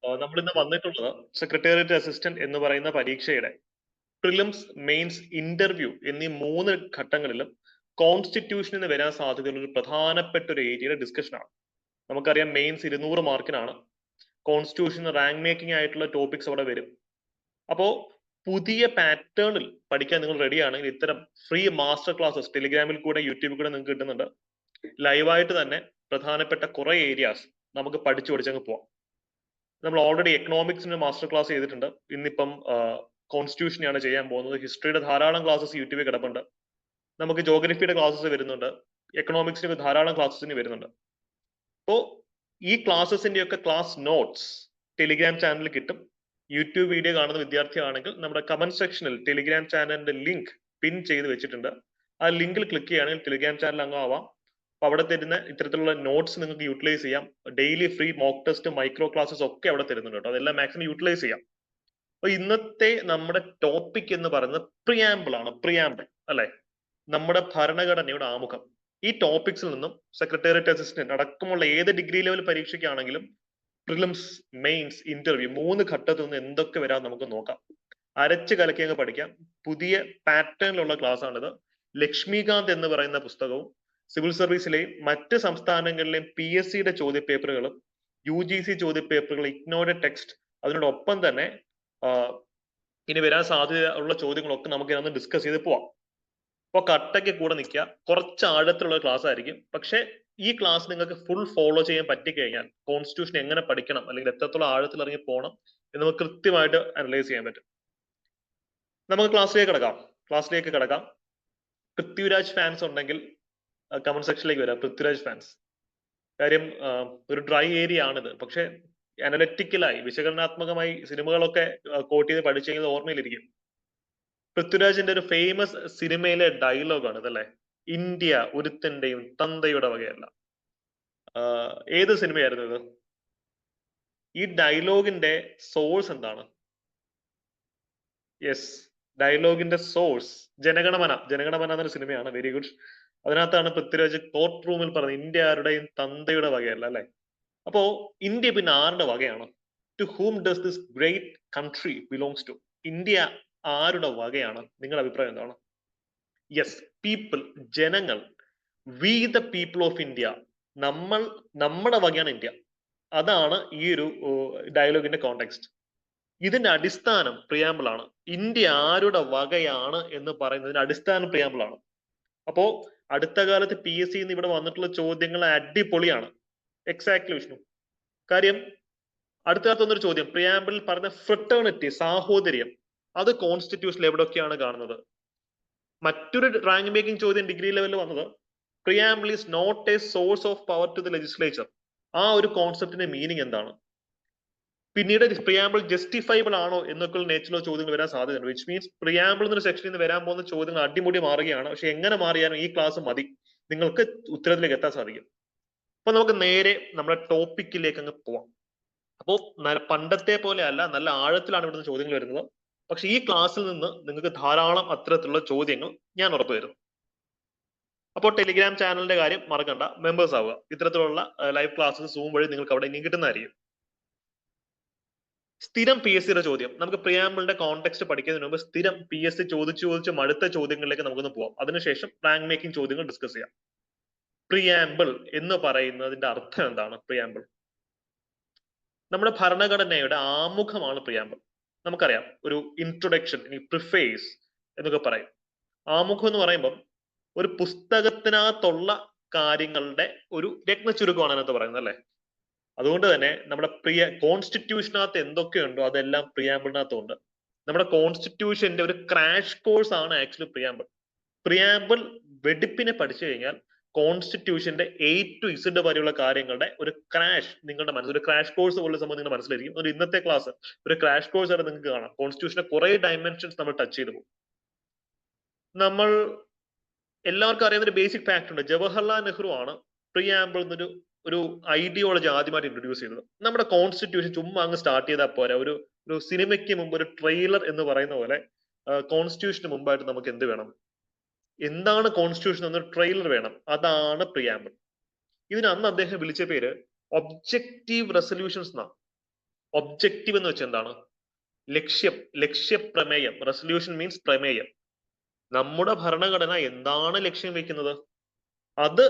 നമ്മൾ ഇന്ന് വന്നിട്ടുള്ളത് സെക്രട്ടേറിയറ്റ് അസിസ്റ്റന്റ് എന്ന് പറയുന്ന പരീക്ഷയുടെ പ്രിലിംസ്, മെയിൻസ്, ഇന്റർവ്യൂ എന്നീ 3 ഘട്ടങ്ങളിലും കോൺസ്റ്റിറ്റ്യൂഷനിൽ നിന്ന് വരാൻ സാധ്യതയുള്ള ഒരു പ്രധാനപ്പെട്ട ഒരു ഏരിയയുടെ ഡിസ്കഷൻ ആണ്. നമുക്കറിയാം മെയിൻസ് 200 മാർക്കിനാണ്. കോൺസ്റ്റിറ്റ്യൂഷൻ റാങ്ക് മേക്കിംഗ് ആയിട്ടുള്ള ടോപ്പിക്സ് അവിടെ വരും. അപ്പോ പുതിയ പാറ്റേണിൽ പഠിക്കാൻ നിങ്ങൾ റെഡി ആണെങ്കിൽ ഇത്തരം ഫ്രീ മാസ്റ്റർ ക്ലാസ്സസ് ടെലിഗ്രാമിൽ കൂടെ യൂട്യൂബിൽ കൂടെ നിങ്ങൾക്ക് കിട്ടുന്നുണ്ട്. ലൈവായിട്ട് തന്നെ പ്രധാനപ്പെട്ട കുറെ ഏരിയാസ് നമുക്ക് പഠിച്ചു പഠിച്ചങ്ങ് പോവാം. നമ്മൾ ഓൾറെഡി എക്കണോമിക്സിന് മാസ്റ്റർ ക്ലാസ് ചെയ്തിട്ടുണ്ട്. ഇന്നിപ്പം കോൺസ്റ്റിറ്റ്യൂഷനെയാണ് ചെയ്യാൻ പോകുന്നത്. ഹിസ്റ്ററിയുടെ ധാരാളം ക്ലാസ്സസ് യൂട്യൂബിൽ കിടപ്പുണ്ട്. നമുക്ക് ജോഗ്രഫിയുടെ ക്ലാസ്സസ് വരുന്നുണ്ട്. എക്കണോമിക്സിന് ധാരാളം ക്ലാസ്സസിന് വരുന്നുണ്ട്. അപ്പോൾ ഈ ക്ലാസ്സസിന്റെ ഒക്കെ ക്ലാസ് നോട്ട്സ് ടെലിഗ്രാം ചാനലിൽ കിട്ടും. യൂട്യൂബ് വീഡിയോ കാണുന്ന വിദ്യാർത്ഥിയാണെങ്കിൽ നമ്മുടെ കമന്റ് സെക്ഷനിൽ ടെലിഗ്രാം ചാനലിന്റെ ലിങ്ക് പിൻ ചെയ്ത് വെച്ചിട്ടുണ്ട്. ആ ലിങ്കിൽ ക്ലിക്ക് ചെയ്യുകയാണെങ്കിൽ ടെലിഗ്രാം ചാനൽ അംഗമാവാം. അപ്പൊ അവിടെ തരുന്ന ഇത്തരത്തിലുള്ള നോട്ട്സ് നിങ്ങൾക്ക് യൂട്ടിലൈസ് ചെയ്യാം. Daily free mock test, micro classes ഒക്കെ അവിടെ തരുന്നുണ്ട് കേട്ടോ. അതെല്ലാം മാക്സിമം യൂട്ടിലൈസ് ചെയ്യാം. അപ്പൊ ഇന്നത്തെ നമ്മുടെ ടോപ്പിക് എന്ന് പറയുന്നത് പ്രിയാമ്പിൾ ആണ്. പ്രിയാമ്പിൾ അല്ലെ, നമ്മുടെ ഭരണഘടനയുടെ ആമുഖം. ഈ ടോപ്പിക്സിൽ നിന്നും സെക്രട്ടേറിയറ്റ് അസിസ്റ്റന്റ് അടക്കമുള്ള ഏത് ഡിഗ്രി ലെവൽ പരീക്ഷയ്ക്കാണെങ്കിലും പ്രിലിംസ്, മെയിൻസ്, ഇന്റർവ്യൂ 3 ഘട്ടത്തിൽ നിന്ന് എന്തൊക്കെ വരാൻ നമുക്ക് നോക്കാം. അരച്ച് കലക്കി അങ്ങ് പഠിക്കാം. പുതിയ പാറ്റേണിലുള്ള ക്ലാസ് ആണിത്. ലക്ഷ്മികാന്ത് എന്ന് പറയുന്ന പുസ്തകവും സിവിൽ സർവീസിലെയും മറ്റ് സംസ്ഥാനങ്ങളിലെയും PSCയുടെ ചോദ്യ പേപ്പറുകളും UGC ചോദ്യ പേപ്പറുകൾ, ഇഗ്നോയുടെ ടെക്സ്റ്റ്, അതിനോടൊപ്പം തന്നെ ഇനി വരാൻ സാധ്യത ഉള്ള ചോദ്യങ്ങളൊക്കെ നമുക്ക് ഇതിനകത്ത് ഡിസ്കസ് ചെയ്ത് പോവാം. അപ്പൊ കട്ടയ്ക്ക് കൂടെ നിൽക്കുക. കുറച്ച് ആഴത്തിലുള്ള ക്ലാസ് ആയിരിക്കും. പക്ഷെ ഈ ക്ലാസ് നിങ്ങൾക്ക് ഫുൾ ഫോളോ ചെയ്യാൻ പറ്റിക്കഴിഞ്ഞാൽ കോൺസ്റ്റിറ്റ്യൂഷൻ എങ്ങനെ പഠിക്കണം അല്ലെങ്കിൽ എത്രത്തോളം ആഴത്തിൽ ഇറങ്ങി പോകണം എന്ന് നമുക്ക് കൃത്യമായിട്ട് അനലൈസ് ചെയ്യാൻ പറ്റും. നമുക്ക് ക്ലാസ്സിലേക്ക് കിടക്കാം. പൃഥ്വിരാജ് ഫാൻസ് ഉണ്ടെങ്കിൽ കമന്റ് സെക്ഷനിലേക്ക് വരാം. പൃഥ്വിരാജ് ഫാൻസ്, കാര്യം ഒരു ഡ്രൈ ഏരിയ ആണിത്. പക്ഷെ അനലറ്റിക്കലായി വിശകലനാത്മകമായി സിനിമകളൊക്കെ കോട്ട് ചെയ്ത് പഠിച്ചു കഴിഞ്ഞാൽ ഓർമ്മയിലിരിക്കും. പൃഥ്വിരാജിന്റെ ഒരു ഫേമസ് സിനിമയിലെ ഡയലോഗാണ് ഇതല്ലേ, ഇന്ത്യ ഒരുത്തന്റെയും തന്തയുടെ വകയല്ല. ഏത് സിനിമയായിരുന്നു ഇത്? ഈ ഡയലോഗിന്റെ സോഴ്സ് എന്താണ്? യെസ്, ഡയലോഗിന്റെ സോഴ്സ് ജനഗണമന എന്നൊരു സിനിമയാണ്. Very good. അതിനകത്താണ് പൃഥ്വിരാജ് കോർട്ട് റൂമിൽ പറഞ്ഞത് ഇന്ത്യ ആരുടെയും തന്തയുടെ വകയല്ല അല്ലെ. അപ്പോ ഇന്ത്യ പിന്നെ ആരുടെ വകയാണ്? To whom does this great country belongs to? India ആരുടെ വകയാണ്? നിങ്ങളുടെ അഭിപ്രായം എന്താണ്? യെസ്, പീപ്പിൾ, ജനങ്ങൾ. We the people of India. നമ്മുടെ വകയാണ് ഇന്ത്യ. അതാണ് ഈ ഒരു ഡയലോഗിന്റെ കോണ്ടെക്സ്റ്റ്. ഇതിന്റെ അടിസ്ഥാനം പ്രിയാമ്പിൾ ആണ്. ഇന്ത്യ ആരുടെ വകയാണ് എന്ന് പറയുന്നതിന്റെ അടിസ്ഥാനം പ്രിയാമ്പിൾ ആണ്. അപ്പോ അടുത്ത കാലത്ത് PSC ഇവിടെ വന്നിട്ടുള്ള ചോദ്യങ്ങൾ അടിപൊളിയാണ്. എക്സാക്ട്ലി വിഷ്ണു. കാര്യം അടുത്ത കാലത്ത് വന്നൊരു ചോദ്യം, പ്രിയാമ്പിളിൽ പറഞ്ഞ ഫ്രട്ടേണിറ്റി, സാഹോദര്യം, അത് കോൺസ്റ്റിറ്റ്യൂഷനിൽ എവിടെയൊക്കെയാണ് കാണുന്നത്? മറ്റൊരു റാങ്ക് മേക്കിംഗ് ചോദ്യം ഡിഗ്രി ലെവലിൽ വന്നത്, preamble is not a source of power to the legislature. ആ ഒരു കോൺസെപ്റ്റിന്റെ മീനിങ് എന്താണ്? പിന്നീട് പ്രിയാമ്പിൾ ജസ്റ്റിഫൈബിൾ ആണോ എന്നൊക്കെയുള്ള നേച്ചറുള്ള ചോദ്യങ്ങൾ വരാൻ സാധ്യതയുണ്ട്. വിച്ച് മീൻസ് പ്രിയാമ്പിൾ എന്നൊരു സെക്ഷനിൽ നിന്ന് വരാൻ പോകുന്ന ചോദ്യങ്ങൾ അടിമുടി മാറുകയാണ്. പക്ഷെ എങ്ങനെ മാറിയാലും ഈ ക്ലാസ് മതി, നിങ്ങൾക്ക് ഉത്തരത്തിലേക്ക് എത്താൻ സാധിക്കും. അപ്പൊ നമുക്ക് നേരെ നമ്മുടെ ടോപ്പിക്കിലേക്ക് അങ്ങ് പോവാം. അപ്പോൾ പണ്ടത്തെ പോലെ അല്ല, നല്ല ആഴത്തിലാണ് ഇവിടുന്ന് ചോദ്യങ്ങൾ വരുന്നത്. പക്ഷെ ഈ ക്ലാസ്സിൽ നിന്ന് നിങ്ങൾക്ക് ധാരാളം അത്തരത്തിലുള്ള ചോദ്യങ്ങൾ ഞാൻ ഉറപ്പുവരുന്നു. അപ്പോൾ ടെലിഗ്രാം ചാനലിന്റെ കാര്യം മറക്കണ്ട, മെമ്പേഴ്സ് ആവുക. ഇത്തരത്തിലുള്ള ലൈവ് ക്ലാസ്സസ് സൂം വഴി നിങ്ങൾക്ക് അവിടെ ഇനി കിട്ടുന്നതായിരിക്കും. സ്ഥിരം PSCയുടെ ചോദ്യം, നമുക്ക് പ്രിയാമ്പിളിന്റെ കോണ്ടെക്സ്റ്റ് പഠിക്കുന്നതിന് മുമ്പ് സ്ഥിരം PSC ചോദിച്ച് മടുത്ത ചോദ്യങ്ങളിലേക്ക് നമുക്കൊന്ന് പോവാം. അതിനുശേഷം റാങ്ക് മേക്കിംഗ് ചോദ്യങ്ങൾ ഡിസ്കസ് ചെയ്യാം. പ്രിയാമ്പിൾ എന്ന് പറയുന്നതിന്റെ അർത്ഥം എന്താണ്? പ്രിയാമ്പിൾ നമ്മുടെ ഭരണഘടനയുടെ ആമുഖമാണ് പ്രിയാമ്പിൾ. നമുക്കറിയാം, ഒരു ഇൻട്രൊഡക്ഷൻ, പ്രിഫേസ് എന്നൊക്കെ പറയും. ആമുഖം എന്ന് പറയുമ്പോൾ ഒരു പുസ്തകത്തിനകത്തുള്ള കാര്യങ്ങളുടെ ഒരു രത്നച്ചുരുക്കമാണ് അതിനകത്ത് പറയുന്നത് അല്ലെ. അതുകൊണ്ട് തന്നെ നമ്മുടെ കോൺസ്റ്റിറ്റ്യൂഷനകത്ത് എന്തൊക്കെയുണ്ടോ അതെല്ലാം പ്രിയാമ്പിളിനകത്തുണ്ട്. നമ്മുടെ കോൺസ്റ്റിറ്റ്യൂഷന്റെ ഒരു ക്രാഷ് കോഴ്സ് ആണ് ആക്ച്വലി പ്രിയാമ്പിൾ. പ്രിയാമ്പിൾ വെടിപ്പിനെ പഠിച്ചു കഴിഞ്ഞാൽ കോൺസ്റ്റിറ്റ്യൂഷന്റെ A to Z വരെയുള്ള കാര്യങ്ങളുടെ ഒരു ക്രാഷ് നിങ്ങളുടെ മനസ്സിൽ, ഒരു ക്രാഷ് കോഴ്സ് പോലുള്ള സംഭവം നിങ്ങളുടെ മനസ്സിലായിരിക്കും. ഒരു ഇന്നത്തെ ക്ലാസ് ഒരു ക്രാഷ് കോഴ്സ് ആയിട്ട് നിങ്ങൾക്ക് കാണാം. കോൺസ്റ്റിറ്റ്യൂഷന്റെ കുറെ ഡയമെൻഷൻസ് നമ്മൾ ടച്ച് ചെയ്തു പോകും. നമ്മൾ എല്ലാവർക്കും അറിയുന്ന ഒരു ബേസിക് ഫാക്ട് ഉണ്ട്. ജവഹർലാൽ നെഹ്റു ആണ് പ്രിയാമ്പിൾ എന്നൊരു ഒരു ഐഡിയോളജി ആദ്യമായിട്ട് ഇൻട്രൊഡ്യൂസ് ചെയ്തത്. നമ്മുടെ കോൺസ്റ്റിറ്റ്യൂഷൻ ചുമ്മാ അങ്ങ് സ്റ്റാർട്ട് ചെയ്താൽ പോരാ. ഒരു സിനിമയ്ക്ക് മുമ്പ് ഒരു ട്രെയിലർ എന്ന് പറയുന്ന പോലെ കോൺസ്റ്റിറ്റ്യൂഷന് മുമ്പായിട്ട് നമുക്ക് എന്ത് വേണം? എന്താണ് കോൺസ്റ്റിറ്റ്യൂഷൻ എന്നൊരു ട്രെയിലർ വേണം. അതാണ് പ്രിയാമ്പിൾ. ഇതിന് അന്ന് അദ്ദേഹം വിളിച്ച പേര് ഒബ്ജക്റ്റീവ് റെസൊല്യൂഷൻസ് എന്നാണ്. ഒബ്ജക്റ്റീവ് എന്ന് വെച്ചാൽ എന്താണ്? ലക്ഷ്യപ്രമേയം. റെസൊല്യൂഷൻ മീൻസ് പ്രമേയം. നമ്മുടെ ഭരണഘടന എന്താണ് ലക്ഷ്യം വെക്കുന്നത് അത്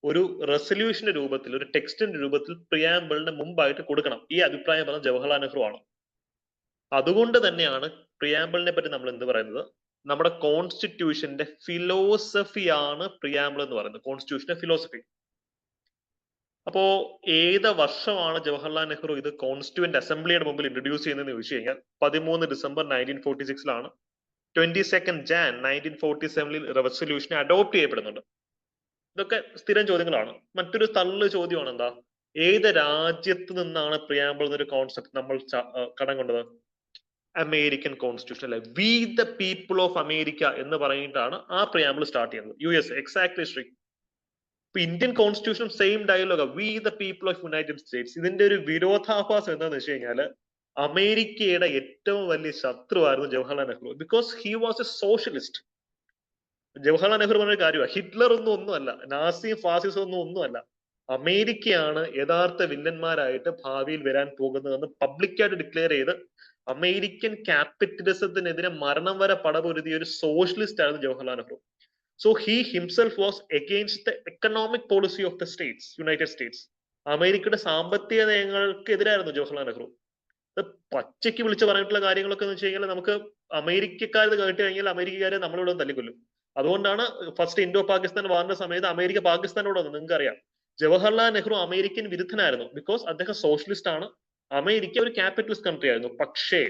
ഒരു റെസൊല്യൂഷന്റെ രൂപത്തിൽ, ഒരു ടെക്സ്റ്റിന്റെ രൂപത്തിൽ പ്രിയാമ്പിളിന്റെ മുമ്പായിട്ട് കൊടുക്കണം. ഈ അഭിപ്രായം പറഞ്ഞ ജവഹർലാൽ നെഹ്റു ആണ്. അതുകൊണ്ട് തന്നെയാണ് പ്രിയാമ്പിളിനെ പറ്റി നമ്മൾ എന്ത് പറയുന്നത്? നമ്മുടെ കോൺസ്റ്റിറ്റ്യൂഷന്റെ ഫിലോസഫിയാണ് പ്രിയാമ്പിൾ എന്ന് പറയുന്നത്. കോൺസ്റ്റിറ്റ്യൂഷന്റെ ഫിലോസഫി. അപ്പോ ഏത് വർഷമാണ് ജവഹർലാൽ നെഹ്റു ഇത് കോൺസ്റ്റിറ്റ്യൂവന്റ് അസംബ്ലിയുടെ മുമ്പിൽ ഇൻട്രൊഡ്യൂസ് ചെയ്യുന്നതെന്ന് ചോദിച്ചു കഴിഞ്ഞാൽ 13 ഡിസംബർ 1946 22 ജാൻ 1947 റെസൊല്യൂഷൻ അഡോപ്റ്റ് ചെയ്യപ്പെടുന്നുണ്ട്. ഇതൊക്കെ സ്ഥിരം ചോദ്യങ്ങളാണ്. മറ്റൊരു തള്ളു ചോദ്യമാണ് എന്താ? ഏത് രാജ്യത്ത് നിന്നാണ് പ്രിയാമ്പിൾ എന്നൊരു കോൺസെപ്റ്റ് നമ്മൾ കടം കൊണ്ടത്? അമേരിക്കൻ കോൺസ്റ്റിറ്റ്യൂഷൻ അല്ലെ? We the people of America എന്ന് പറഞ്ഞിട്ടാണ് ആ പ്രിയാമ്പിൾ സ്റ്റാർട്ട് ചെയ്യുന്നത്. US exactly Shri. ഇപ്പൊ ഇന്ത്യൻ കോൺസ്റ്റിറ്റ്യൂഷനും same dialogue, we the people of United States. ഇതിന്റെ ഒരു വിരോധാഭാസം എന്താണെന്ന് വെച്ച് കഴിഞ്ഞാല് അമേരിക്കയുടെ ഏറ്റവും വലിയ ശത്രുവായിരുന്നു Jawaharlal Nehru. Because he was a socialist. Jawaharlal Nehru പറഞ്ഞ കാര്യമാണ്, ഹിറ്റ്ലർ ഒന്നുമല്ല, നാസിയും ഫാസിസം ഒന്നുമല്ല, അമേരിക്കയാണ് യഥാർത്ഥ വില്ലന്മാരായിട്ട് ഭാവിയിൽ വരാൻ പോകുന്നതെന്ന് പബ്ലിക്കായിട്ട് ഡിക്ലെയർ ചെയ്ത് അമേരിക്കൻ ക്യാപിറ്റലിസത്തിനെതിരെ മരണം വരെ പടപൊരുതിയ ഒരു സോഷ്യലിസ്റ്റ് ആയിരുന്നു Jawaharlal Nehru. So he himself was against the economic policy of the states, United States. അമേരിക്കയുടെ സാമ്പത്തിക നയങ്ങൾക്ക് എതിരായിരുന്നു ജവഹർലാൽ നെഹ്റു. പച്ചയ്ക്ക് വിളിച്ച് പറഞ്ഞിട്ടുള്ള കാര്യങ്ങളൊക്കെ എന്ന് വെച്ച് കഴിഞ്ഞാൽ നമുക്ക് അമേരിക്കക്കാർ കേട്ട് കഴിഞ്ഞാൽ അമേരിക്കക്കാരെ നമ്മളിവിടെ തല്ലിക്കൊല്ലും. അതുകൊണ്ടാണ് ഫസ്റ്റ് ഇൻഡോ പാകിസ്ഥാൻ വാറിന്റെ സമയത്ത് അമേരിക്ക പാകിസ്ഥാനോട് വന്നത്. നിങ്ങൾക്ക് അറിയാം, ജവഹർലാൽ നെഹ്റു അമേരിക്കൻ വിരുദ്ധനായിരുന്നു. ബിക്കോസ് അദ്ദേഹം സോഷ്യലിസ്റ്റ് ആണ്, അമേരിക്ക ഒരു ക്യാപിറ്റലിസ്റ്റ് കൺട്രി ആയിരുന്നു. പക്ഷേ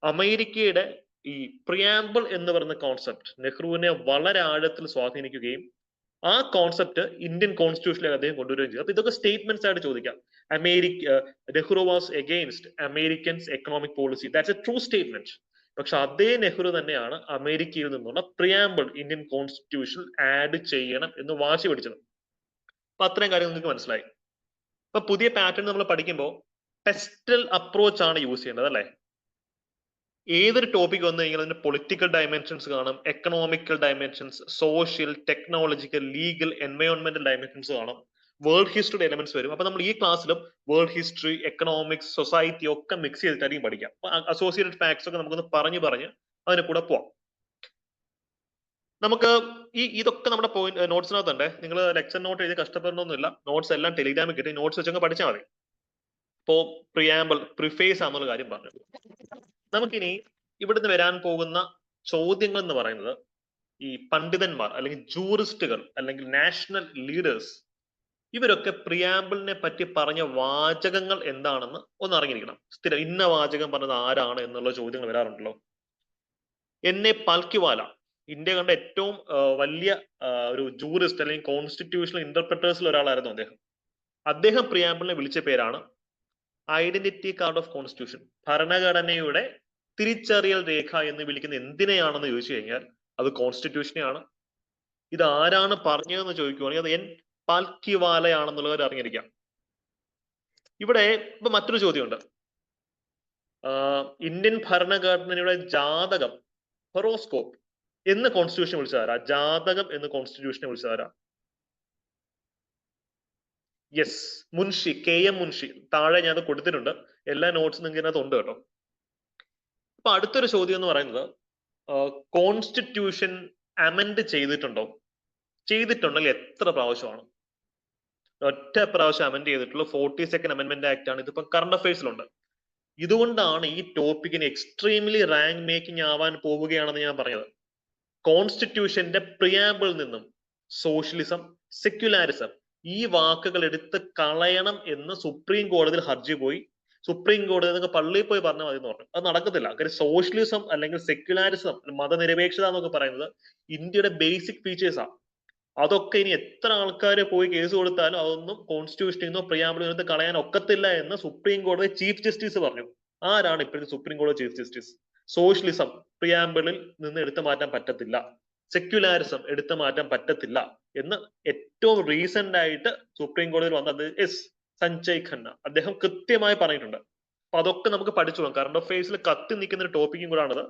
അമേരിക്കയുടെ ഈ പ്രിയാമ്പിൾ എന്ന് പറയുന്ന കോൺസെപ്റ്റ് നെഹ്റുവിനെ വളരെ ആഴത്തിൽ സ്വാധീനിക്കുകയും ആ കോൺസെപ്റ്റ് ഇന്ത്യൻ കോൺസ്റ്റിറ്റ്യൂഷനിലേക്ക് അദ്ദേഹം കൊണ്ടുവരികയും ചെയ്തു. അപ്പൊ ഇതൊക്കെ സ്റ്റേറ്റ്മെന്റ്സ് ആയിട്ട് ചോദിക്കാം. Nehru was against Americans economic policy. That's A true statement. പക്ഷെ അതേ നെഹ്റു തന്നെയാണ് അമേരിക്കയിൽ നിന്നുള്ള പ്രിയാമ്പിൾ ഇന്ത്യൻ കോൺസ്റ്റിറ്റ്യൂഷനിൽ ആഡ് ചെയ്യണം എന്ന് വാശി പിടിച്ചത്. അപ്പൊ അത്രയും കാര്യം നിങ്ങൾക്ക് മനസ്സിലായി. അപ്പൊ പുതിയ പാറ്റേൺ നമ്മൾ പഠിക്കുമ്പോൾ ടെസ്റ്റൽ അപ്രോച്ച് ആണ് യൂസ് ചെയ്യേണ്ടത് അല്ലെ? ഏതൊരു ടോപ്പിക് വന്നു കഴിഞ്ഞാൽ അതിന്റെ പൊളിറ്റിക്കൽ ഡയമെൻഷൻസ് കാണും, economical dimensions, social, technological, legal, എൻവയോൺമെന്റൽ ഡയമെൻഷൻസ് കാണും, വേൾഡ് ഹിസ്റ്ററി എലമെന്റ്സ് വരും. അപ്പൊ നമ്മൾ ഈ ക്ലാസ്സിലും വേൾഡ് ഹിസ്റ്ററി, എക്കണോമിക്സ്, സൊസൈറ്റി ഒക്കെ മിക്സ് ചെയ്തിട്ടായിരിക്കും പഠിക്കാം. അസോസിയേറ്റഡ് ഫാക്ട്സ് ഒക്കെ നമുക്കൊന്ന് പറഞ്ഞ് അതിന് കൂടെ പോവാം. നമുക്ക് ഇതൊക്കെ നമ്മുടെ പോയിന്റ് നോട്ട്സിനകത്തുണ്ട്. നിങ്ങൾ ലെക്ചർ നോട്ട് എഴുതി കഷ്ടപ്പെടണമെന്നില്ല. നോട്ട്സ് എല്ലാം ടെലിഗ്രാമിൽ കിട്ടി, നോട്ട്സ് വെച്ചങ്ങ് പഠിച്ചാൽ മതി. ഇപ്പോ പ്രിയാമ്പിൾ, പ്രിഫേസ് ആണെന്നുള്ള കാര്യം പറഞ്ഞു. നമുക്കിനി ഇവിടുന്ന് വരാൻ പോകുന്ന ചോദ്യങ്ങൾ എന്ന് പറയുന്നത് ഈ പണ്ഡിതന്മാർ അല്ലെങ്കിൽ ജൂറിസ്റ്റുകൾ അല്ലെങ്കിൽ നാഷണൽ ലീഡേഴ്സ് ഇവരൊക്കെ പ്രിയാമ്പിളിനെ പറ്റി പറഞ്ഞ വാചകങ്ങൾ എന്താണെന്ന് ഒന്ന് അറിഞ്ഞിരിക്കണം. സ്ഥിരം ഇന്ന വാചകം പറഞ്ഞത് ആരാണ് എന്നുള്ള ചോദ്യങ്ങൾ വരാറുണ്ടല്ലോ. എന്നെ പാൽക്കിവാല, ഇന്ത്യ കണ്ട ഏറ്റവും വലിയ ഒരു ജൂറിസ്റ്റ് അല്ലെങ്കിൽ കോൺസ്റ്റിറ്റ്യൂഷണൽ ഇന്റർപ്രിറ്റേഴ്സിൽ ഒരാളായിരുന്നു അദ്ദേഹം. അദ്ദേഹം പ്രിയാമ്പിളിനെ വിളിച്ച പേരാണ് ഐഡന്റിറ്റി കാർഡ് ഓഫ് കോൺസ്റ്റിറ്റ്യൂഷൻ. ഭരണഘടനയുടെ തിരിച്ചറിയൽ രേഖ എന്ന് വിളിക്കുന്ന എന്തിനെയാണെന്ന് ചോദിച്ചു കഴിഞ്ഞാൽ അത് കോൺസ്റ്റിറ്റ്യൂഷനെയാണ്. ഇത് ആരാണ് പറഞ്ഞതെന്ന് ചോദിക്കുവാണെങ്കിൽ അത് എൻ പാൽക്കിവാലയാണെന്നുള്ളവർ അറിഞ്ഞിരിക്കാം. ഇവിടെ ഇപ്പൊ മറ്റൊരു ചോദ്യമുണ്ട്. ഇന്ത്യൻ ഭരണഘടനയുടെ ജാതകം, ഹൊറോസ്കോപ്പ് എന്ന് കോൺസ്റ്റിറ്റ്യൂഷൻ വിളിച്ചതാരാ? ജാതകം എന്ന് കോൺസ്റ്റിറ്റ്യൂഷനെ വിളിച്ചതാരാ? Yes, Munshi, KM Munshi. താഴെ ഞാൻ അത് കൊടുത്തിട്ടുണ്ട്, എല്ലാ നോട്ട്സും നിങ്ങൾക്ക് ഇതിനകത്ത് ഉണ്ട് കേട്ടോ. അപ്പൊ അടുത്തൊരു ചോദ്യം എന്ന് പറയുന്നത്, കോൺസ്റ്റിറ്റ്യൂഷൻ അമെൻഡ് ചെയ്തിട്ടുണ്ടോ? ചെയ്തിട്ടുണ്ടെങ്കിൽ എത്ര പ്രാവശ്യമാണ്? ഒറ്റ പ്രാവശ്യം അമെൻഡ് ചെയ്തിട്ടുള്ളൂ. 42nd അമെൻമെന്റ് ആക്ട് ആണ്. ഇതിപ്പോ കറണ്ട് അഫയേഴ്സിലുണ്ട്. ഇതുകൊണ്ടാണ് ഈ ടോപ്പിക്കിന് എക്സ്ട്രീംലി റാങ്ക് മേക്കിംഗ് ആവാൻ പോവുകയാണെന്ന് ഞാൻ പറഞ്ഞത്. കോൺസ്റ്റിറ്റ്യൂഷന്റെ പ്രിയാമ്പിളിൽ നിന്നും സോഷ്യലിസം, സെക്യുലാരിസം ഈ വാക്കുകൾ എടുത്ത് കളയണം എന്ന് സുപ്രീം കോടതിയിൽ ഹർജി പോയി. സുപ്രീം കോടതി നിങ്ങൾക്ക് പള്ളിയിൽ പോയി പറഞ്ഞാൽ മതി എന്ന് പറഞ്ഞു. അത് നടക്കത്തില്ല. കാര്യം സോഷ്യലിസം അല്ലെങ്കിൽ സെക്യുലാരിസം, മതനിരപേക്ഷത എന്നൊക്കെ പറയുന്നത് ഇന്ത്യയുടെ ബേസിക് ഫീച്ചേഴ്സാണ്. അതൊക്കെ ഇനി എത്ര ആൾക്കാർ പോയി കേസ് കൊടുത്താലും അതൊന്നും കോൺസ്റ്റിറ്റ്യൂഷനിൽ നിന്നോ പ്രിയാമ്പിളിൽ നിന്നോ കളയാൻ ഒക്കത്തില്ല എന്ന് സുപ്രീം കോടതി ചീഫ് ജസ്റ്റിസ് പറഞ്ഞു. ആരാണ് ഇപ്പോഴത്തെ സുപ്രീം കോടതി ചീഫ് ജസ്റ്റിസ്? സോഷ്യലിസം പ്രിയാമ്പിളിൽ നിന്ന് എടുത്തു മാറ്റാൻ പറ്റത്തില്ല, സെക്യുലാരിസം എടുത്തു മാറ്റാൻ പറ്റത്തില്ല എന്ന് ഏറ്റവും റീസെന്റ് ആയിട്ട് സുപ്രീം കോടതിയിൽ വന്നത് സഞ്ജയ് ഖന്ന. അദ്ദേഹം കൃത്യമായി പറഞ്ഞിട്ടുണ്ട്. അപ്പൊ അതൊക്കെ നമുക്ക് പഠിച്ചോളാം. കറണ്ട് അഫയേഴ്സിൽ കത്തി നിൽക്കുന്ന ഒരു ടോപ്പിക്കും കൂടാണത്.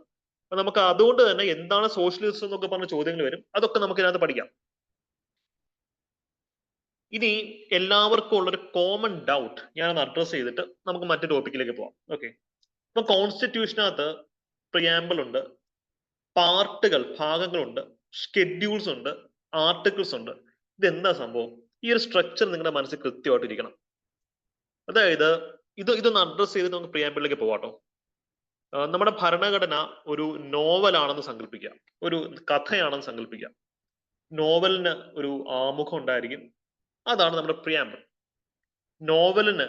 അപ്പൊ നമുക്ക് അതുകൊണ്ട് തന്നെ എന്താണ് സോഷ്യലിസം എന്നൊക്കെ പറഞ്ഞ ചോദ്യങ്ങൾ വരും. അതൊക്കെ നമുക്ക് ഇതിനകത്ത് പഠിക്കാം. ഇനി എല്ലാവർക്കും ഉള്ളൊരു കോമൺ ഡൗട്ട് ഞാനൊന്ന് അഡ്രസ് ചെയ്തിട്ട് നമുക്ക് മറ്റു ടോപ്പിക്കിലേക്ക് പോവാം. ഓക്കെ, ഇപ്പൊ കോൺസ്റ്റിറ്റ്യൂഷനകത്ത് പ്രിയാമ്പിൾ ഉണ്ട്, പാർട്ടുകൾ ഭാഗങ്ങളുണ്ട്, ഷെഡ്യൂൾസ് ഉണ്ട്, ആർട്ടിക്കിൾസ് ഉണ്ട്. ഇതെന്താ സംഭവം? ഈ ഒരു സ്ട്രക്ചർ നിങ്ങളുടെ മനസ്സിൽ കൃത്യമായിട്ട് ഇരിക്കണം. അതായത് ഇതൊന്ന് അഡ്രസ് ചെയ്തിട്ട് നമുക്ക് പ്രിയാമ്പിളിലേക്ക് പോവാട്ടോ. നമ്മുടെ ഭരണഘടന ഒരു നോവലാണെന്ന് സങ്കല്പിക്കാം, ഒരു കഥയാണെന്ന് സങ്കല്പിക്കാം. നോവലിന് ഒരു ആമുഖം ഉണ്ടായിരിക്കും, അതാണ് നമ്മുടെ പ്രിയാമ്പിൾ. നോവലിന്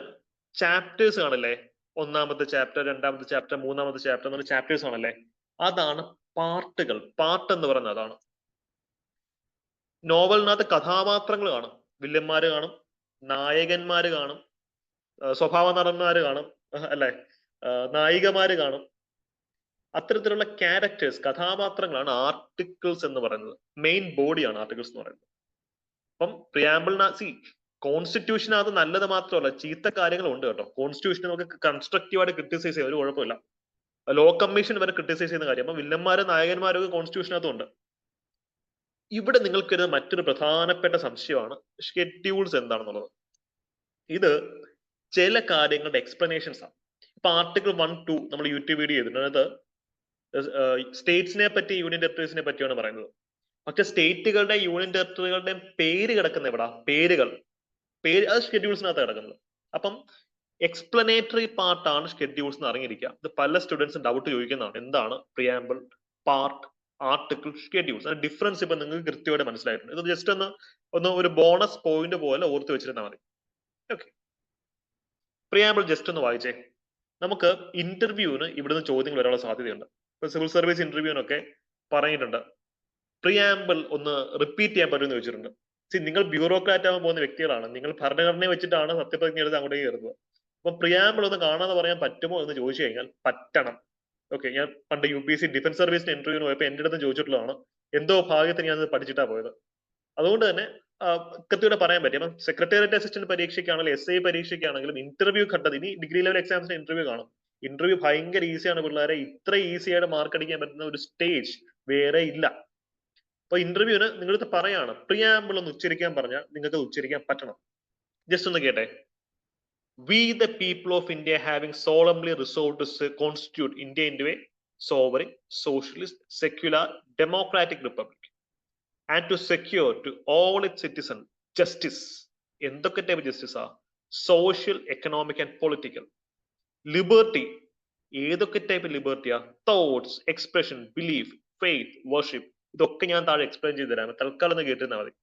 ചാപ്റ്റേഴ്സ് ആണല്ലേ, ഒന്നാമത്തെ ചാപ്റ്റർ, രണ്ടാമത്തെ ചാപ്റ്റർ, മൂന്നാമത്തെ ചാപ്റ്റർ എന്നുള്ള ചാപ്റ്റേഴ്സ് ആണല്ലേ, അതാണ് പാർട്ടുകൾ. പാർട്ട് എന്ന് പറയുന്നത് അതാണ്. നോവലിനകത്ത് കഥാപാത്രങ്ങൾ കാണും, വില്ലന്മാര് കാണും, നായകന്മാര് കാണും, സ്വഭാവ നടന്മാര് കാണും, അല്ലെ, നായികമാര് കാണും. അത്തരത്തിലുള്ള ക്യാരക്ടേഴ്സ്, കഥാപാത്രങ്ങളാണ് ആർട്ടിക്കിൾസ് എന്ന് പറയുന്നത്. മെയിൻ ബോഡിയാണ് ആർട്ടിക്കിൾസ് എന്ന് പറയുന്നത്. അപ്പം പ്രിയാമ്പിളിന് കോൺസ്റ്റിറ്റ്യൂഷനകത്ത് നല്ലത് മാത്രമല്ല, ചീത്ത കാര്യങ്ങളും ഉണ്ട് കേട്ടോ. കോൺസ്റ്റിറ്റ്യൂഷനെ നമുക്ക് കൺസ്ട്രക്റ്റീവായിട്ട് ക്രിട്ടിസൈസ് ചെയ്യാം, ഒരു കുഴപ്പമില്ല. ലോ കമ്മീഷൻ വരെ ക്രിട്ടിസൈസ് ചെയ്യുന്ന കാര്യം. അപ്പൊ വില്ലന്മാരും നായകന്മാരും ഒക്കെ കോൺസ്റ്റിറ്റ്യൂഷനകത്തും ഉണ്ട്. ഇവിടെ നിങ്ങൾക്കൊരു മറ്റൊരു പ്രധാനപ്പെട്ട സംശയമാണ് ഷെഡ്യൂൾസ് എന്താണെന്നുള്ളത്. ഇത് ചില കാര്യങ്ങളുടെ എക്സ്പ്ലനേഷൻസ് ആണ്. ഇപ്പൊ ആർട്ടിക്കിൾ 1, 2 നമ്മൾ യൂട്യൂബ് വീഡിയോ ചെയ്തിട്ടുണ്ട്. സ്റ്റേറ്റ്സിനെ പറ്റി, യൂണിയൻ ടെറിട്ടറീസിനെ പറ്റിയാണ് പറയുന്നത്. പക്ഷെ സ്റ്റേറ്റുകളുടെ യൂണിയൻ ടെറിട്ടറികളുടെ പേര് കിടക്കുന്ന എവിടാ? പേര് അത് ഷെഡ്യൂൾസിനകത്ത് കിടക്കുന്നത്. അപ്പം എക്സ്പ്ലനേറ്ററി പാർട്ടാണ് ഷെഡ്യൂൾസ് എന്ന് അറിഞ്ഞിരിക്കുക. ഇത് പല സ്റ്റുഡൻസും ഡൗട്ട് ചോദിക്കുന്നതാണ്, എന്താണ് പ്രിയാമ്പിൾ, പാർട്ട്, ആർട്ടിക്കിൾ, ഷെഡ്യൂൾസ്. അതിന്റെ ഡിഫറൻസ് ഇപ്പൊ നിങ്ങൾക്ക് കൃത്യമായിട്ട് മനസ്സിലായിട്ടുണ്ട്. ഇത് ജസ്റ്റ് ഒന്ന് ഒരു ബോണസ് പോയിന്റ് പോലെ ഓർത്ത് വെച്ചിരുന്നാൽ മതി. ഓക്കെ, പ്രിയാമ്പിൾ ജസ്റ്റ് ഒന്ന് വായിച്ചേ. നമുക്ക് ഇന്റർവ്യൂവിന് ഇവിടുന്ന് ചോദ്യങ്ങൾ വരാനുള്ള സാധ്യതയുണ്ട്. ഇപ്പൊ സിവിൽ സർവീസ് ഇന്റർവ്യൂവിനൊക്കെ പറഞ്ഞിട്ടുണ്ട്, പ്രിയാമ്പിൾ ഒന്ന് റിപ്പീറ്റ് ചെയ്യാൻ പറ്റുമെന്ന് ചോദിച്ചിട്ടുണ്ട്. നിങ്ങൾ ബ്യൂറോക്രാറ്റ് ആവാൻ പോകുന്ന വ്യക്തികളാണ്, നിങ്ങൾ ഭരണഘടനയെ വെച്ചിട്ടാണ് സത്യപ്രതിജ്ഞ എടുത്ത് അങ്ങോട്ടേക്ക് കയറുന്നത്. അപ്പൊ പ്രിയാമ്പിൾ ഒന്ന് കാണാതെ പറയാൻ പറ്റുമോ എന്ന് ചോദിച്ചു കഴിഞ്ഞാൽ പറ്റണം. ഓക്കെ, ഞാൻ പണ്ട് UPSC ഡിഫൻസ് സർവീസിന്റെ ഇന്റർവ്യൂവിന് പോയപ്പോൾ എന്റെ അടുത്ത് ചോദിച്ചിട്ടുള്ളതാണ്. എന്തോ ഭാഗ്യത്തിന് ഞാൻ പഠിച്ചിട്ടാ പോയത്. അതുകൊണ്ട് തന്നെ കൃത്യമായിട്ട് പറയാൻ പറ്റും. അപ്പം സെക്രട്ടേറിയറ്റ് അസിസ്റ്റന്റ് പരീക്ഷയ്ക്കാണെങ്കിലും SI പരീക്ഷയ്ക്കാണെങ്കിലും ഇന്റർവ്യൂ ഘട്ടത്തിൽ, ഇനി ഡിഗ്രി ലെവൽ എക്സാംസിന് ഇന്റർവ്യൂ കാണും. ഇന്റർവ്യൂ ഭയങ്കര ഈസിയാണ് പിള്ളേരെ. ഇത്ര ഈസി ആയിട്ട് മാർക്ക് അടിക്കാൻ പറ്റുന്ന ഒരു സ്റ്റേജ് വേറെ ഇല്ല. അപ്പൊ ഇന്റർവ്യൂവിന് നിങ്ങളടുത്ത് പറയാണ്, പ്രിയാമ്പിൾ ഒന്ന് ഉച്ചരിക്കാൻ പറഞ്ഞാൽ നിങ്ങൾക്ക് ഉച്ചരിക്കാൻ പറ്റണം. ജസ്റ്റ് ഒന്ന് കേട്ടെ. We the people of India having solemnly resolved to constitute India into a sovereign, socialist, secular, democratic republic and to secure to all its citizens justice. എന്തൊക്കെ ടൈപ്പ് ജസ്റ്റിസ് ആ? Social, economic and political. Liberty, ഏതൊക്കെ type ലിബർട്ടിയാ? Thoughts, expression, belief, faith, worship. ഇതൊക്കെ ഞാൻ താഴെ explain ചെയ്ത് തരാം, തൽക്കാലം ഒന്ന് കേട്ടിരുന്നാൽ മതി.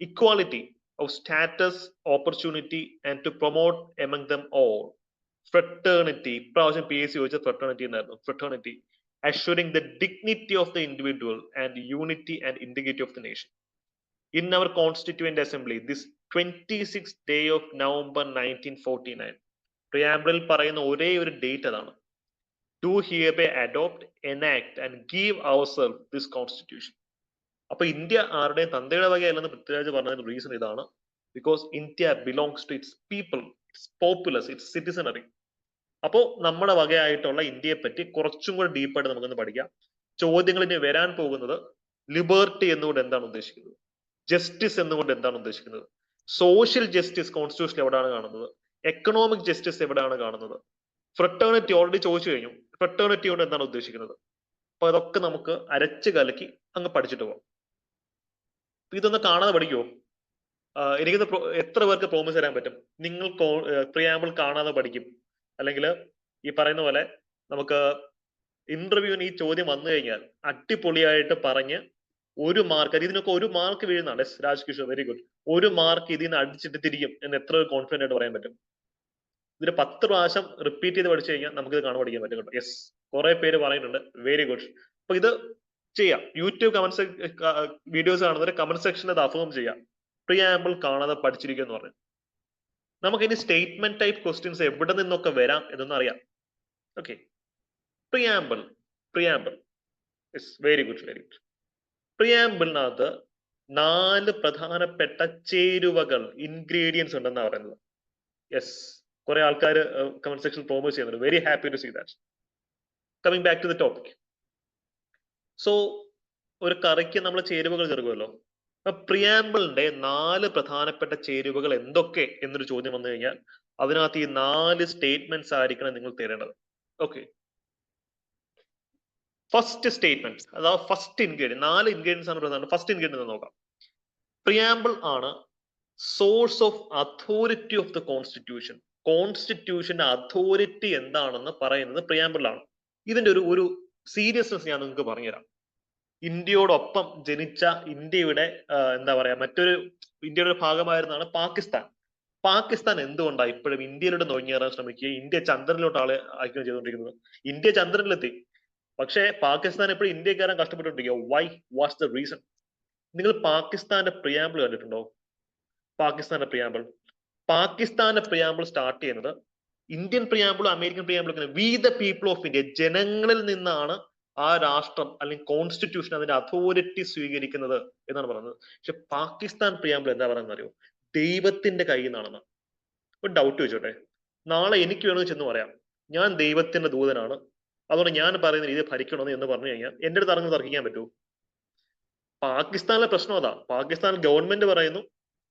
Equality of status, opportunity and to promote among them all. Fraternity, പ്രാവശ്യം PSC ചോദിച്ച fraternity എന്നായിരുന്നു. Fraternity, assuring the dignity of the individual and unity and integrity of the nation. In our Constituent Assembly, this 26th day of November 1949, preamble പറയുന്ന ഒരേ ഒരു date അതാണ്. Do hereby adopt, enact and give ourselves this constitution. അപ്പൊ India ആരുടെയും തന്തയുടെ വകയല്ലെന്ന് പൃഥ്വിരാജ് പറഞ്ഞതിന് reason ഇതാണ്. Because India belongs to its people, its populace, its citizenry. അപ്പോ നമ്മുടെ വകയായിട്ടുള്ള ഇന്ത്യയെ പറ്റി കുറച്ചും കൂടെ ഡീപ്പായിട്ട് നമുക്കൊന്ന് പഠിക്കാം. ചോദ്യങ്ങൾ ഇനി വരാൻ പോകുന്നത്, ലിബർട്ടി എന്നുകൊണ്ട് എന്താണ് ഉദ്ദേശിക്കുന്നത്, ജസ്റ്റിസ് എന്നുകൊണ്ട് എന്താണ് ഉദ്ദേശിക്കുന്നത്, സോഷ്യൽ ജസ്റ്റിസ് കോൺസ്റ്റിറ്റ്യൂഷൻ എവിടെയാണ് കാണുന്നത്, എക്കണോമിക് ജസ്റ്റിസ് എവിടെയാണ് കാണുന്നത്, ഫ്രട്ടേണിറ്റി ഓൾറെഡി ചോദിച്ചു കഴിഞ്ഞു, ഫ്രട്ടേണിറ്റി കൊണ്ട് എന്താണ് ഉദ്ദേശിക്കുന്നത്. അപ്പൊ അതൊക്കെ നമുക്ക് അരച്ച് കലക്കി അങ്ങ് പഠിച്ചിട്ട് പോകാം. ഇതൊന്ന് കാണാതെ പഠിക്കുമോ? എനിക്കിത് എത്ര പേർക്ക് പ്രോമിസ് തരാൻ പറ്റും, നിങ്ങൾ പ്രിയാമ്പിൾ കാണാതെ പഠിക്കും? അല്ലെങ്കിൽ ഈ പറയുന്ന പോലെ നമുക്ക് ഇന്റർവ്യൂവിന് ഈ ചോദ്യം വന്നു കഴിഞ്ഞാൽ അടിപൊളിയായിട്ട് പറഞ്ഞ് ഒരു മാർക്ക്, ഇതിനൊക്കെ ഒരു മാർക്ക് വീഴുന്നതാണ്. Rajkishore, very good. ഒരു മാർക്ക് ഇതിൽ നിന്ന് അടിച്ചിട്ട് തിരിക്കും എന്ന് എത്ര കോൺഫിഡന്റ് ആയിട്ട് പറയാൻ പറ്റും? ഇതിന് 10 പ്രാവശ്യം റിപ്പീറ്റ് ചെയ്ത് പഠിച്ചു കഴിഞ്ഞാൽ നമുക്ക് ഇത് കാണാൻ പഠിക്കാൻ പറ്റും കേട്ടോ. യെസ്, കുറെ പേര് പറയുന്നുണ്ട്, വെരി ഗുഡ്. അപ്പൊ ഇത് ചെയ്യാം. യൂട്യൂബ് കമന്റ് വീഡിയോസ് കാണുന്നവരെ കമന്റ് സെക്ഷനിൽ അത് അഫേം ചെയ്യാം, പ്രിയാമ്പിൾ കാണാതെ പഠിച്ചിരിക്കുക എന്ന് പറഞ്ഞു. നമുക്കിനി സ്റ്റേറ്റ്മെന്റ് ടൈപ്പ് ക്വസ്റ്റ്യൻസ് എവിടെ നിന്നൊക്കെ വരാം എന്നൊന്നും അറിയാം. Okay, preamble yes, very good, very good. പ്രിയാമ്പിളിനകത്ത് 4 പ്രധാനപ്പെട്ട ചേരുവകൾ, ഇൻഗ്രീഡിയൻസ് ഉണ്ടെന്നാണ് പറയുന്നത്. യെസ്, കുറെ ആൾക്കാർ കമന്റ് സെക്ഷനിൽ പ്രോമോട്ട് ചെയ്യുന്നുണ്ട്. Very happy to see that. Coming back to the topic. So ഒരു കറിക്ക് നമ്മൾ ചേരുവകൾ ചേർക്കുമല്ലോ. പ്രിയാമ്പിളിന്റെ 4 പ്രധാനപ്പെട്ട ചേരുവകൾ എന്തൊക്കെ എന്നൊരു ചോദ്യം വന്നു കഴിഞ്ഞാൽ അതിനകത്ത് ഈ 4 സ്റ്റേറ്റ്മെന്റ്സ് ആയിരിക്കണം നിങ്ങൾ തരേണ്ടത്. ഓക്കെ, ഫസ്റ്റ് സ്റ്റേറ്റ്മെന്റ് അഥവാ ഫസ്റ്റ് ഇൻഗ്രീഡിയൻ, 4 ഇൻഗ്രീഡിയൻസ് ആണ് പ്രധാനം. ഫസ്റ്റ് ഇൻഗ്രീഡിയൻ നോക്കാം. പ്രിയാമ്പിൾ ആണ് source of authority of the constitution. കോൺസ്റ്റിറ്റ്യൂഷന്റെ അതോറിറ്റി എന്താണെന്ന് പറയുന്നത് പ്രിയാമ്പിളാണ്. ഇതിന്റെ ഒരു സീരിയസ്നെസ് ഞാൻ നിങ്ങൾക്ക് പറഞ്ഞുതരാം. ഇന്ത്യയോടൊപ്പം ജനിച്ച ഇന്ത്യയുടെ എന്താ പറയാ മറ്റൊരു ഇന്ത്യയുടെ ഒരു ഭാഗമായിരുന്നാണ് പാകിസ്ഥാൻ. പാകിസ്ഥാൻ എന്തുകൊണ്ടാണ് ഇപ്പോഴും ഇന്ത്യയിലോട്ട് നുഴഞ്ഞേറാൻ ശ്രമിക്കുക, ഇന്ത്യ ചന്ദ്രനിലോട്ട് ആളെ അയക്കുകയും ചെയ്തുകൊണ്ടിരിക്കുന്നത്? ഇന്ത്യ ചന്ദ്രനിലെത്തി, പക്ഷേ പാകിസ്ഥാൻ എപ്പോഴും ഇന്ത്യ കയറാൻ കഷ്ടപ്പെട്ടുകൊണ്ടിരിക്കുക. വൈ? What's the reason? നിങ്ങൾ പാകിസ്ഥാന്റെ പ്രിയാമ്പിൾ കണ്ടിട്ടുണ്ടോ? പാകിസ്ഥാന്റെ പ്രിയാമ്പിൾ സ്റ്റാർട്ട് ചെയ്യുന്നത് ഇന്ത്യൻ പ്രിയാമ്പിളും അമേരിക്കൻ പ്രിയാമ്പിളും we the people of India, ജനങ്ങളിൽ നിന്നാണ് ആ രാഷ്ട്രം അല്ലെങ്കിൽ കോൺസ്റ്റിറ്റ്യൂഷൻ അതിന്റെ അതോറിറ്റി സ്വീകരിക്കുന്നത് എന്നാണ് പറയുന്നത്. പക്ഷെ പാകിസ്ഥാൻ പ്രിയാമ്പിൾ എന്താ പറയുന്നത് അറിയോ? ദൈവത്തിന്റെ കയ്യിൽ നിന്നാണെന്ന്. ഒരു ഡൗട്ട് വെച്ചോട്ടെ, നാളെ എനിക്ക് വേണമെങ്കിൽ ചെന്ന് പറയാം ഞാൻ ദൈവത്തിന്റെ ദൂതനാണ്, അതുകൊണ്ട് ഞാൻ പറയുന്ന രീതി ഭരിക്കണമെന്ന് എന്ന് പറഞ്ഞു കഴിഞ്ഞാൽ എന്റെ അടുത്ത് അറിഞ്ഞ് തർക്കിക്കാൻ പറ്റൂ? പാകിസ്ഥാനിലെ പ്രശ്നം അതാ. പാകിസ്ഥാൻ ഗവൺമെന്റ് പറയുന്നു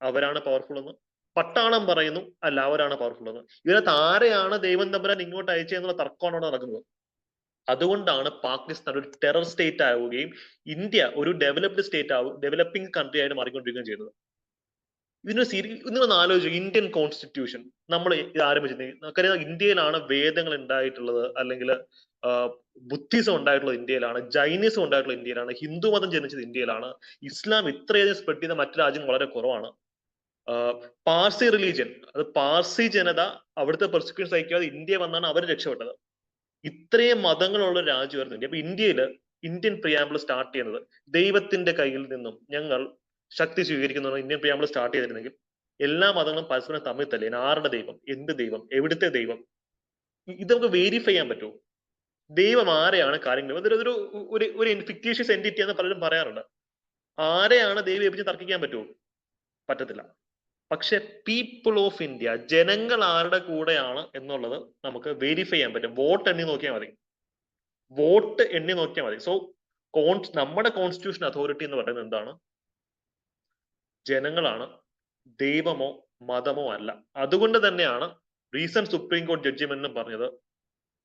അവരാണ് പവർഫുൾ എന്ന്, പട്ടാളം പറയുന്നു അല്ല അവരാണ് പവർഫുൾ എന്ന്. ഇതിനകത്ത് ആരെയാണ് ദൈവം തമ്പുരാൻ ഇങ്ങോട്ട് അയച്ചതെന്നുള്ള തർക്കമാണ് അവിടെ നടക്കുന്നത്. അതുകൊണ്ടാണ് പാകിസ്ഥാൻ ഒരു ടെറർ സ്റ്റേറ്റ് ആവുകയും ഇന്ത്യ ഒരു ഡെവലപ്പിംഗ് കൺട്രി ആയിട്ട് മാറിക്കൊണ്ടിരിക്കുകയും ചെയ്യുന്നത്. ഇതിനൊന്ന് ആലോചിച്ചു. ഇന്ത്യൻ കോൺസ്റ്റിറ്റ്യൂഷൻ നമ്മൾ ആരംഭിച്ചത് നമുക്കറിയാം ഇന്ത്യയിലാണ് വേദങ്ങൾ ഉണ്ടായിട്ടുള്ളത്, അല്ലെങ്കിൽ ബുദ്ധിസം ഉണ്ടായിട്ടുള്ളത് ഇന്ത്യയിലാണ്, ജൈനിസം ഉണ്ടായിട്ടുള്ളത് ഇന്ത്യയിലാണ്, ഹിന്ദു മതം ജനിച്ചത് ഇന്ത്യയിലാണ്, ഇസ്ലാം ഇത്രയധികം സ്പ്രെഡ് ചെയ്ത മറ്റു രാജ്യങ്ങൾ വളരെ കുറവാണ്. പാർസി റിലീജിയൻ, അത് പാർസി ജനത അവിടുത്തെ പെർസിക്യൂഷൻ സഹിക്കാതെ ഇന്ത്യ വന്നാണ് അവർ രക്ഷപ്പെട്ടത്. ഇത്രയും മതങ്ങളുള്ള രാജ്യമായിരുന്നു ഇന്ത്യ. അപ്പൊ ഇന്ത്യൻ പ്രിയാമ്പിൾ സ്റ്റാർട്ട് ചെയ്യുന്നത് ദൈവത്തിന്റെ കയ്യിൽ നിന്നും ഞങ്ങൾ ശക്തി സ്വീകരിക്കുന്ന ഇന്ത്യൻ പ്രിയാമ്പിൾ സ്റ്റാർട്ട് ചെയ്തിരുന്നെങ്കിൽ എല്ലാ മതങ്ങളും പരസ്പരം തമ്മിൽ തല്ലേ ആരുടെ ദൈവം, എന്ത് ദൈവം, എവിടുത്തെ ദൈവം, ഇത് നമുക്ക് വെരിഫൈ ചെയ്യാൻ പറ്റുമോ? ദൈവം ആരെയാണ് കാര്യങ്ങൾ, അതൊരു ഒരു ഫിക്റ്റീഷ്യസ് എൻറ്റിറ്റി എന്ന് പലരും പറയാറുണ്ട്. ആരെയാണ് ദൈവം എപ്പിച്ച് തർക്കിക്കാൻ പറ്റുമോ? പറ്റത്തില്ല. പക്ഷെ പീപ്പിൾ ഓഫ് ഇന്ത്യ, ജനങ്ങൾ ആരുടെ കൂടെയാണ് എന്നുള്ളത് നമുക്ക് വെരിഫൈ ചെയ്യാൻ പറ്റും. വോട്ട് എണ്ണി നോക്കിയാൽ മതി. സോ നമ്മുടെ കോൺസ്റ്റിറ്റ്യൂഷൻ അതോറിറ്റി എന്ന് പറയുന്നത് എന്താണ്? ജനങ്ങളാണ്, ദൈവമോ മതമോ അല്ല. അതുകൊണ്ട് തന്നെയാണ് റീസെന്റ് സുപ്രീം കോടതി ജഡ്ജിമെന്റിനും പറഞ്ഞത്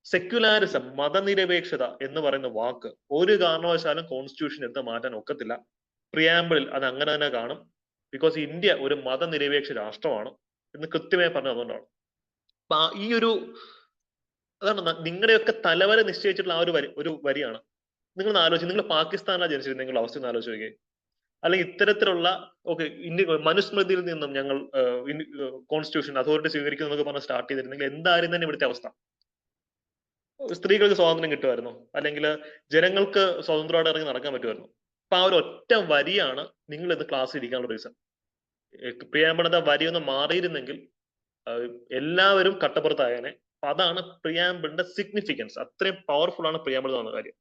സെക്യുലാരിസം, മതനിരപേക്ഷത എന്ന് പറയുന്ന വാക്ക് ഒരു കാരണവശാലും കോൺസ്റ്റിറ്റ്യൂഷൻ എടുത്ത് മാറ്റാൻ ഒക്കത്തില്ല. പ്രിയാമ്പിളിൽ അത് അങ്ങനെ തന്നെ കാണും. ബിക്കോസ് ഇന്ത്യ ഒരു മതനിരപേക്ഷ രാഷ്ട്രമാണ് എന്ന് കൃത്യമായി പറഞ്ഞത് അതുകൊണ്ടാണ്. അപ്പൊ അതാണ് നിങ്ങളുടെയൊക്കെ തലവര നിശ്ചയിച്ചിട്ടുള്ള ആ ഒരു വരിയാണ്. നിങ്ങൾ ആലോചിച്ച്, നിങ്ങൾ പാകിസ്ഥാനിലാണ് ജനിച്ചിരുന്നെങ്കിൽ അവസ്ഥ ഒന്ന് ആലോചിച്ച് നോക്കിയേ. അല്ലെങ്കിൽ ഇത്തരത്തിലുള്ള ഇന്ത്യ മനുസ്മൃതിയിൽ നിന്നും ഞങ്ങൾ കോൺസ്റ്റിറ്റ്യൂഷൻ അതോറിറ്റി സ്വീകരിക്കുന്നു എന്നൊക്കെ പറഞ്ഞ് സ്റ്റാർട്ട് ചെയ്തിരുന്നെങ്കിൽ എന്തായിരുന്നു തന്നെ ഇവിടുത്തെ അവസ്ഥ? സ്ത്രീകൾക്ക് സ്വാതന്ത്ര്യം കിട്ടുമായിരുന്നു, അല്ലെങ്കിൽ ജനങ്ങൾക്ക് സ്വതന്ത്രമായിട്ട് ഇറങ്ങി നടക്കാൻ പറ്റുമായിരുന്നു? അപ്പൊ ആ ഒരു ഒറ്റ വരിയാണ് നിങ്ങൾ ഇന്ന് ക്ലാസ്സിൽ ഇരിക്കാനുള്ള റീസൺ. പ്രിയാമ്പിളിന്റെ വരിയൊന്ന് മാറിയിരുന്നെങ്കിൽ എല്ലാവരും കട്ടപ്പുറത്തായേനെ. അപ്പൊ അതാണ് പ്രിയാമ്പിളിന്റെ സിഗ്നിഫിക്കൻസ്. അത്രയും പവർഫുൾ ആണ് പ്രിയാമ്പിൾ എന്ന കാര്യം.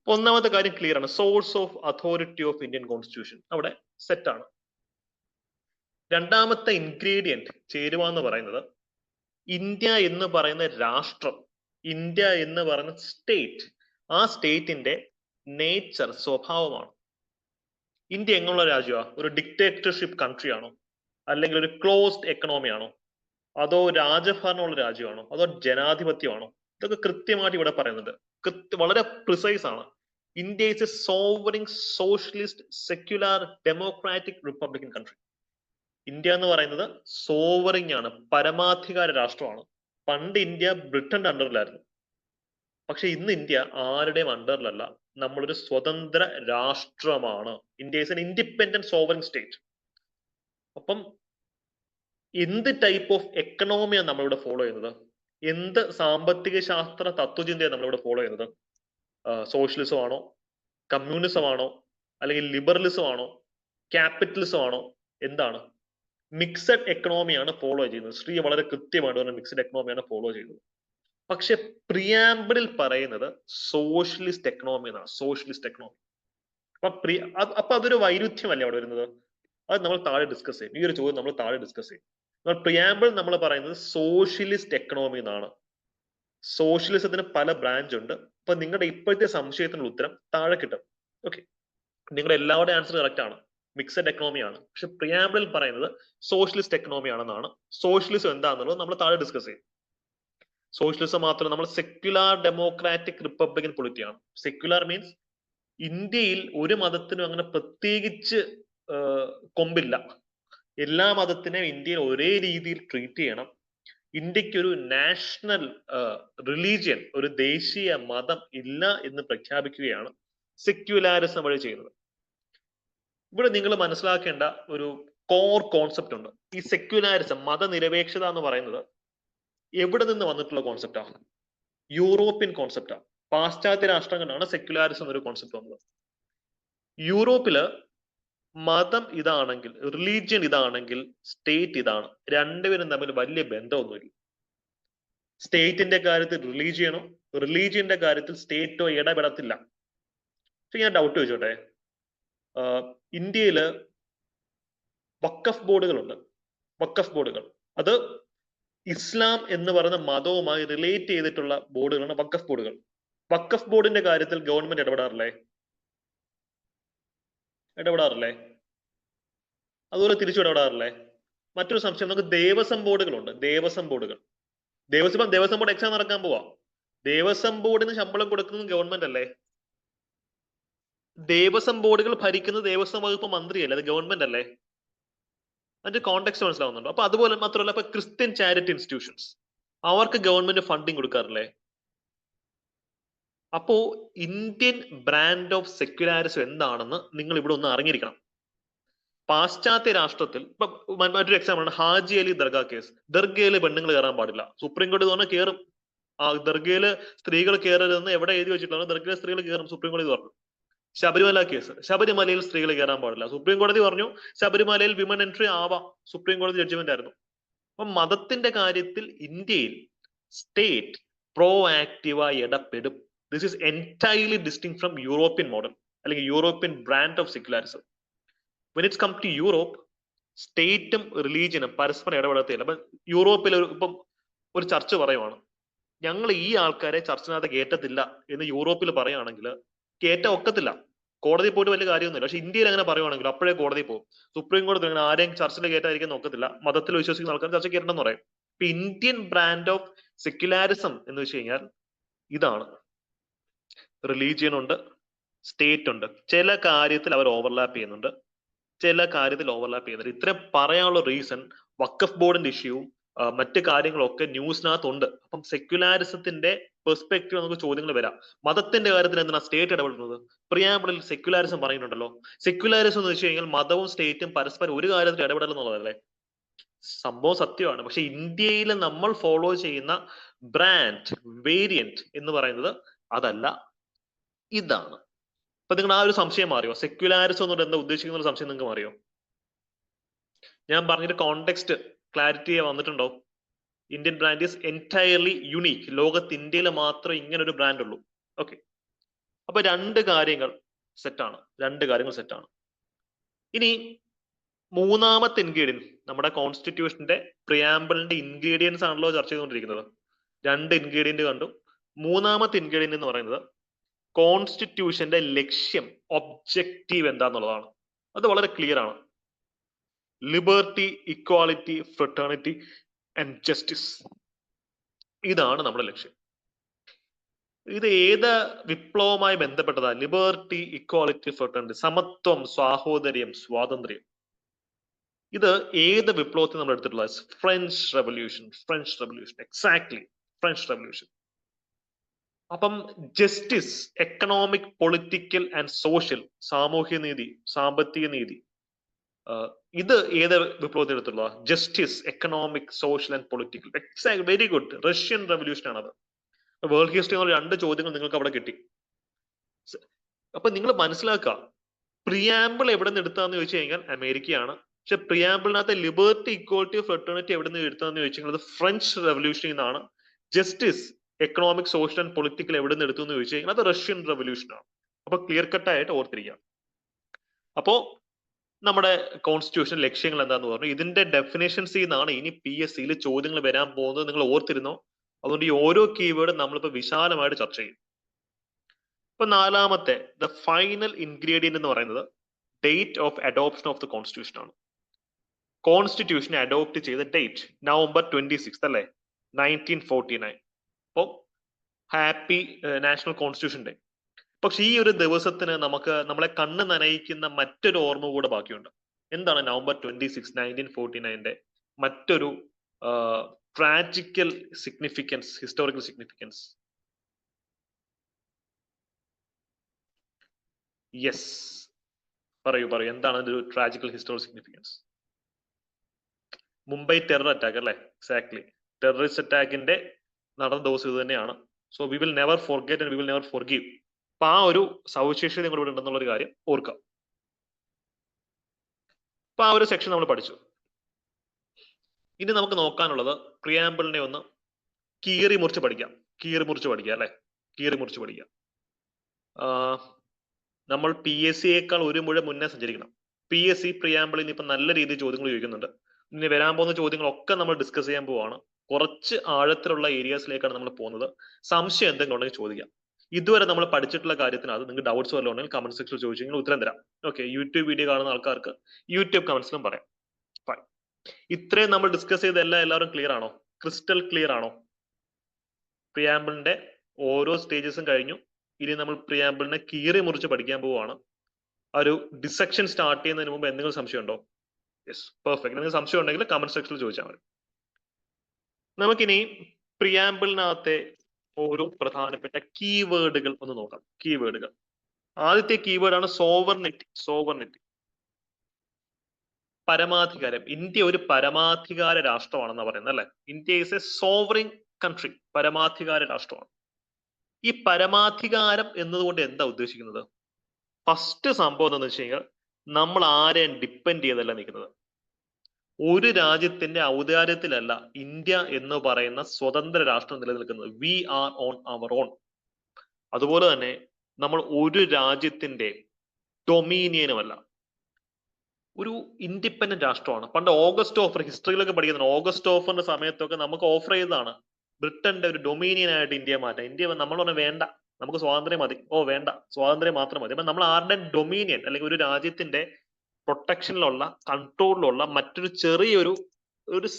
ഒന്നാമത്തെ കാര്യം ക്ലിയർ ആണ്. Source of authority of Indian constitution അവിടെ സെറ്റ് ആണ്. രണ്ടാമത്തെ ഇൻഗ്രീഡിയന്റ് ചേരുവ എന്ന് പറയുന്നത് ഇന്ത്യ എന്ന് പറയുന്ന രാഷ്ട്രം, ഇന്ത്യ എന്ന് പറയുന്ന സ്റ്റേറ്റ്, ആ സ്റ്റേറ്റിന്റെ നേച്ചർ, സ്വഭാവമാണ്. ഇന്ത്യ എങ്ങനെയുള്ള രാജ്യമാണ്? ഒരു ഡിക്റ്റേറ്റർഷിപ്പ് കൺട്രി ആണോ, അല്ലെങ്കിൽ ഒരു ക്ലോസ്ഡ് എക്കണോമി ആണോ, അതോ രാജഭരണമുള്ള രാജ്യമാണോ, അതോ ജനാധിപത്യമാണോ? ഇതൊക്കെ കൃത്യമായിട്ട് ഇവിടെ പറയുന്നുണ്ട്. വളരെ പ്രിസൈസ് ആണ്. India is A sovereign socialist secular democratic Republican country. India എന്ന് പറയുന്നത് സോവറിംഗ് ആണ്, പരമാധികാര രാഷ്ട്രമാണ്. പണ്ട് ഇന്ത്യ ബ്രിട്ടന്റെ അണ്ടറിലായിരുന്നു, പക്ഷെ ഇന്ന് ഇന്ത്യ ആരുടെയും അണ്ടറിലല്ല. നമ്മളൊരു സ്വതന്ത്ര രാഷ്ട്രമാണ്. India is an independent sovereign state. അപ്പം എന്ത് ടൈപ്പ് ഓഫ് എക്കണോമിയാണ് നമ്മളിവിടെ ഫോളോ ചെയ്യുന്നത്? എന്ത് സാമ്പത്തിക ശാസ്ത്ര തത്വചിന്തയാണ് നമ്മളിവിടെ ഫോളോ ചെയ്യുന്നത്? സോഷ്യലിസം ആണോ, കമ്മ്യൂണിസം ആണോ, അല്ലെങ്കിൽ ലിബറലിസം ആണോ, ക്യാപിറ്റലിസം ആണോ? എന്താണ്? മിക്സഡ് എക്കണോമിയാണ് ഫോളോ ചെയ്യുന്നത്. ശ്രീ വളരെ കൃത്യമായിട്ട് പറഞ്ഞ മിക്സഡ് എക്കണോമിയാണ് ഫോളോ ചെയ്യുന്നത്. പക്ഷെ പ്രിയാമ്പിളിൽ പറയുന്നത് സോഷ്യലിസ്റ്റ് എക്കണോമി എന്നാണ്. Socialist economy. അപ്പൊ അതൊരു വൈരുദ്ധ്യമല്ലേ അവിടെ വരുന്നത്? അത് നമ്മൾ താഴെ ഡിസ്കസ് ചെയ്യും. ഈ ഒരു ചോദ്യം നമ്മൾ താഴെ ഡിസ്കസ് ചെയ്യും. പ്രിയാമ്പിൾ നമ്മൾ പറയുന്നത് സോഷ്യലിസ്റ്റ് എക്കണോമി എന്നാണ്. സോഷ്യലിസത്തിന് പല ബ്രാഞ്ച് ഉണ്ട്. അപ്പൊ നിങ്ങളുടെ ഇപ്പോഴത്തെ സംശയത്തിനുള്ള ഉത്തരം താഴെ കിട്ടും. ഓക്കെ, നിങ്ങളുടെ എല്ലാവരുടെയും ആൻസർ കറക്റ്റ് ആണ്. മിക്സഡ് എക്കണോമിയാണ്. പക്ഷെ പ്രിയാമ്പിളിൽ പറയുന്നത് സോഷ്യലിസ്റ്റ് എക്കണോമി ആണെന്നാണ്. സോഷ്യലിസം എന്താണെന്നുള്ളത് നമ്മൾ താഴെ ഡിസ്കസ് ചെയ്യും. സോഷ്യലിസം മാത്രം നമ്മൾ സെക്യുലാർ ഡെമോക്രാറ്റിക് റിപ്പബ്ലിക്കൻ പൊളിറ്റിയാണ്. സെക്യുലാർ മീൻസ് ഇന്ത്യയിൽ ഒരു മതത്തിനും അങ്ങനെ പ്രത്യേകിച്ച് കൊമ്പില്ല. എല്ലാ മതത്തിനെയും ഇന്ത്യയിൽ ഒരേ രീതിയിൽ ട്രീറ്റ് ചെയ്യണം. ഇന്ത്യക്ക് ഒരു നാഷണൽ റിലീജിയൻ, ഒരു ദേശീയ മതം ഇല്ല എന്ന് പ്രഖ്യാപിക്കുകയാണ് സെക്യുലാരിസം വഴി ചെയ്യുന്നത്. ഇവിടെ നിങ്ങൾ മനസ്സിലാക്കേണ്ട ഒരു കോർ കോൺസെപ്റ്റ് ഉണ്ട്. ഈ സെക്യുലാരിസം, മതനിരപേക്ഷത എന്ന് പറയുന്നത് എവിടെ നിന്ന് വന്നിട്ടുള്ള കോൺസെപ്റ്റാണ്? യൂറോപ്യൻ കോൺസെപ്റ്റാണ്. പാശ്ചാത്യ രാഷ്ട്രങ്ങളിലാണ് സെക്യുലാരിസം എന്നൊരു കോൺസെപ്റ്റ് വന്നത്. യൂറോപ്പില് മതം ഇതാണെങ്കിൽ, റിലീജിയൻ ഇതാണെങ്കിൽ, സ്റ്റേറ്റ് ഇതാണ്. രണ്ടുപേരും തമ്മിൽ വലിയ ബന്ധമൊന്നുമില്ല. സ്റ്റേറ്റിന്റെ കാര്യത്തിൽ റിലീജിയനോ, റിലീജിയന്റെ കാര്യത്തിൽ സ്റ്റേറ്റോ ഇടപെടത്തില്ല. ഞാൻ ഡൗട്ട് ചോദിച്ചോട്ടെ, ഇന്ത്യയില് വഖഫ് ബോർഡുകളുണ്ട്. വഖഫ് ബോർഡുകൾ അത് ഇസ്ലാം എന്ന് പറയുന്ന മതവുമായി റിലേറ്റ് ചെയ്തിട്ടുള്ള ബോർഡുകളാണ് വഖഫ് ബോർഡുകൾ. വഖഫ് ബോർഡിന്റെ കാര്യത്തിൽ ഗവൺമെന്റ് ഇടപെടാറില്ലേ? അതുപോലെ തിരിച്ചു ഇടപെടാറില്ലേ? മറ്റൊരു സംശയം, നമുക്ക് ദേവസ്വം ബോർഡുകളുണ്ട്. ദേവസ്വം ബോർഡുകൾ, ദേവസ്വം ബോർഡ് എക്സാം നടക്കാൻ പോവാ. ദേവസ്വം ബോർഡിന് ശമ്പളം കൊടുക്കുന്നത് ഗവൺമെന്റ് അല്ലേ? ദേവസ്വം ബോർഡുകൾ ഭരിക്കുന്നത് ദേവസ്വം വകുപ്പ് മന്ത്രിയല്ലേ? അത് ഗവൺമെന്റ് അല്ലേ? അതിന്റെ കോണ്ടെക്സ്റ്റ് മനസ്സിലാവുന്നുണ്ടോ? അപ്പൊ അതുപോലെ മാത്രമല്ല, ഇപ്പൊ ക്രിസ്ത്യൻ ചാരിറ്റി ഇൻസ്റ്റിറ്റ്യൂഷൻസ്, അവർക്ക് ഗവൺമെന്റ് ഫണ്ടിങ് കൊടുക്കാറില്ലേ? അപ്പോ ഇന്ത്യൻ ബ്രാൻഡ് ഓഫ് സെക്യുലാരിസം എന്താണെന്ന് നിങ്ങൾ ഇവിടെ ഒന്ന് അറിഞ്ഞിരിക്കണം. പാശ്ചാത്യ രാഷ്ട്രത്തിൽ ഇപ്പൊ മറ്റൊരു എക്സാമ്പിൾ ആണ് ഹാജി അലി ദർഗ കേസ്. ദർഗയില് പെണ്ണുങ്ങൾ കയറാൻ പാടില്ല. സുപ്രീം കോടതി പറഞ്ഞാൽ കയറും. ആ ദർഗയില് സ്ത്രീകൾ കയറരുതെന്ന് എവിടെ എഴുതി വെച്ചിട്ടുള്ള ദർഗയിലെ സ്ത്രീകൾ കയറും, സുപ്രീം കോടതി പറഞ്ഞു. ശബരിമല കേസ്, ശബരിമലയിൽ സ്ത്രീകൾ കയറാൻ പാടില്ല. സുപ്രീം കോടതി പറഞ്ഞു ശബരിമലയിൽ വിമൻ എൻട്രി ആവാം. സുപ്രീം കോടതി ജഡ്ജ്മെന്റ് ആയിരുന്നു. അപ്പൊ മതത്തിന്റെ കാര്യത്തിൽ ഇന്ത്യയിൽ സ്റ്റേറ്റ് പ്രോ ആക്റ്റീവായി ഇടപെടും. This is entirely distinct from European model അല്ലെങ്കിൽ European brand of secularism. When it's come to Europe, സ്റ്റേറ്റും റിലീജിയനും പരസ്പരം ഇടപെടത്തില്ല. അപ്പൊ യൂറോപ്പിൽ ഇപ്പം ഒരു ചർച്ച പറയുവാണ്, ഞങ്ങൾ ഈ ആൾക്കാരെ ചർച്ചിനകത്ത് കേട്ടത്തില്ല എന്ന് യൂറോപ്പിൽ പറയുകയാണെങ്കിൽ കേറ്റ ഒക്കത്തില്ല. കോടതി പോയിട്ട് വലിയ കാര്യമൊന്നുമില്ല. പക്ഷെ ഇന്ത്യയിൽ അങ്ങനെ പറയുവാണെങ്കിൽ അപ്പോഴേ കോടതി പോകും. സുപ്രീം കോടതി അങ്ങനെ ആരെയും ചർച്ചിൽ കയറ്റാതിരിക്കാൻ നോക്കത്തില്ല. മതത്തിൽ വിശ്വസിക്കുന്ന ആൾക്കാർ ചർച്ച കയറ്റണമെന്ന് പറയും. ഇപ്പൊ ഇന്ത്യൻ ബ്രാൻഡ് ഓഫ് സെക്യുലാരിസം എന്ന് വെച്ച് കഴിഞ്ഞാൽ ഇതാണ്. റിലീജിയൻ ഉണ്ട്, സ്റ്റേറ്റ് ഉണ്ട്. ചില കാര്യത്തിൽ അവർ ഓവർലാപ്പ് ചെയ്യുന്നുണ്ട്, ചില കാര്യത്തിൽ ഓവർലാപ്പ് ചെയ്യുന്നുണ്ട്. ഇത്രയും പറയാനുള്ള റീസൺ വഖഫ് ബോർഡിന്റെ ഇഷ്യൂവും മറ്റു കാര്യങ്ങളൊക്കെ ന്യൂസിനകത്തുണ്ട്. അപ്പം സെക്യുലാരിസത്തിന്റെ പെർസ്പെക്റ്റീവ് നമുക്ക് ചോദ്യങ്ങൾ വരാം. മതത്തിന്റെ കാര്യത്തിൽ എന്തിനാ സ്റ്റേറ്റ് ഇടപെടുന്നത്? പ്രിയാമ്പിളിൽ സെക്യുലാരിസം പറയുന്നുണ്ടല്ലോ. സെക്യുലാരിസം എന്ന് വെച്ച് കഴിഞ്ഞാൽ മതവും സ്റ്റേറ്റും പരസ്പരം ഒരു കാര്യത്തിൽ ഇടപെടലെന്നുള്ളതല്ലേ? സംഭവം സത്യമാണ്. പക്ഷെ ഇന്ത്യയിൽ നമ്മൾ ഫോളോ ചെയ്യുന്ന ബ്രാൻഡ് വേരിയന്റ് എന്ന് പറയുന്നത് അതല്ല, ഇതാണ്. അപ്പൊ നിങ്ങൾ ആ ഒരു സംശയം മാറിയോ? സെക്യുലാരിസം എന്നോട് എന്താ ഉദ്ദേശിക്കുന്ന ഒരു സംശയം നിങ്ങൾക്ക് മാറിയോ? ഞാൻ പറഞ്ഞൊരു കോണ്ടെക്സ്റ്റ് ക്ലാരിറ്റി വന്നിട്ടുണ്ടോ? Indian brand is entirely unique. ലോകത്ത് ഇന്ത്യയിൽ മാത്രമേ ഇങ്ങനെ ഒരു ബ്രാൻഡ് ഉള്ളൂ. ഓക്കെ, അപ്പൊ രണ്ട് കാര്യങ്ങൾ സെറ്റാണ്. ഇനി മൂന്നാമത്തെ ഇൻഗ്രീഡിയൻസ്, നമ്മുടെ കോൺസ്റ്റിറ്റ്യൂഷന്റെ പ്രിയാമ്പിളിന്റെ ഇൻഗ്രീഡിയൻസ് ആണല്ലോ ചർച്ച ചെയ്തുകൊണ്ടിരിക്കുന്നത്. രണ്ട് ഇൻഗ്രീഡിയന്റ് കണ്ടു. മൂന്നാമത്തെ ഇൻഗ്രീഡിയന്റ് എന്ന് പറയുന്നത് കോൺസ്റ്റിറ്റ്യൂഷന്റെ ലക്ഷ്യം, ഒബ്ജക്റ്റീവ് എന്താന്നുള്ളതാണ്. അത് വളരെ ക്ലിയർ ആണ്. Liberty, equality, fraternity and justice. ഇതാണ് നമ്മുടെ ലക്ഷ്യം. ഇത് ഏത് വിപ്ലവവുമായി ബന്ധപ്പെട്ടതാ? ലിബർട്ടി, ഇക്വാളിറ്റി, ഫ്രട്ടേണിറ്റി, സമത്വം, സാഹോദര്യം, സ്വാതന്ത്ര്യം. ഇത് ഏത് വിപ്ലവത്തിൽ നമ്മൾ എടുത്തിട്ടുള്ളത്? French revolution. Exactly, French revolution. അപ്പം justice, economic, political and social, സാമൂഹ്യ നീതി, സാമ്പത്തിക നീതി, ഇത് ഏത് വിപ്ലവത്തിൽ എടുത്തുള്ള? Justice, economic, social and political. Exact, very good. Russian revolution ആണത്. വേൾഡ് ഹിസ്റ്ററി എന്നുള്ള രണ്ട് ചോദ്യങ്ങൾ നിങ്ങൾക്ക് അവിടെ കിട്ടി. അപ്പൊ നിങ്ങൾ മനസ്സിലാക്കുക, പ്രിയാമ്പിൾ എവിടെ നിന്ന് എടുത്താന്ന് ചോദിച്ചു കഴിഞ്ഞാൽ അമേരിക്കയാണ്. പക്ഷെ പ്രിയാമ്പിളിനകത്ത് ലിബർട്ടി, ഇക്വാലിറ്റി, ഫ്രട്ടേണിറ്റി എവിടെ നിന്ന് എടുത്താന്ന് ചോദിച്ചു കഴിഞ്ഞാൽ അത് ഫ്രഞ്ച് റെവല്യൂഷനിൽ നിന്നാണ്. Justice, economic, social and political എവിടെ നിന്ന് എടുത്തു എന്ന് ചോദിച്ചു കഴിഞ്ഞാൽ അത് റഷ്യൻ റെവല്യൂഷൻ ആണ്. അപ്പൊ ക്ലിയർ കട്ടായിട്ട് ഓർത്തിരിക്കാം. അപ്പോ നമ്മുടെ കോൺസ്റ്റിറ്റ്യൂഷൻ ലക്ഷ്യങ്ങൾ എന്താന്ന് പറഞ്ഞു. ഇതിന്റെ ഡെഫിനേഷൻസിൽ നിന്നാണ് ഇനി PSCയിൽ ചോദ്യങ്ങൾ വരാൻ പോകുന്നത്. നിങ്ങൾ ഓർത്തിരുന്നോ? അതുകൊണ്ട് ഈ ഓരോ കീവേഡും നമ്മളിപ്പോ വിശാലമായിട്ട് ചർച്ച ചെയ്യും. ഇപ്പൊ നാലാമത്തെ, ദ ഫൈനൽ ഇൻഗ്രീഡിയന്റ് എന്ന് പറയുന്നത് date of adoption of the constitution ആണ്. കോൺസ്റ്റിറ്റ്യൂഷൻ അഡോപ്റ്റ് ചെയ്ത ഡേറ്റ് November 26 അല്ലേ, 1949. അപ്പോൾ ഹാപ്പി നാഷണൽ കോൺസ്റ്റിറ്റ്യൂഷൻ ഡേ. പക്ഷെ ഈ ഒരു ദിവസത്തിന് നമ്മളെ കണ്ണ് നനയിക്കുന്ന മറ്റൊരു ഓർമ്മ കൂടെ ബാക്കിയുണ്ട്. എന്താണ് November 26, 1949 മറ്റൊരു ട്രാജിക്കൽ സിഗ്നിഫിക്കൻസ്, ഹിസ്റ്റോറിക്കൽ സിഗ്നിഫിക്കൻസ്? യെസ്, പറയൂ എന്താണ് ഒരു ട്രാജിക്കൽ historical significance? Mumbai terror attack അല്ലേ, എക്സാക്ട്ലി. ടെററിസ്റ്റ് അറ്റാക്കിന്റെ നടന്ന ദിവസം ഇത് തന്നെയാണ്. So we will never forget and we will never forgive. അപ്പൊ ആ ഒരു സവിശേഷത കൂടെ ഇവിടെ ഉണ്ടെന്നുള്ള ഒരു കാര്യം ഓർക്കാം. അപ്പൊ ആ ഒരു സെക്ഷൻ നമ്മൾ പഠിച്ചു. ഇനി നമുക്ക് നോക്കാനുള്ളത് പ്രിയാമ്പിളിനെ ഒന്ന് കീറി മുറിച്ച് പഠിക്കാം അല്ലെ, കീറി മുറിച്ച് പഠിക്കാം. നമ്മൾ PSCയേക്കാൾ ഒരു മുഴ മുന്നേ സഞ്ചരിക്കണം. PSC പ്രിയാമ്പിളിന് ഇപ്പൊ നല്ല രീതിയിൽ ചോദ്യങ്ങൾ ചോദിക്കുന്നുണ്ട്. ഇനി വരാൻ പോകുന്ന ചോദ്യങ്ങളൊക്കെ നമ്മൾ ഡിസ്കസ് ചെയ്യാൻ പോവാണ്. കുറച്ച് ആഴത്തിലുള്ള ഏരിയാസിലേക്കാണ് നമ്മൾ പോകുന്നത്. സംശയം എന്തെങ്കിലും ഉണ്ടെങ്കിൽ ചോദിക്കാം. ഇതുവരെ നമ്മൾ പഠിച്ചിട്ടുള്ള കാര്യത്തിനകത്ത് നിങ്ങൾക്ക് ഡൗട്ട്സ് വല്ലതും ഉണ്ടെങ്കിൽ കമന്റ് സെക്ഷനിൽ ചോദിച്ചു കഴിഞ്ഞാൽ ഉത്തരം തരാം. ഓക്കെ, യൂട്യൂബ് വീഡിയോ കാണുന്ന ആൾക്കാർക്ക് യൂട്യൂബ് കമന്റ്സിലും പറയാം. ഫൈൻ. ഇത്രയും നമ്മൾ ഡിസ്കസ് ചെയ്ത എല്ലാവരും ക്ലിയർ ആണോ? ക്രിസ്റ്റൽ ക്ലിയർ ആണോ? പ്രിയാമ്പിളിന്റെ ഓരോ സ്റ്റേജസും കഴിഞ്ഞു. ഇനി നമ്മൾ പ്രിയാമ്പിളിനെ കീറി മുറിച്ച് പഠിക്കാൻ പോവുകയാണ്. ആ ഒരു ഡിസെക്ഷൻ സ്റ്റാർട്ട് ചെയ്യുന്നതിന് മുമ്പ് എന്തെങ്കിലും സംശയം ഉണ്ടോ? Yes, perfect. നിങ്ങൾക്ക് സംശയം ഉണ്ടെങ്കിൽ കമന്റ് സെക്ഷനിൽ ചോദിച്ചാൽ മതി. നമുക്കിനി പ്രിയാമ്പിളിനകത്തെ ഓരോ പ്രധാനപ്പെട്ട കീവേഡുകൾ ഒന്ന് നോക്കാം. കീവേഡുകൾ. ആദ്യത്തെ കീവേഡ് ആണ് സോവർണിറ്റി. പരമാധികാരം. ഇന്ത്യ ഒരു പരമാധികാര രാഷ്ട്രമാണെന്ന് പറയുന്നത് അല്ലെ. India is a sovereign country, പരമാധികാര രാഷ്ട്രമാണ്. ഈ പരമാധികാരം എന്നതുകൊണ്ട് എന്താ ഉദ്ദേശിക്കുന്നത്? ഫസ്റ്റ് സംഭവം എന്താണെന്ന് വെച്ച് കഴിഞ്ഞാൽ നമ്മൾ ആരെയും ഡിപ്പെൻഡ് ചെയ്തല്ല നിൽക്കുന്നത്. ഒരു രാജ്യത്തിന്റെ ഔദാര്യത്തിലല്ല ഇന്ത്യ എന്ന് പറയുന്ന സ്വതന്ത്ര രാഷ്ട്രം നിലനിൽക്കുന്നത്. We are on our own. അതുപോലെ തന്നെ നമ്മൾ ഒരു രാജ്യത്തിന്റെ ഡൊമീനിയനുമല്ല, ഒരു ഇൻഡിപെൻഡന്റ് രാഷ്ട്രമാണ്. പണ്ട് ഓഗസ്റ്റ് ഓഫർ ഹിസ്റ്ററിയിലൊക്കെ പഠിക്കുന്നുണ്ട്. ഓഗസ്റ്റ് ഓഫറിന്റെ സമയത്തൊക്കെ നമുക്ക് ഓഫർ ചെയ്തതാണ് ബ്രിട്ടന്റെ ഒരു ഡൊമീനിയൻ ആയിട്ട് ഇന്ത്യ മാറ്റാം. ഇന്ത്യ നമ്മൾ പറഞ്ഞ വേണ്ട, നമുക്ക് സ്വാതന്ത്ര്യം മതി. വേണ്ട, സ്വാതന്ത്ര്യം മാത്രം മതി. അപ്പൊ നമ്മൾ ആരുടെ ഡൊമീനിയൻ അല്ലെങ്കിൽ ഒരു രാജ്യത്തിന്റെ പ്രൊട്ടക്ഷനിലുള്ള കൺട്രോളിലുള്ള മറ്റൊരു ചെറിയൊരു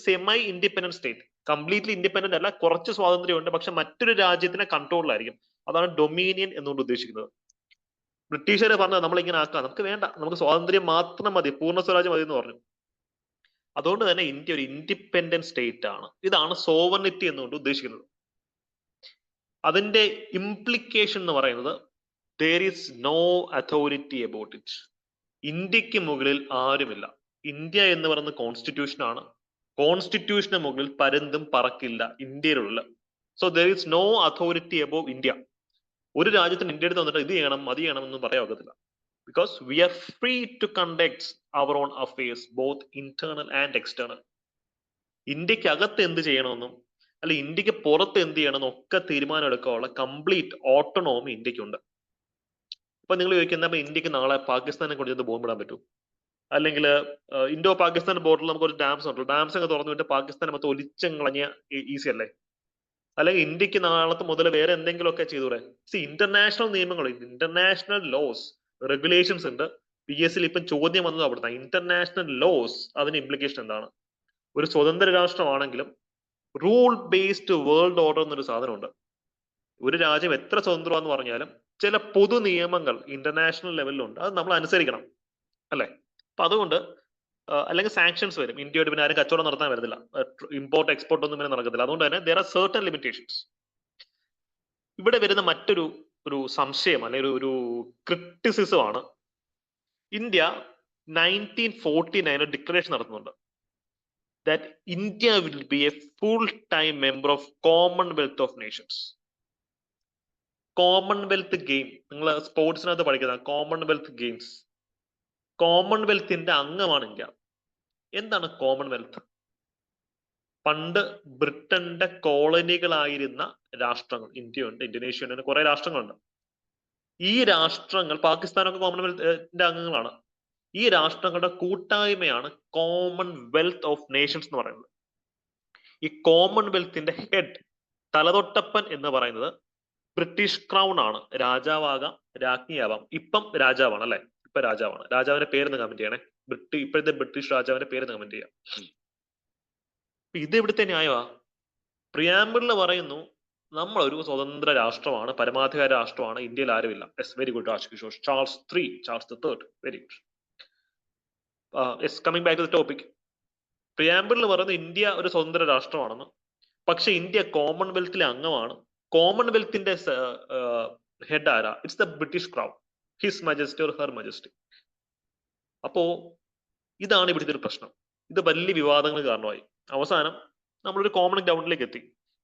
semi independent state, completely independent അല്ല, കുറച്ച് സ്വാതന്ത്ര്യമുണ്ട്, പക്ഷെ മറ്റൊരു രാജ്യത്തിന്റെ കൺട്രോളിലായിരിക്കും. അതാണ് ഡൊമീനിയൻ എന്നുകൊണ്ട് ഉദ്ദേശിക്കുന്നത്. ബ്രിട്ടീഷുകാരെ പറഞ്ഞത് നമ്മൾ ഇങ്ങനെ ആക്കാം, നമുക്ക് വേണ്ട, നമുക്ക് സ്വാതന്ത്ര്യം മാത്രം മതി, പൂർണ്ണ സ്വരാജ്യം മതി എന്ന് പറഞ്ഞു. അതുകൊണ്ട് തന്നെ ഇന്ത്യ ഒരു ഇൻഡിപെൻഡന്റ് സ്റ്റേറ്റ് ആണ്. ഇതാണ് സോവർണിറ്റി എന്നുകൊണ്ട് ഉദ്ദേശിക്കുന്നത്. അതിന്റെ ഇംപ്ലിക്കേഷൻ എന്ന് പറയുന്നത് there is no authority about it. ഇന്ത്യക്ക് മുകളിൽ ആരുമില്ല. ഇന്ത്യ എന്ന് പറയുന്ന കോൺസ്റ്റിറ്റ്യൂഷൻ ആണ്. കോൺസ്റ്റിറ്റ്യൂഷന് മുകളിൽ പരുന്തും പറക്കില്ല ഇന്ത്യയിലുള്ള. So there is no authority above India. ഒരു രാജ്യത്തിന് ഇന്ത്യ എടുത്ത് വന്നിട്ട് ഇത് ചെയ്യണം അത് ചെയ്യണം എന്ന് പറയാൻ ഒക്കത്തില്ല. Because we are free to conduct our own affairs, both internal and external. ഇന്ത്യക്ക് അകത്ത് എന്ത് ചെയ്യണമെന്നും അല്ല ഇന്ത്യക്ക് പുറത്ത് എന്ത് ചെയ്യണമെന്നും ഒക്കെ തീരുമാനം എടുക്കാനുള്ള കംപ്ലീറ്റ് ഓട്ടോണോമി ഇന്ത്യക്കുണ്ട്. അപ്പൊ നിങ്ങൾ ചോദിക്കുന്ന ഇന്ത്യക്ക് നാളെ പാകിസ്ഥാനെ കൊണ്ട് ബോംബിടാൻ പറ്റും? അല്ലെങ്കിൽ ഇൻഡോ പാകിസ്ഥാൻ ബോർഡറിൽ നമുക്ക് ഒരു ഡാംസ് ഉണ്ട്, ഡാംസ് ഒക്കെ തുറന്നു വിട്ട് പാകിസ്ഥാനെ മൊത്തം ഒലിച്ചങ്ങളഞ്ഞ ഈസി അല്ലേ? അല്ലെങ്കിൽ ഇന്ത്യക്ക് നാളത്തെ മുതൽ വേറെ എന്തെങ്കിലുമൊക്കെ ചെയ്തൂടെ? ഇന്റർനാഷണൽ നിയമങ്ങൾ, ഇന്റർനാഷണൽ ലോസ്, റെഗുലേഷൻസ് ഉണ്ട്. PSCയിൽ ഇപ്പം ചോദ്യം വന്നത് അവിടുത്തെ ഇന്റർനാഷണൽ ലോസ്. അതിന്റെ ഇംപ്ലിക്കേഷൻ എന്താണ്? ഒരു സ്വതന്ത്ര രാഷ്ട്രമാണെങ്കിലും റൂൾ ബേസ്ഡ് വേൾഡ് ഓർഡർ എന്നൊരു സാധനമുണ്ട്. ഒരു രാജ്യം എത്ര സ്വതന്ത്രമാണെന്ന് പറഞ്ഞാലും ചില പൊതു നിയമങ്ങൾ ഇന്റർനാഷണൽ ലെവലിലുണ്ട്, അത് നമ്മൾ അനുസരിക്കണം അല്ലെ? അപ്പൊ അതുകൊണ്ട് അല്ലെങ്കിൽ സാങ്ഷൻസ് വരും. ഇന്ത്യയോട് പിന്നെ ആരും കച്ചവടം നടത്താൻ വരുന്നില്ല, ഇമ്പോർട്ട് എക്സ്പോർട്ട് ഒന്നും പിന്നെ നടക്കത്തില്ല. അതുകൊണ്ട് തന്നെ there are certain limitations. ഇവിടെ വരുന്ന മറ്റൊരു സംശയം അല്ലെങ്കിൽ ഒരു ക്രിറ്റിസിസം ആണ്. ഇന്ത്യ 1949 ഡിക്ലറേഷൻ നടത്തുന്നുണ്ട് that India will be a full-time member of Commonwealth of Nations. Commonwealth game നിങ്ങൾ സ്പോർട്സിനകത്ത് പഠിക്കുന്ന കോമൺവെൽത്ത് ഗെയിംസ്, കോമൺവെൽത്തിന്റെ അംഗമാണ് ഇന്ത്യ. എന്താണ് കോമൺവെൽത്ത്? പണ്ട് ബ്രിട്ടന്റെ കോളനികളായിരുന്ന രാഷ്ട്രങ്ങൾ, ഇന്ത്യയുണ്ട്, ഇന്തോനേഷ്യ ഉണ്ട്, കുറെ രാഷ്ട്രങ്ങളുണ്ട്. ഈ രാഷ്ട്രങ്ങൾ, പാകിസ്ഥാനൊക്കെ കോമൺവെൽത്തിന്റെ അംഗങ്ങളാണ്. ഈ രാഷ്ട്രങ്ങളുടെ കൂട്ടായ്മയാണ് കോമൺവെൽത്ത് ഓഫ് നേഷൻസ് എന്ന് പറയുന്നത്. ഈ കോമൺവെൽത്തിന്റെ ഹെഡ്, തലതൊട്ടപ്പൻ എന്ന് പറയുന്നത് ബ്രിട്ടീഷ് ക്രൗൺ ആണ്. രാജാവാകാം, രാജ്ഞിയാവാം. ഇപ്പം രാജാവാണ് അല്ലെ? ഇപ്പൊ രാജാവാണ്. രാജാവിന്റെ പേരൊന്ന് കമന്റ് ചെയ്യണേ. ഇപ്പോഴത്തെ ബ്രിട്ടീഷ് രാജാവിന്റെ പേരൊന്ന് കമന്റ് ചെയ്യാം. ഇത് ഇവിടുത്തെ ന്യായമാ. പ്രിയാമ്പിളിൽ പറയുന്നു നമ്മൾ ഒരു സ്വതന്ത്ര രാഷ്ട്രമാണ്, പരമാധികാര രാഷ്ട്രമാണ്, ഇന്ത്യയിൽ ആരുമില്ല. Yes, very good Rajkishore. Charles III, very good. Yes, coming back to the topic. പ്രിയാമ്പിളിൽ പറയുന്നത് ഇന്ത്യ ഒരു സ്വതന്ത്ര രാഷ്ട്രമാണെന്ന്. പക്ഷെ ഇന്ത്യ കോമൺവെൽത്തിലെ അംഗമാണ്. കോമൺവെൽത്തിന്റെ ഹെഡ് ആരാ? It's the British crown, his majesty or her majesty. അപ്പോ ഇതാണ് ഇവിടുത്തെ ഒരു പ്രശ്നം. ഇത് വലിയ വിവാദങ്ങൾ കാരണമായി. അവസാനം നമ്മളൊരു കോമൺ ഗ്രൗണ്ടിലേക്ക് എത്തി.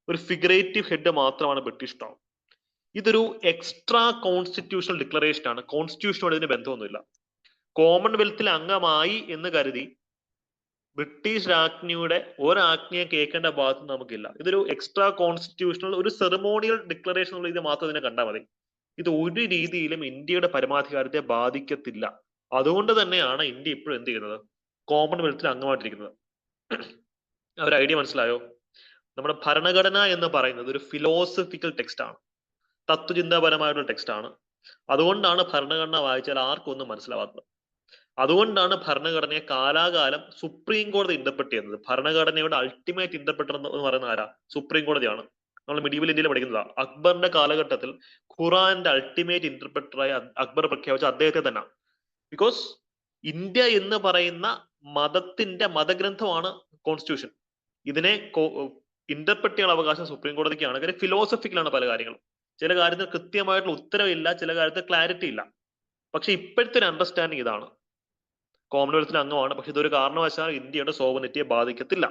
ഒരു ഫിഗറേറ്റീവ് ഹെഡ് മാത്രമാണ് ബ്രിട്ടീഷ് ക്രൗൺ. ഇതൊരു എക്സ്ട്രാ കോൺസ്റ്റിറ്റ്യൂഷണൽ ഡിക്ലറേഷൻ ആണ്. കോൺസ്റ്റിറ്റ്യൂഷനോട് ഇതിന് ബന്ധമൊന്നുമില്ല. കോമൺവെൽത്തിൽ അംഗമായി എന്ന് കരുതി ബ്രിട്ടീഷ് രാജ്ഞിയുടെ ഒരാജ്ഞയെ കേൾക്കേണ്ട ഭാഗത്ത് നമുക്കില്ല. ഇതൊരു എക്സ്ട്രാ കോൺസ്റ്റിറ്റ്യൂഷണൽ ഒരു സെറമോണിയൽ ഡിക്ലറേഷൻ എന്നുള്ള ഇത് മാത്രം ഇതിനെ കണ്ടാൽ മതി. ഇത് ഒരു രീതിയിലും ഇന്ത്യയുടെ പരമാധികാരത്തെ ബാധിക്കത്തില്ല. അതുകൊണ്ട് തന്നെയാണ് ഇന്ത്യ ഇപ്പോഴും എന്ത് ചെയ്യുന്നത്? കോമൺവെൽത്തിൽ അംഗമായിട്ടിരിക്കുന്നത്. ഒരു ഐഡിയ മനസ്സിലായോ? നമ്മുടെ ഭരണഘടന എന്ന് പറയുന്നത് ഒരു ഫിലോസഫിക്കൽ ടെക്സ്റ്റ് ആണ്, തത്വചിന്താപരമായിട്ടുള്ള ടെക്സ്റ്റ് ആണ്. അതുകൊണ്ടാണ് ഭരണഘടന വായിച്ചാൽ ആർക്കും ഒന്നും മനസ്സിലാവാത്തത്. അതുകൊണ്ടാണ് ഭരണഘടനയെ കാലാകാലം സുപ്രീം കോടതി ഇന്റർപ്രറ്റ് ചെയ്യുന്നത്. ഭരണഘടനയുടെ അൾട്ടിമേറ്റ് ഇന്റർപ്രറ്റർ എന്ന് പറയുന്ന ആരാ? സുപ്രീം കോടതിയാണ്. നമ്മൾ മിഡീവൽ ഇന്ത്യയിൽ പഠിക്കുന്നതാണ്. അക്ബറിന്റെ കാലഘട്ടത്തിൽ ഖുറാന്റെ അൾട്ടിമേറ്റ് ഇന്റർപ്രറ്ററായി അക്ബർ പ്രഖ്യാപിച്ച അദ്ദേഹത്തെ തന്നെ. ബിക്കോസ് ഇന്ത്യ എന്ന് പറയുന്ന മതത്തിന്റെ മതഗ്രന്ഥമാണ് കോൺസ്റ്റിറ്റ്യൂഷൻ. ഇതിനെ ഇന്റർപ്രറ്റ് ചെയ്യാനുള്ള അവകാശം സുപ്രീം കോടതിക്കാണ്. കാര്യം ഫിലോസഫിക്കലാണ് പല കാര്യങ്ങളും. ചില കാര്യത്തിൽ കൃത്യമായിട്ടുള്ള ഉത്തരവില്ല, ചില കാര്യത്തിൽ ക്ലാരിറ്റി ഇല്ല. പക്ഷെ ഇപ്പോഴത്തെ ഒരു അണ്ടർസ്റ്റാൻഡിങ് ഇതാണ്. കോമൺവെൽത്തിൽ അംഗമാണ്, പക്ഷെ ഇതൊരു കാരണവശാൽ ഇന്ത്യയുടെ സോവറിനിറ്റിയെ ബാധിക്കത്തില്ല.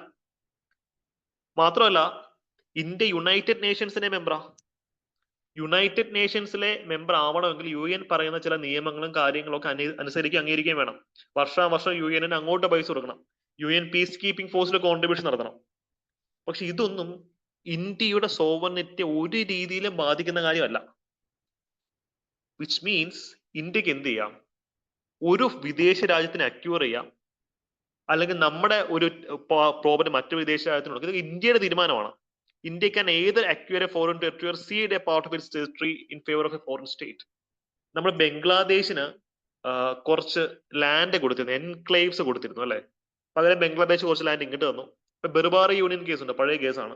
മാത്രമല്ല, ഇന്ത്യ യുണൈറ്റഡ് നേഷൻസിന്റെ മെമ്പറാ. യുണൈറ്റഡ് നേഷൻസിലെ മെമ്പർ ആവണമെങ്കിൽ UN പറയുന്ന ചില നിയമങ്ങളും കാര്യങ്ങളും ഒക്കെ അനുസരിക്കുകയും അംഗീകരിക്കുകയും വേണം. വർഷാവർഷം UN അങ്ങോട്ട് പൈസ കൊടുക്കണം. UN പീസ് കീപ്പിംഗ് ഫോഴ്സിൽ കോൺട്രിബ്യൂഷൻ നടത്തണം. പക്ഷെ ഇതൊന്നും ഇന്ത്യയുടെ സോവറിനിറ്റിയെ ഒരു രീതിയിലും ബാധിക്കുന്ന കാര്യമല്ല. വിച്ച് മീൻസ് ഇന്ത്യക്ക് എന്ത് ചെയ്യാം? ഒരു വിദേശ രാജ്യത്തിന് അക്യൂർ ചെയ്യാം, അല്ലെങ്കിൽ നമ്മുടെ ഒരു പ്രോപ്പർട്ടി മറ്റു വിദേശ രാജ്യത്തിന് കൊടുക്കുക. ഇത് ഇന്ത്യയുടെ തീരുമാനമാണ്. India can either acquire a foreign territory or cede a part of its territory in favor of a foreign state. നമ്മൾ ബംഗ്ലാദേശിന് കുറച്ച് ലാൻഡ് കൊടുത്തിരുന്നു, എൻക്ലേവ്സ് കൊടുത്തിരുന്നു അല്ലെ. പകരം ബംഗ്ലാദേശ് കുറച്ച് ലാൻഡ് ഇങ്ങോട്ട് തന്നു. ഇപ്പൊ ബെർബാറി യൂണിയൻ കേസ് ഉണ്ട്, പഴയ കേസാണ്.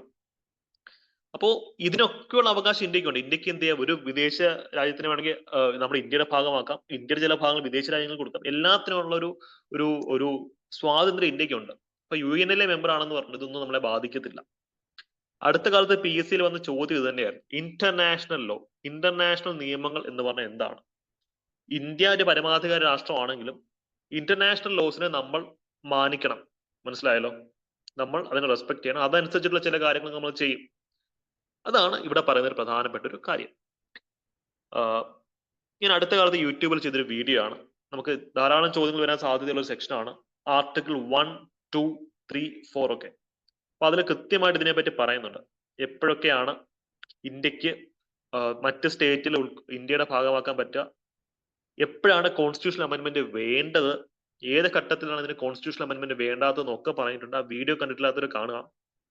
അപ്പോ ഇതിനൊക്കെയുള്ള അവകാശം ഇന്ത്യക്കുണ്ട്. ഇന്ത്യക്ക് എന്ത് ചെയ്യാം? ഒരു വിദേശ രാജ്യത്തിന് വേണമെങ്കിൽ നമ്മുടെ ഇന്ത്യയുടെ ഭാഗമാക്കാം, ഇന്ത്യയുടെ ചില ഭാഗങ്ങൾ വിദേശ രാജ്യങ്ങൾ കൊടുക്കാം. എല്ലാത്തിനുള്ള ഒരു സ്വാതന്ത്ര്യം ഇന്ത്യക്കുണ്ട്. അപ്പൊ UN മെമ്പർ ആണെന്ന് പറഞ്ഞത് ഇതൊന്നും നമ്മളെ ബാധിക്കത്തില്ല. അടുത്ത കാലത്ത് PSC വന്ന ചോദ്യം ഇത് തന്നെയായിരുന്നു. ഇന്റർനാഷണൽ ലോ, ഇന്റർനാഷണൽ നിയമങ്ങൾ എന്ന് പറഞ്ഞാൽ എന്താണ്? ഇന്ത്യ ഒരു പരമാധികാര രാഷ്ട്രമാണെങ്കിലും ഇന്റർനാഷണൽ ലോസിനെ നമ്മൾ മാനിക്കണം. മനസ്സിലായല്ലോ? നമ്മൾ അതിനെ റെസ്പെക്ട് ചെയ്യണം. അതനുസരിച്ചിട്ടുള്ള ചില കാര്യങ്ങൾ നമ്മൾ ചെയ്യും. അതാണ് ഇവിടെ പറയുന്ന ഒരു പ്രധാനപ്പെട്ട ഒരു കാര്യം. ഞാൻ അടുത്ത കാലത്ത് യൂട്യൂബിൽ ചെയ്തൊരു വീഡിയോ ആണ്. നമുക്ക് ധാരാളം ചോദ്യങ്ങൾ വരാൻ സാധ്യതയുള്ള ഒരു സെക്ഷനാണ്. ആർട്ടിക്കിൾ 1, 2, 3, 4 ഒക്കെ. അപ്പൊ അതിൽ കൃത്യമായിട്ട് ഇതിനെപ്പറ്റി പറയുന്നുണ്ട്. എപ്പോഴൊക്കെയാണ് ഇന്ത്യക്ക് മറ്റ് സ്റ്റേറ്റിൽ ഇന്ത്യയുടെ ഭാഗമാക്കാൻ പറ്റുക, എപ്പോഴാണ് കോൺസ്റ്റിറ്റ്യൂഷണൽ അമെന്റ്മെന്റ് വേണ്ടത്, ഏത് ഘട്ടത്തിലാണ് ഇതിന് കോൺസ്റ്റിറ്റ്യൂഷണൽ അമെന്റ്മെന്റ് വേണ്ടാത്തതെന്നൊക്കെ പറഞ്ഞിട്ടുണ്ട്. ആ വീഡിയോ കണ്ടിട്ടില്ലാത്തവർ കാണുക.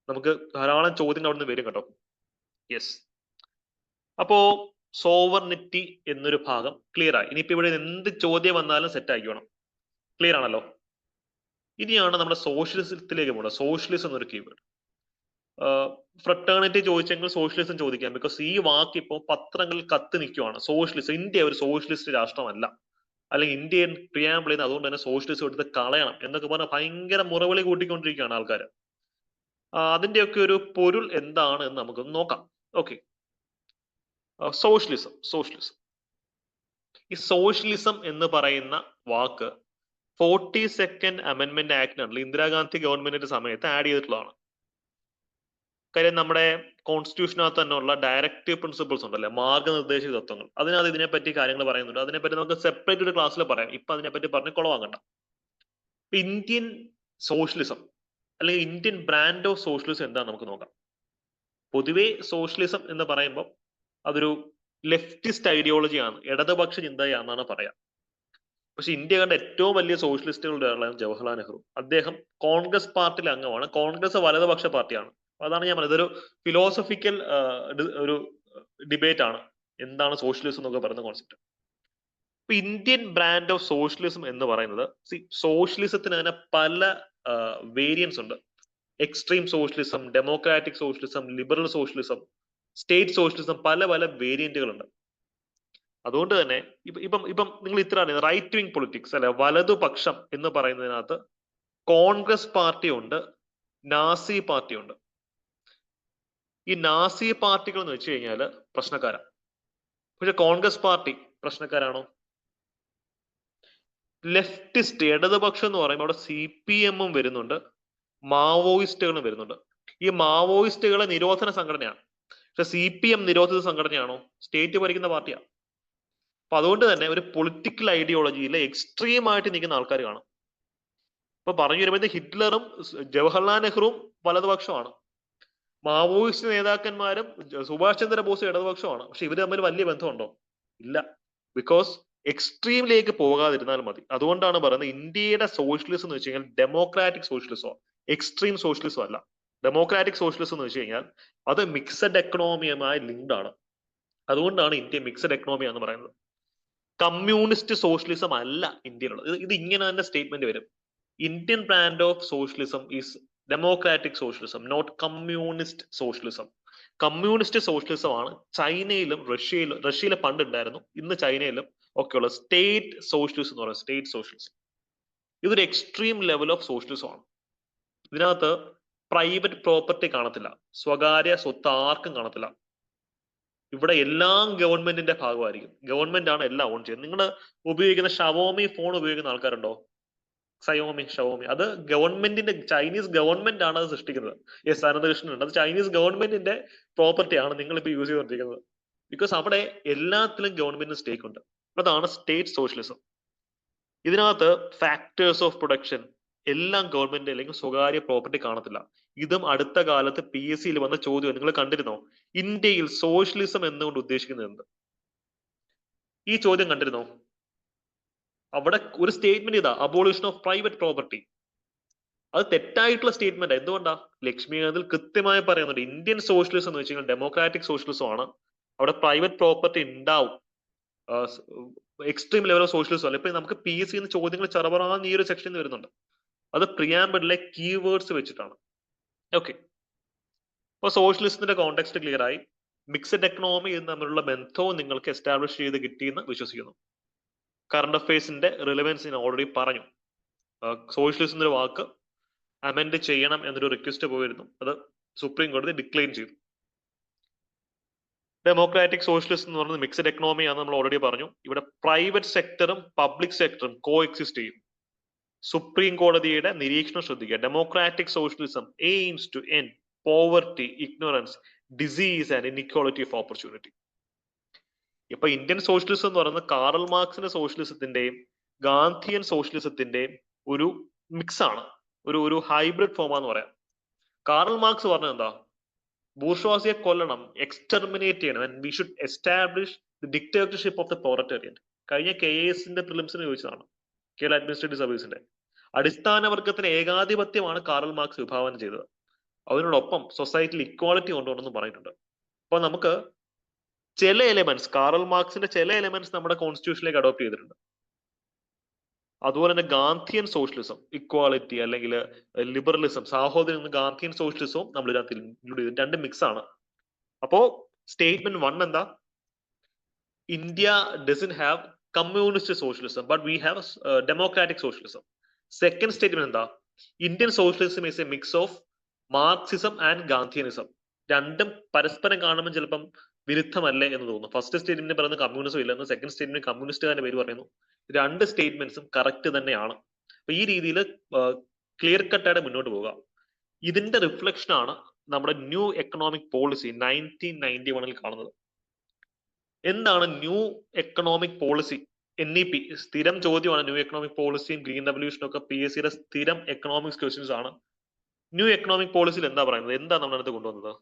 നമുക്ക് ധാരാളം ചോദ്യങ്ങൾ അവിടെ നിന്ന് വരും കേട്ടോ. യെസ്, അപ്പോ സോവർണിറ്റി എന്നൊരു ഭാഗം ക്ലിയർ ആയി. ഇനിയിപ്പോ ഇവിടെ എന്ത് ചോദ്യം വന്നാലും സെറ്റ് ആക്കിക്കണം. ക്ലിയർ ആണല്ലോ? ഇനിയാണ് നമ്മുടെ സോഷ്യലിസത്തിലേക്ക് പോകുന്നത്. സോഷ്യലിസം എന്നൊരു കീവേഡ്. ഫ്രട്ടേണിറ്റി ചോദിച്ചെങ്കിൽ സോഷ്യലിസം ചോദിക്കാം. ബിക്കോസ് ഈ വാക്ക് ഇപ്പോൾ പത്രങ്ങളിൽ കത്തി നിൽക്കുവാണ്. സോഷ്യലിസം, ഇന്ത്യ ഒരു സോഷ്യലിസ്റ്റ് രാഷ്ട്രമല്ല, അല്ലെങ്കിൽ ഇന്ത്യൻ പ്രിയാമ്പിൾ ചെയ്യുന്നത്, അതുകൊണ്ട് തന്നെ സോഷ്യലിസം എടുത്ത് കളയണം എന്നൊക്കെ പറഞ്ഞാൽ ഭയങ്കര മുറവിളി കൂട്ടിക്കൊണ്ടിരിക്കുകയാണ് ആൾക്കാർ. അതിന്റെയൊക്കെ ഒരു പൊരുൾ എന്താണ് എന്ന് നമുക്കൊന്ന് നോക്കാം. Okay, socialism. ഈ സോഷ്യലിസം എന്ന് പറയുന്ന വാക്ക് 42nd അമെന്റ്മെന്റ് ആക്ടിനുള്ള ഇന്ദിരാഗാന്ധി ഗവൺമെന്റിന്റെ സമയത്ത് ആഡ് ചെയ്തിട്ടുള്ളതാണ്. കാര്യം നമ്മുടെ കോൺസ്റ്റിറ്റ്യൂഷനകത്ത് തന്നെ ഉള്ള ഡയറക്റ്റീവ് പ്രിൻസിപ്പിൾസ് ഉണ്ടല്ലേ, മാർഗനിർദ്ദേശക തത്വങ്ങൾ, അതിനകത്ത് ഇതിനെപ്പറ്റി കാര്യങ്ങൾ പറയുന്നുണ്ട്. അതിനെപ്പറ്റി നമുക്ക് സെപ്പറേറ്റ് ഒരു ക്ലാസ്സിൽ പറയാം. ഇപ്പൊ അതിനെപ്പറ്റി പറഞ്ഞ് കുളവാക്കണ്ട. ഇന്ത്യൻ സോഷ്യലിസം അല്ലെങ്കിൽ ഇന്ത്യൻ ബ്രാൻഡ് ഓഫ് സോഷ്യലിസം എന്താണെന്ന് നമുക്ക് നോക്കാം. പൊതുവേ സോഷ്യലിസം എന്ന് പറയുമ്പോൾ അതൊരു ലെഫ്റ്റിസ്റ്റ് ഐഡിയോളജിയാണ്, ഇടതുപക്ഷ ചിന്തയാണെന്നാണ് പറയാം. പക്ഷെ ഇന്ത്യ കണ്ട ഏറ്റവും വലിയ സോഷ്യലിസ്റ്റുകളുടെ ആളാണ് ജവഹർലാൽ നെഹ്റു. അദ്ദേഹം കോൺഗ്രസ് പാർട്ടിയിലെ അംഗമാണ്. കോൺഗ്രസ് വലതുപക്ഷ പാർട്ടിയാണ്. അതാണ് ഞാൻ പറഞ്ഞത്, ഇതൊരു ഫിലോസഫിക്കൽ ഒരു ഡിബേറ്റ് ആണ് എന്താണ് സോഷ്യലിസം എന്നൊക്കെ പറയുന്ന concept. Indian brand of socialism എന്ന് പറയുന്നത്, സോഷ്യലിസത്തിന് തന്നെ പല വേരിയൻസ് ഉണ്ട്. Extreme socialism, democratic socialism, liberal socialism, state socialism, പല പല വേരിയന്റുകളുണ്ട്. അതുകൊണ്ട് തന്നെ ഇപ്പം നിങ്ങൾ ഇത്ര റൈറ്റ് വിങ് പൊളിറ്റിക്സ് അല്ലെ, വലതുപക്ഷം എന്ന് പറയുന്നതിനകത്ത് കോൺഗ്രസ് പാർട്ടി ഉണ്ട്, നാസി പാർട്ടി ഉണ്ട്. ഈ നാസി പാർട്ടികൾ എന്ന് വെച്ച് കഴിഞ്ഞാൽ പ്രശ്നക്കാരാണ്. പക്ഷെ കോൺഗ്രസ് പാർട്ടി പ്രശ്നക്കാരാണോ? ലെഫ്റ്റിസ്റ്റ് ഇടതുപക്ഷം എന്ന് പറയുമ്പോൾ അവിടെ CPM വരുന്നുണ്ട്, മാവോയിസ്റ്റുകളും വരുന്നുണ്ട്. ഈ മാവോയിസ്റ്റുകളെ നിരോധന സംഘടനയാണ്. പക്ഷെ CPM നിരോധിത സംഘടനയാണോ? സ്റ്റേറ്റ് ഭരിക്കുന്ന പാർട്ടിയാണ്. അപ്പൊ അതുകൊണ്ട് തന്നെ ഒരു പൊളിറ്റിക്കൽ ഐഡിയോളജിയിൽ എക്സ്ട്രീം ആയിട്ട് നിൽക്കുന്ന ആൾക്കാർ കാണും. ഇപ്പൊ പറഞ്ഞു വരുമ്പോൾ ഹിറ്റ്ലറും ജവഹർലാൽ നെഹ്റുവും വലതുപക്ഷമാണ്, മാവോയിസ്റ്റ് നേതാക്കന്മാരും സുഭാഷ് ചന്ദ്രബോസും ഇടതുപക്ഷമാണ്. പക്ഷെ ഇവര് തമ്മിൽ വലിയ ബന്ധമുണ്ടോ? ഇല്ല. ബിക്കോസ് എക്സ്ട്രീമിലേക്ക് പോകാതിരുന്നാൽ മതി. അതുകൊണ്ടാണ് പറയുന്നത് ഇന്ത്യയുടെ സോഷ്യലിസം എന്ന് വെച്ച് കഴിഞ്ഞാൽ ഡെമോക്രാറ്റിക് സോഷ്യലിസമോ എക്സ്ട്രീം സോഷ്യലിസോ അല്ല. ഡെമോക്രാറ്റിക് സോഷ്യലിസം എന്ന് വെച്ച് കഴിഞ്ഞാൽ അത് മിക്സഡ് എക്കണോമിയുമായി ലിങ്ക്ഡ് ആണ്. അതുകൊണ്ടാണ് ഇന്ത്യ മിക്സഡ് എക്കണോമി എന്ന് പറയുന്നത്. കമ്മ്യൂണിസ്റ്റ് സോഷ്യലിസം അല്ല ഇന്ത്യയിലുള്ളത്. ഇത് ഇങ്ങനെ തന്നെ സ്റ്റേറ്റ്മെന്റ് വരും. Indian brand of socialism is democratic socialism, not communist socialism. Communist socialism ആണ് ചൈനയിലും റഷ്യയിലെ പണ്ട് ഉണ്ടായിരുന്നു, ഇന്ന് ചൈനയിലും ഒക്കെയുള്ള സ്റ്റേറ്റ് സോഷ്യലിസം എന്ന് പറയുന്നത്. സ്റ്റേറ്റ് സോഷ്യലിസം ഇതൊരു എക്സ്ട്രീം ലെവൽ ഓഫ് സോഷ്യലിസം ആണ്. ഇതിനകത്ത് പ്രൈവറ്റ് പ്രോപ്പർട്ടി കാണത്തില്ല, സ്വകാര്യ സ്വത്ത് ആർക്കും കാണത്തില്ല. ഇവിടെ എല്ലാം ഗവൺമെന്റിന്റെ ഭാഗമായിരിക്കും. ഗവൺമെന്റ് ആണ് എല്ലാം ഓൺ ചെയ്യുന്നത്. നിങ്ങൾ ഉപയോഗിക്കുന്ന ഷവോമി ഫോൺ ഉപയോഗിക്കുന്ന ആൾക്കാരുണ്ടോ? ഷവോമി അത് ഗവൺമെന്റിന്റെ, ചൈനീസ് ഗവൺമെന്റ് ആണ് അത് സൃഷ്ടിക്കുന്നത്. യെസ്, അനന്തകൃഷ്ണൻ ഉണ്ട്. അത് ചൈനീസ് ഗവൺമെന്റിന്റെ പ്രോപ്പർട്ടി ആണ് നിങ്ങൾ ഇപ്പൊ യൂസ് ചെയ്തുകൊണ്ടിരിക്കുന്നത്. ബിക്കോസ് അവിടെ എല്ലാത്തിലും ഗവൺമെന്റിന് സ്റ്റേക്ക് ഉണ്ട്. അതാണ് സ്റ്റേറ്റ് സോഷ്യലിസം. ഇതിനകത്ത് ഫാക്ടേഴ്സ് ഓഫ് പ്രൊഡക്ഷൻ എല്ലാം ഗവൺമെന്റ് അല്ലെങ്കിൽ സ്വകാര്യ പ്രോപ്പർട്ടി കാണത്തില്ല. ഇതും അടുത്ത കാലത്ത് PSCയിൽ വന്ന ചോദ്യം നിങ്ങൾ കണ്ടിരുന്നോ? ഇന്ത്യയിൽ സോഷ്യലിസം എന്നുകൊണ്ട് ഉദ്ദേശിക്കുന്നത് എന്ത്? ഈ ചോദ്യം കണ്ടിരുന്നോ? അവിടെ ഒരു സ്റ്റേറ്റ്മെന്റ് ഇതാ, അബോളിഷൻ ഓഫ് പ്രൈവറ്റ് പ്രോപ്പർട്ടി. അത് തെറ്റായിട്ടുള്ള സ്റ്റേറ്റ്മെന്റ്. എന്തുകൊണ്ടാ? ലക്ഷ്മി അതിൽ കൃത്യമായി പറയുന്നുണ്ട് ഇന്ത്യൻ സോഷ്യലിസം എന്ന് വെച്ച് കഴിഞ്ഞാൽ ഡെമോക്രാറ്റിക് സോഷ്യലിസം ആണ്. അവിടെ പ്രൈവറ്റ് പ്രോപ്പർട്ടി ഉണ്ടാവും. എക്സ്ട്രീം ലെവൽ ഓഫ് സോഷ്യലിസം അല്ല. ഇപ്പൊ നമുക്ക് PSC ചോദ്യങ്ങൾ ചെറുപറാന്ന് ഈ ഒരു സെക്ഷനിൽ വരുന്നുണ്ട്. അത് പ്രിയാമ്പിളിലെ കീവേഡ്സ് വെച്ചിട്ടാണ്. ഓക്കെ, അപ്പൊ സോഷ്യലിസത്തിന്റെ കോണ്ടെക്സ്റ്റ് ക്ലിയർ ആയി. മിക്സഡ് എക്കണോമി തമ്മിലുള്ള ബന്ധവും നിങ്ങൾക്ക് എസ്റ്റാബ്ലിഷ് ചെയ്ത് കിട്ടിയെന്ന് വിശ്വസിക്കുന്നു. കറണ്ട് അഫയേഴ്സിന്റെ റിലവൻസ് ഞാൻ ഓൾറെഡി പറഞ്ഞു. സോഷ്യലിസത്തിന്റെ വാക്ക് അമെൻഡ് ചെയ്യണം എന്നൊരു റിക്വസ്റ്റ് പോയിരുന്നു, അത് സുപ്രീം കോടതി ഡിക്ലൈൻ ചെയ്തു. ഡെമോക്രാറ്റിക് സോഷ്യലിസം എന്ന് പറയുന്നത് മിക്സഡ് എക്കണോമി ആണെന്ന് നമ്മൾ ഓൾറെഡി പറഞ്ഞു. ഇവിടെ പ്രൈവറ്റ് സെക്ടറും പബ്ലിക് സെക്ടറും കോ എക്സിസ്റ്റ് ചെയ്യും. സുപ്രീം കോടതിയുടെ നിരീക്ഷണം ശ്രദ്ധിക്കുക. Democratic socialism aims to end poverty, ignorance, disease and inequality of opportunity. ഇപ്പൊ ഇന്ത്യൻ സോഷ്യലിസം എന്ന് പറയുന്നത് കാറൽ മാർക്സിന്റെ സോഷ്യലിസത്തിന്റെയും ഗാന്ധിയൻ സോഷ്യലിസത്തിന്റെയും ഒരു മിക്സ് ആണ്, ഒരു ഹൈബ്രിഡ് ഫോം ആണെന്ന് പറയാം. കാറൽ മാർക്സ് പറഞ്ഞത് എന്താ? ബൂർഷ്വാസിയെ കൊല്ലണം, എക്സ്റ്റർമിനേറ്റ് ചെയ്യണം, and we should establish the dictatorship of the proletariat. കഴിഞ്ഞ KASന്റെ പ്രിലിംസിന് ചോദിച്ചതാണ്, കേരള അഡ്മിനിസ്ട്രേറ്റീവ് സർവീസിന്റെ. അടിസ്ഥാന വർഗത്തിന് ഏകാധിപത്യമാണ് കാറൽ മാർക്സ് വിഭാവനം ചെയ്തത്. അതിനോടൊപ്പം സൊസൈറ്റിയിൽ ഇക്വാളിറ്റി കൊണ്ടുവരണമെന്ന് പറഞ്ഞിട്ടുണ്ട്. അപ്പൊ നമുക്ക് ചില എലിമെന്റ്സ്, കാറൽ മാർക്സിന്റെ ചില എലിമെന്റ്സ് നമ്മുടെ കോൺസ്റ്റിറ്റ്യൂഷനിലേക്ക് അഡോപ്റ്റ് ചെയ്തിട്ടുണ്ട്. അതുപോലെ തന്നെ ഗാന്ധിയൻ സോഷ്യലിസം, ഇക്വാളിറ്റി അല്ലെങ്കിൽ ലിബറലിസം, സാഹോദര്യം, ഗാന്ധിയൻ സോഷ്യലിസവും നമ്മൾ ഇതിനകത്ത് ഇൻക്ലൂഡ് ചെയ്തു. രണ്ട് മിക്സ് ആണ്. അപ്പോ സ്റ്റേറ്റ്മെന്റ് 1 എന്താ? India doesn't have communist socialism but we have democratic socialism. Second statement എന്താ? Indian socialism is a mix of Marxism and Gandhianism. രണ്ടും പരസ്പരം കാണുമ്പോൾ ചിലപ്പം വിരുദ്ധമല്ലേ എന്ന് തോന്നുന്നു. ഫസ്റ്റ് സ്റ്റേറ്റ്മെന്റ് പറയുന്നത് കമ്മ്യൂണിസം ഇല്ലെന്ന്, സെക്കൻഡ് സ്റ്റേറ്റ്മെന്റ് കമ്മ്യൂണിസ്റ്റുകാരുടെ പേര് പറയുന്നു. രണ്ട് സ്റ്റേറ്റ്മെന്റ്സും കറക്റ്റ് തന്നെയാണ്. അപ്പൊ ഈ രീതിയിൽ ക്ലിയർ കട്ടായിട്ട് മുന്നോട്ട് പോകാം. ഇതിന്റെ റിഫ്ലക്ഷൻ ആണ് നമ്മുടെ ന്യൂ എക്കണോമിക് പോളിസി 1991 കാണുന്നത്. എന്താണ് ന്യൂ എക്കണോമിക് പോളിസി? NEP സ്ഥിരം ചോദ്യമാണ്. ന്യൂ എക്കണോമിക് പോളിസിയും ഗ്രീൻ റെവല്യൂഷനും ഒക്കെ PSCയുടെ സ്ഥിരം എക്കണോമിക്സ് ക്വസ്റ്റ്യൻസ് ആണ്. ന്യൂ എക്കണോമിക് പോളിസിയിൽ എന്താ പറയുന്നത്? എന്താ നമ്മളടുത്ത് കൊണ്ടുവന്നത്?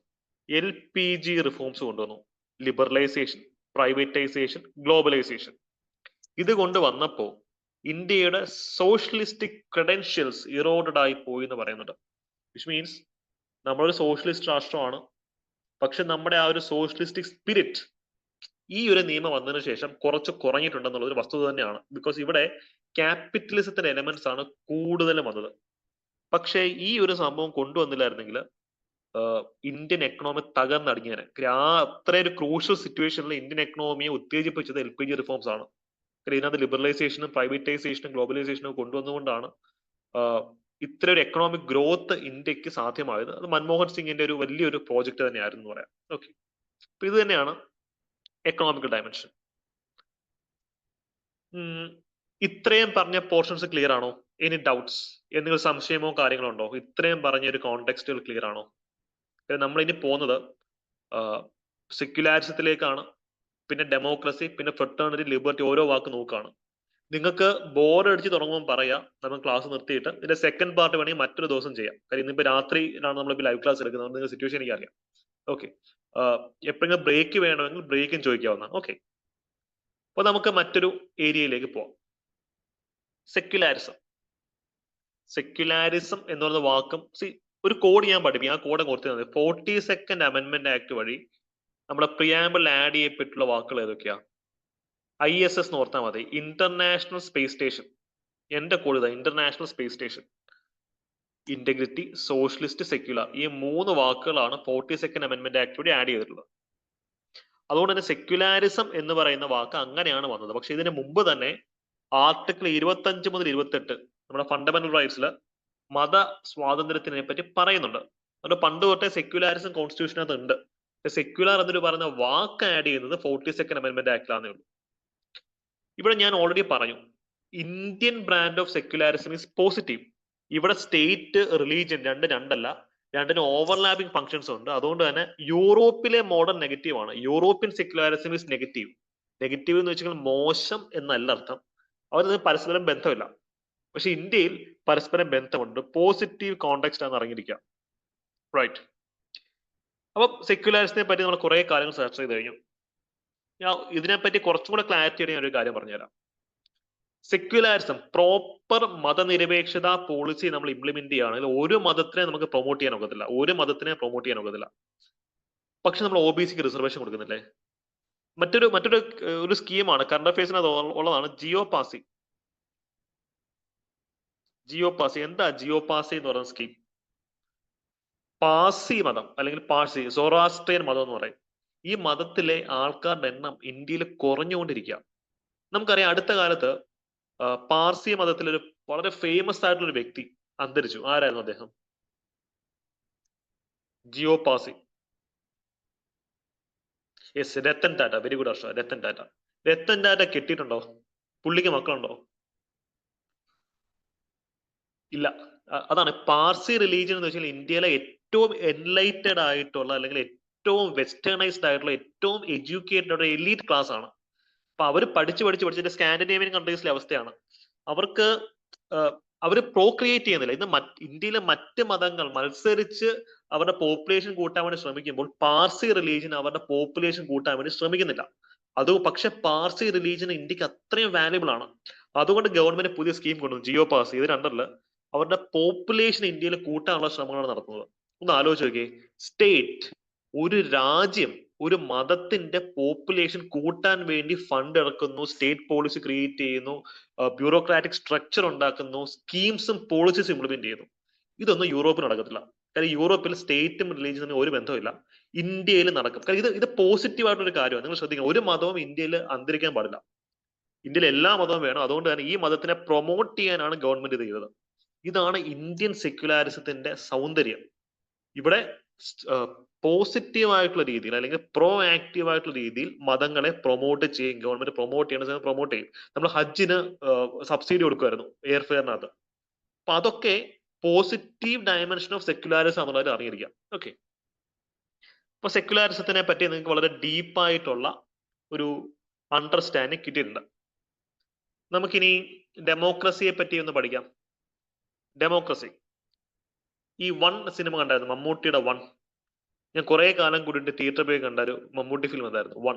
LPG റിഫോംസ് കൊണ്ടുവന്നു. Liberalisation, privatisation, globalisation. ഇത് കൊണ്ടുവന്നപ്പോ ഇന്ത്യയുടെ സോഷ്യലിസ്റ്റിക് ക്രെഡൻഷ്യൽസ് ഇറോഡഡ് ആയി പോയി എന്ന് പറയുന്നുണ്ട്. വിച്ച് മീൻസ് നമ്മളൊരു സോഷ്യലിസ്റ്റ് രാഷ്ട്രമാണ്, പക്ഷെ നമ്മുടെ ആ ഒരു സോഷ്യലിസ്റ്റിക് സ്പിരിറ്റ് ഈ ഒരു നിയമം വന്നതിന് ശേഷം കുറച്ച് കുറഞ്ഞിട്ടുണ്ടെന്നുള്ളത് ഒരു വസ്തുത തന്നെയാണ്. ബിക്കോസ് ഇവിടെ ക്യാപിറ്റലിസത്തിന്റെ എലമെന്റ്സ് ആണ് കൂടുതലും വന്നത്. പക്ഷേ ഈ ഒരു സംഭവം കൊണ്ടുവന്നില്ലായിരുന്നെങ്കിൽ ഇന്ത്യൻ എക്കണോമി തകർന്നടിഞ്ഞേനെ. അത്ര ഒരു ക്രൂഷ്യൽ സിറ്റുവേഷനിൽ ഇന്ത്യൻ എക്കണോമിയെ ഉത്തേജിപ്പിച്ചത് LPG റിഫോംസ് ആണ്. ഇതിനകത്ത് ലിബറലൈസേഷനും പ്രൈവറ്റൈസേഷനും ഗ്ലോബലൈസേഷനും കൊണ്ടുവന്നുകൊണ്ടാണ് ഇത്ര ഒരു എക്കണോമിക് ഗ്രോത്ത് ഇന്ത്യക്ക് സാധ്യമായത്. അത് മൻമോഹൻ സിംഗിന്റെ ഒരു വലിയൊരു പ്രോജക്റ്റ് തന്നെയായിരുന്നു എന്ന് പറയാം. ഓക്കെ, അപ്പൊ ഇത് തന്നെയാണ് എക്കണോമിക്കൽ ഡയമെൻഷൻ. ഇത്രയും പറഞ്ഞ പോർഷൻസ് ക്ലിയർ ആണോ? എനി ഡൗട്ട്സ്, എന്തെങ്കിലും സംശയമോ കാര്യങ്ങളോ ഉണ്ടോ? ഇത്രയും പറഞ്ഞ ഒരു കോണ്ടെക്സ്റ്റുകൾ ക്ലിയർ ആണോ? നമ്മൾ ഇനി പോകുന്നത് സെക്യുലാരിസത്തിലേക്കാണ്, പിന്നെ ഡെമോക്രസി, പിന്നെ ഫ്രട്ടേണിറ്റി, ലിബർട്ടി, ഓരോ വാക്ക് നോക്കുകയാണ്. നിങ്ങൾക്ക് ബോർ അടിച്ച് തുടങ്ങുമ്പോൾ പറയാം, നമ്മൾ ക്ലാസ് നിർത്തിയിട്ട് ഇതിന്റെ സെക്കൻഡ് പാർട്ട് വേണമെങ്കിൽ മറ്റൊരു ദിവസം ചെയ്യാം. കാര്യം ഇന്നിപ്പോ രാത്രിയിലാണ് നമ്മളിപ്പോൾ ലൈവ് ക്ലാസ് എടുക്കുന്നത്. നിങ്ങൾ സിറ്റുവേഷൻ എനിക്കറിയാം. ഓക്കെ, എപ്പോഴെങ്കിലും ബ്രേക്ക് വേണമെങ്കിൽ ബ്രേക്കും ചോദിക്കാവുന്നതാണ്. ഓക്കെ, അപ്പൊ നമുക്ക് മറ്റൊരു ഏരിയയിലേക്ക് പോവാം. സെക്യുലാരിസം. സെക്യുലാരിസം എന്ന് പറയുന്ന വാക്കും ഒരു കോഡ് ഞാൻ പഠിപ്പിക്കും. ആ കോഡ് കൊടുത്തത് 42nd അമെന്റ്മെന്റ് ആക്ട് വഴി നമ്മുടെ പ്രിയാമ്പിൾ ആഡ് ചെയ്യപ്പെട്ടുള്ള വാക്കുകൾ ഏതൊക്കെയാ? ISS എന്ന് ഓർത്താൽ മതി, ഇന്റർനാഷണൽ സ്പേസ് സ്റ്റേഷൻ. എന്റെ കോഡ് ഇതാ, international space station. Integrity, socialist, secular, ഈ 3 വാക്കുകളാണ് 42nd അമെന്റ്മെന്റ് ആക്ട് വഴി ആഡ് ചെയ്തിട്ടുള്ളത്. അതുകൊണ്ട് തന്നെ സെക്യുലാരിസം എന്ന് പറയുന്ന വാക്ക് അങ്ങനെയാണ് വന്നത്. പക്ഷെ ഇതിന് മുമ്പ് തന്നെ ആർട്ടിക്കിൾ 25 മുതൽ 28 നമ്മുടെ ഫണ്ടമെന്റൽ റൈറ്റ്സിൽ മത സ്വാതന്ത്ര്യത്തിനെ പറ്റി പറയുന്നുണ്ട്. അതുകൊണ്ട് പണ്ട് തൊട്ടേ സെക്യുലാരിസം കോൺസ്റ്റിറ്റ്യൂഷനകത്ത് ഉണ്ട്. സെക്യുലർ എന്നൊരു പറയുന്ന വാക്ക് ആഡ് ചെയ്യുന്നത് 42nd അമെന്റ്മെന്റ് ആക്ടിലാന്നേ ഉള്ളൂ. ഇവിടെ ഞാൻ ഓൾറെഡി പറഞ്ഞു, Indian brand of secularism is positive. ഇവിടെ സ്റ്റേറ്റ് റിലീജിയൻ രണ്ടല്ല, രണ്ടിന് ഓവർലാപ്പിംഗ് ഫങ്ഷൻസ് ഉണ്ട്. അതുകൊണ്ട് തന്നെ യൂറോപ്പിലെ മോഡൽ നെഗറ്റീവ് ആണ്. European secularism is negative. Negative എന്ന് വെച്ചാൽ മോശം എന്നല്ല അർത്ഥം, അവർ പരസ്പരം ബന്ധമില്ല. പക്ഷെ ഇന്ത്യയിൽ പരസ്പരം ബന്ധമുണ്ട്, പോസിറ്റീവ് കോണ്ടെക്സ്റ്റ് ആണ് അറിഞ്ഞിരിക്കുക. റൈറ്റ്. അപ്പം സെക്യുലാരിസത്തിനെ പറ്റി നമ്മൾ കുറെ കാര്യങ്ങൾ ചർച്ച ചെയ്ത് കഴിഞ്ഞു. ഞാൻ ഇതിനെപ്പറ്റി കുറച്ചും കൂടെ ക്ലാരിറ്റിയോടെ ഞാൻ ഒരു കാര്യം പറഞ്ഞുതരാം. സെക്യുലാരിസം പ്രോപ്പർ മതനിരപേക്ഷത പോളിസി നമ്മൾ ഇംപ്ലിമെന്റ് ചെയ്യുകയാണെങ്കിൽ ഒരു മതത്തിനെ നമുക്ക് പ്രൊമോട്ട് ചെയ്യാൻ ഒക്കത്തില്ല, ഒരു മതത്തിനെ പ്രൊമോട്ട് ചെയ്യാൻ ഒക്കത്തില്ല. പക്ഷെ നമ്മൾ OBCക്ക് റിസർവേഷൻ കൊടുക്കുന്നില്ലേ? മറ്റൊരു ഒരു സ്കീമാണ്, കറണ്ട് അഫയേഴ്സിന് ഉള്ളതാണ് ജിയോപാസി. എന്താ ജിയോപാസി എന്ന് പറയുന്ന സ്കീം? പാസി മതം അല്ലെങ്കിൽ പാഴ്സി, സൊറാസ്ട്രിയൻ മതം എന്ന് പറയും. ഈ മതത്തിലെ ആൾക്കാരുടെ എണ്ണം ഇന്ത്യയിൽ കുറഞ്ഞുകൊണ്ടിരിക്കുക. നമുക്കറിയാം, അടുത്ത കാലത്ത് പാർസി മതത്തിലൊരു വളരെ ഫേമസ് ആയിട്ടുള്ള ഒരു വ്യക്തി അന്തരിച്ചു. ആരായിരുന്നു അദ്ദേഹം? ജിയോപാസി. Yes, Ratan Tata. Very good Harsha, Ratan Tata. Ratan Tata കെട്ടിയിട്ടുണ്ടോ? പുള്ളിക്ക് മക്കളുണ്ടോ? ഇല്ല. അതാണ് പാർസി റിലീജിയൻ എന്ന് വെച്ചാൽ ഇന്ത്യയിലെ ഏറ്റവും എൻലൈറ്റഡ് ആയിട്ടുള്ള അല്ലെങ്കിൽ ഏറ്റവും വെസ്റ്റേണൈസ്ഡ് ആയിട്ടുള്ള ഏറ്റവും എഡ്യൂക്കേറ്റഡ് ആയിട്ടുള്ള എലീറ്റ് ക്ലാസ് ആണ്. അപ്പൊ അവർ പഠിച്ചിട്ട് സ്കാൻഡിനേവിയൻ കൺട്രീസിലെ അവസ്ഥയാണ്. അവർക്ക് അവർ പ്രോക്രിയേറ്റ് ചെയ്യുന്നില്ല. ഇന്ന് ഇന്ത്യയിലെ മറ്റ് മതങ്ങൾ മത്സരിച്ച് അവരുടെ പോപ്പുലേഷൻ കൂട്ടാൻ വേണ്ടി ശ്രമിക്കുമ്പോൾ പാർസി റിലീജിയൻ അവരുടെ പോപ്പുലേഷൻ കൂട്ടാൻ വേണ്ടി ശ്രമിക്കുന്നില്ല. പക്ഷെ പാർസി റിലീജിയൻ ഇന്ത്യക്ക് അത്രയും വാല്യുബിൾ ആണ്. അതുകൊണ്ട് ഗവൺമെന്റ് പുതിയ സ്കീം കൊണ്ടുവന്നു, ജിയോപാസി. ഇത് രണ്ടല്ല, അവരുടെ പോപ്പുലേഷൻ ഇന്ത്യയിൽ കൂട്ടാനുള്ള ശ്രമങ്ങളാണ് നടത്തുന്നത്. ഒന്ന് ആലോചിച്ച് നോക്കിയേ, സ്റ്റേറ്റ്, ഒരു രാജ്യം ഒരു മതത്തിന്റെ പോപ്പുലേഷൻ കൂട്ടാൻ വേണ്ടി ഫണ്ട് ഇറക്കുന്നു, സ്റ്റേറ്റ് പോളിസി ക്രിയേറ്റ് ചെയ്യുന്നു, ബ്യൂറോക്രാറ്റിക് സ്ട്രക്ചർ ഉണ്ടാക്കുന്നു, സ്കീംസും പോളിസീസ് ഇംപ്ലിമെന്റ് ചെയ്യുന്നു. ഇതൊന്നും യൂറോപ്പിൽ നടക്കത്തില്ല. കാര്യം യൂറോപ്പിൽ സ്റ്റേറ്റും റിലീജിയനും ഒരു ബന്ധമില്ല. ഇന്ത്യയിൽ നടക്കും. കാര്യം ഇത് പോസിറ്റീവ് ആയിട്ടൊരു കാര്യമാണ്. നിങ്ങൾ ശ്രദ്ധിക്കണം, ഒരു മതവും ഇന്ത്യയിൽ അന്തരിക്കാൻ പാടില്ല. ഇന്ത്യയിൽ എല്ലാ മതവും വേണം. അതുകൊണ്ട് തന്നെ ഈ മതത്തിനെ പ്രൊമോട്ട് ചെയ്യാനാണ് ഗവൺമെന്റ് ഇത് ചെയ്തത്. ഇതാണ് ഇന്ത്യൻ സെക്യുലാരിസത്തിന്റെ സൗന്ദര്യം. ഇവിടെ പോസിറ്റീവ് ആയിട്ടുള്ള രീതിയിൽ അല്ലെങ്കിൽ പ്രോ ആക്റ്റീവ് ആയിട്ടുള്ള രീതിയിൽ മതങ്ങളെ പ്രൊമോട്ട് ചെയ്യും. ഗവൺമെന്റ് പ്രൊമോട്ട് ചെയ്യണ പ്രൊമോട്ട് ചെയ്യും. നമ്മൾ ഹജ്ജിന് സബ്സിഡി കൊടുക്കുമായിരുന്നു എയർഫെയറിനകത്ത്. അപ്പൊ അതൊക്കെ പോസിറ്റീവ് ഡയമെൻഷൻ ഓഫ് സെക്യുലാരിസം എന്നുള്ളത് അറിഞ്ഞിരിക്കാം. ഓക്കെ, അപ്പൊ സെക്യുലാരിസത്തിനെ പറ്റി നിങ്ങൾക്ക് വളരെ ഡീപ്പായിട്ടുള്ള ഒരു അണ്ടർസ്റ്റാൻഡിങ് കിട്ടിയിട്ടുണ്ട്. നമുക്കിനി ഡെമോക്രസിയെ പറ്റി ഒന്ന് പഠിക്കാം. ഡെമോക്രസി, ഈ സിനിമ കണ്ടായിരുന്നു, മമ്മൂട്ടിയുടെ ഞാൻ കുറെ കാലം കൂടിയിട്ട് തിയേറ്ററിൽ പോയി കണ്ട ഒരു മമ്മൂട്ടി ഫിലിം എന്തായിരുന്നു?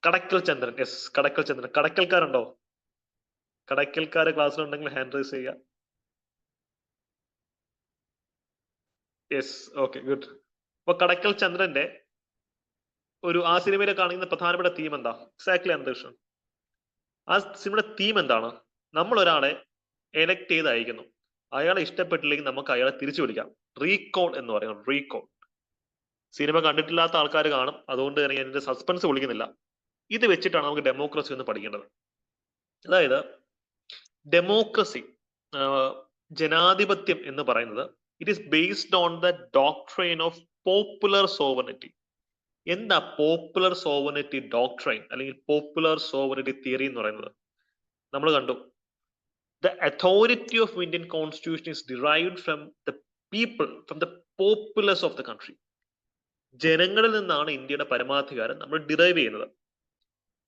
കടക്കൽ ചന്ദ്രൻ. യെസ്, കടക്കൽ ചന്ദ്രൻ. കടക്കൽക്കാരുണ്ടോ? കടക്കൽക്കാരെ ക്ലാസ്സിലുണ്ടെങ്കിൽ ഹാൻഡ് റൈസ് ചെയ്യുക. Yes, okay, good. അപ്പൊ കടക്കൽ ചന്ദ്രന്റെ ആ സിനിമയിലെ കാണിക്കുന്ന പ്രധാനപ്പെട്ട തീം എന്താ? എക്സാക്ട്ലി അന്തരീക്ഷം. ആ സിനിമയുടെ തീം എന്താണ്? നമ്മൾ ഒരാളെ എലക്ട് ചെയ്ത് അയക്കുന്നു, അയാളെ ഇഷ്ടപ്പെട്ടില്ലെങ്കിൽ നമുക്ക് അയാളെ തിരിച്ചു വിളിക്കാം. റീകോൾ എന്ന് പറയുന്നത്. റീകോൾ സിനിമ കണ്ടിട്ടില്ലാത്ത ആൾക്കാർ കാണും, അതുകൊണ്ട് തന്നെ ഞാൻ ഇതിന്റെ സസ്പെൻസ് വിളിക്കുന്നില്ല. ഇത് വെച്ചിട്ടാണ് നമുക്ക് ഡെമോക്രസി എന്ന് പഠിക്കേണ്ടത്. അതായത് ഡെമോക്രസി, ജനാധിപത്യം എന്ന് പറയുന്നത് it is based on the doctrine of popular sovereignty. എന്താ പോപ്പുലർ സോവറിനിറ്റി ഡോക്ട്രൈൻ അല്ലെങ്കിൽ പോപ്പുലർ സോവറിനിറ്റി തിയറി എന്ന് പറയുന്നത്? നമ്മൾ കണ്ടു, the authority of Indian constitution is derived from the people, from the populous of the country. ജനങ്ങളിൽ നിന്നാണ് ഇന്ത്യയുടെ പരമാധികാരം നമ്മൾ ഡിറൈവ് ചെയ്യുന്നത്.